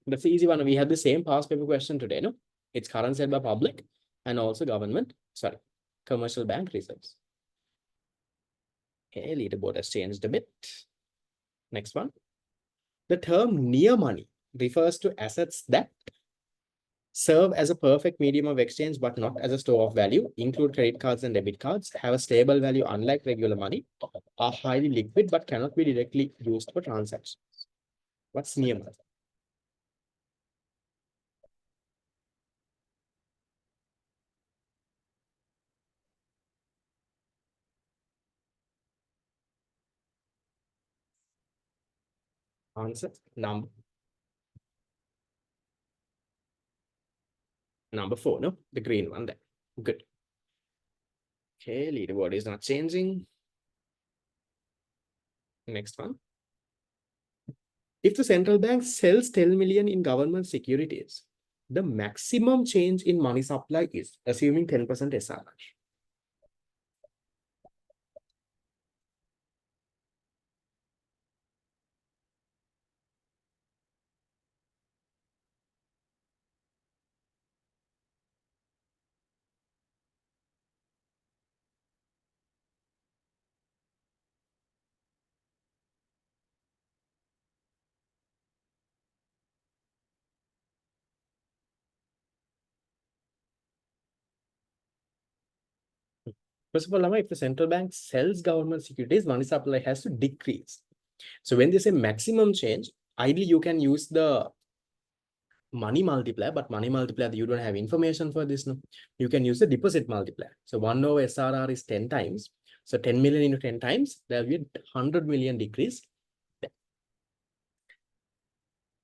That's the easy one. We have the same past paper question today, no? It's currency held by public and also government, sorry, commercial bank reserves. Okay, leaderboard has changed a bit. Next one. The term near money refers to assets that serve as a perfect medium of exchange but not as a store of value, include credit cards and debit cards, have a stable value unlike regular money, are highly liquid but cannot be directly used for transactions. What's near money? Answer number 4, no? The green one there. Good. Okay, leaderboard is not changing. Next one. If the central bank sells 10 million in government securities, the maximum change in money supply is, assuming 10% SRR. First of all, Lama, if the central bank sells government securities, money supply has to decrease. So when they say maximum change, ideally you can use the money multiplier, but money multiplier, you don't have information for this. No, you can use the deposit multiplier. So 1 over SRR is 10 times. So 10 million into 10 times, there will be a 100 million decrease.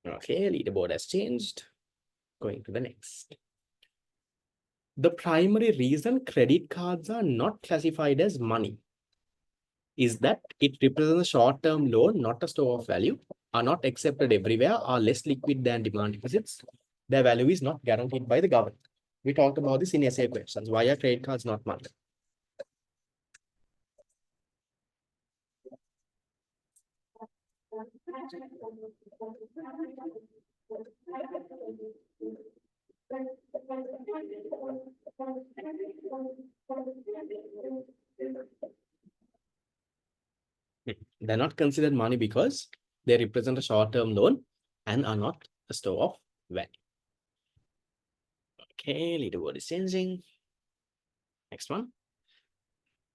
Okay, leaderboard has changed. Going to the next. The primary reason credit cards are not classified as money is that it represents a short-term loan, not a store of value, are not accepted everywhere, are less liquid than demand deposits. Their value is not guaranteed by the government. We talked about this in essay questions. Why are credit cards not money? They're not considered money because they represent a short-term loan and are not a store of value. Okay, leaderboard is changing. Next one.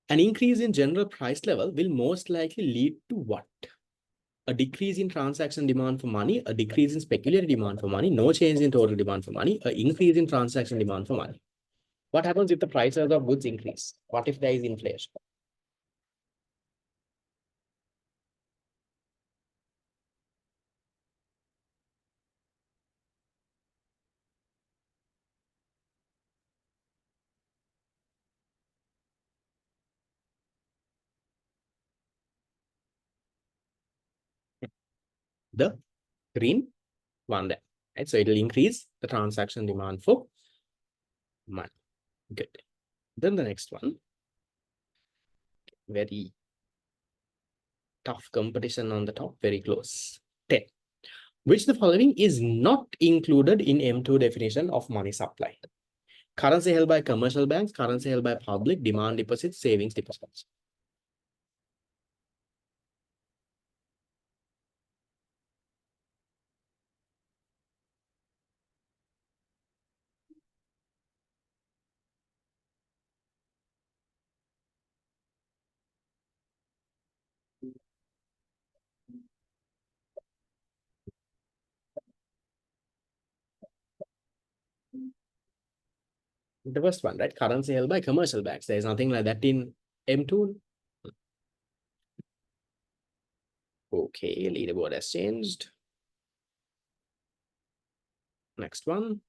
An increase in general price level will most likely lead to what? A decrease in transaction demand for money, a decrease in speculative demand for money, no change in total demand for money, an increase in transaction demand for money. What happens if the prices of goods increase? What if there is inflation? The green one there, right? So it will increase the transaction demand for money. Good. Then the next one, very tough competition on the top, very close. 10. Which the following is not included in M2 definition of money supply? Currency held by commercial banks, currency held by public, demand deposits, savings deposits. The first one, right? Currency held by commercial banks. There is nothing like that in M2. Okay, leaderboard has changed. Next one.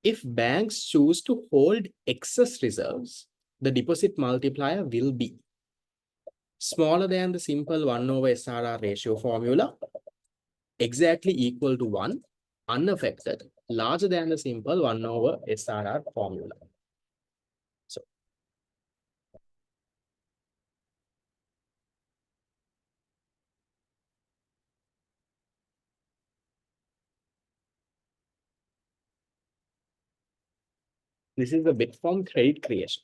If banks choose to hold excess reserves, the deposit multiplier will be smaller than the simple 1 over SRR ratio formula, exactly equal to 1, unaffected, larger than the simple 1 over SRR formula. So this is the bit from credit creation.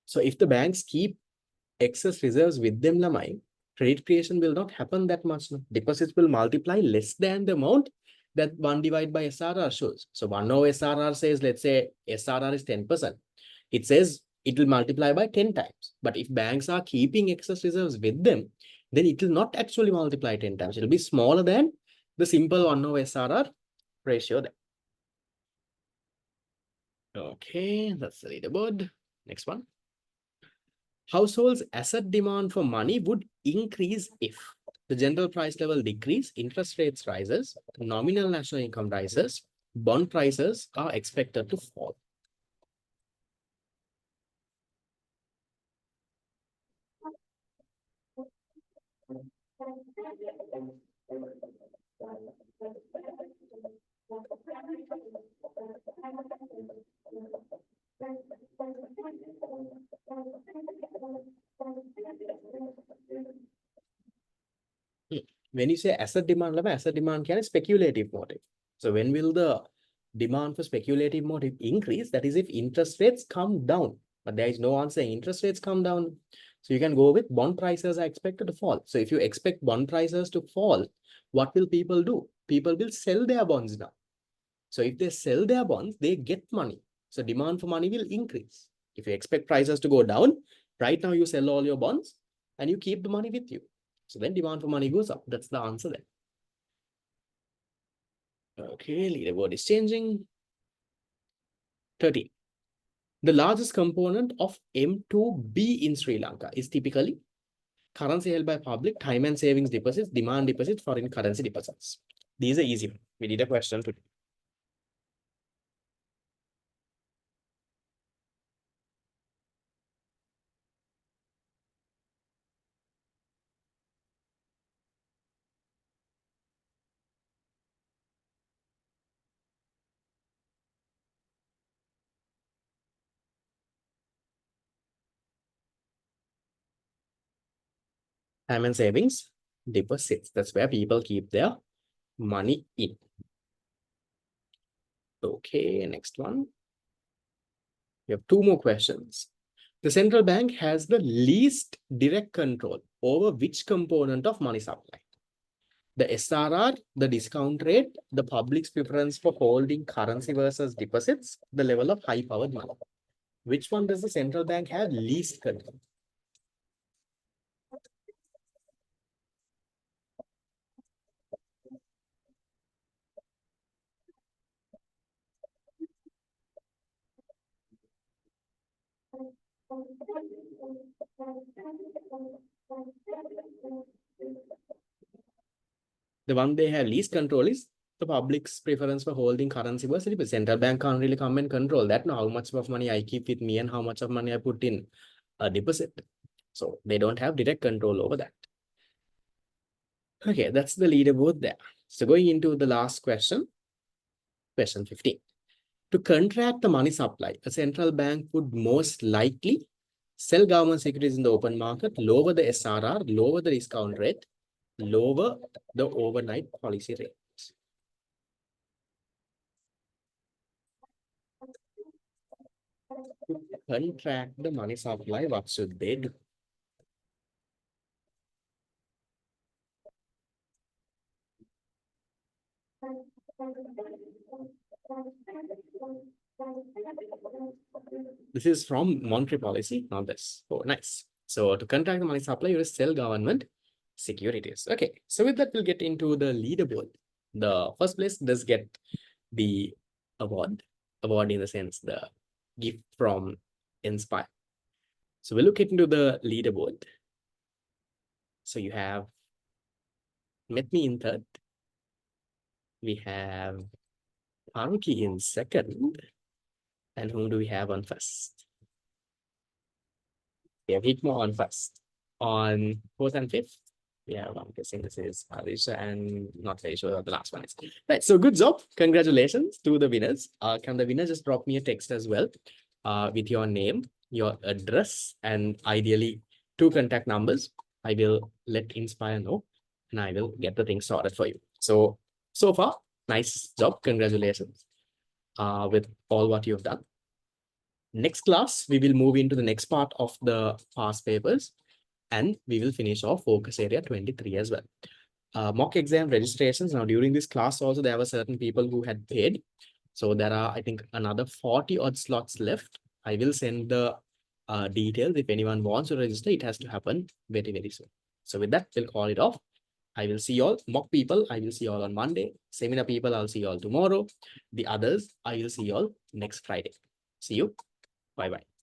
So if the banks keep excess reserves with them, Lamai, credit creation will not happen that much. No? Deposits will multiply less than the amount that 1 divided by SRR shows. So 1 over SRR says, let's say SRR is 10%. It says it will multiply by 10 times. But if banks are keeping excess reserves with them, then it will not actually multiply 10 times. It will be smaller than the simple 1 over SRR ratio there. Okay, that's the leaderboard. Next one. Households' asset demand for money would increase if the general price level decrease, interest rates rises, nominal national income rises, bond prices are expected to fall. When you say asset demand can speculative motive. So when will the demand for speculative motive increase? That is if interest rates come down. But there is no answer. Interest rates come down. So you can go with bond prices are expected to fall. So if you expect bond prices to fall, what will people do? People will sell their bonds now. So if they sell their bonds, they get money. So demand for money will increase. If you expect prices to go down, right now you sell all your bonds and you keep the money with you. So then demand for money goes up. That's the answer then. Okay, leaderboard is changing. 13. The largest component of M2B in Sri Lanka is typically currency held by public, time and savings deposits, demand deposits, foreign currency deposits. These are easy. We did a question today. Time and savings deposits. That's where people keep their money in. Okay, next one. We have two more questions. The central bank has the least direct control over which component of money supply? The SRR, the discount rate, the public's preference for holding currency versus deposits, the level of high-powered money. Which one does the central bank have least control? The one they have least control is the public's preference for holding currency versus deposits. Central bank can't really come and control that. Now, how much of money I keep with me and how much of money I put in a deposit. So they don't have direct control over that. Okay, that's the leaderboard there. So going into the last question, question 15. To contract the money supply, a central bank would most likely sell government securities in the open market, lower the SRR, lower the discount rate, lower the overnight policy rate. To contract the money supply, what should they do? This is from monetary policy, not this. Oh, nice. So to contract the money supply, you sell government securities. Okay, so with that, we'll get into the leaderboard. The first place does get the award. Award in the sense the gift from Inspire. So we'll look into the leaderboard. So you have Met Me in third. We have Haruki in second. And whom do we have on first? We have Hitmo on first. On fourth and fifth, yeah, I'm guessing this is Alisha and not very sure what the last one is. Right, so good job. Congratulations to the winners. Can the winner just drop me a text as well with your name, your address, and ideally 2 contact numbers. I will let Inspire know and I will get the thing sorted for you. So far, nice job. Congratulations with all what you've done. Next class, we will move into the next part of the past papers and we will finish off focus area 23 as well. Mock exam registrations. Now, during this class also, there were certain people who had paid. So there are, I think, another 40 odd slots left. I will send the details. If anyone wants to register, it has to happen very, very soon. So with that, we'll call it off. I will see you all. Mock people, I will see you all on Monday. Seminar people, I'll see you all tomorrow. The others, I will see you all next Friday. See you. Bye-bye.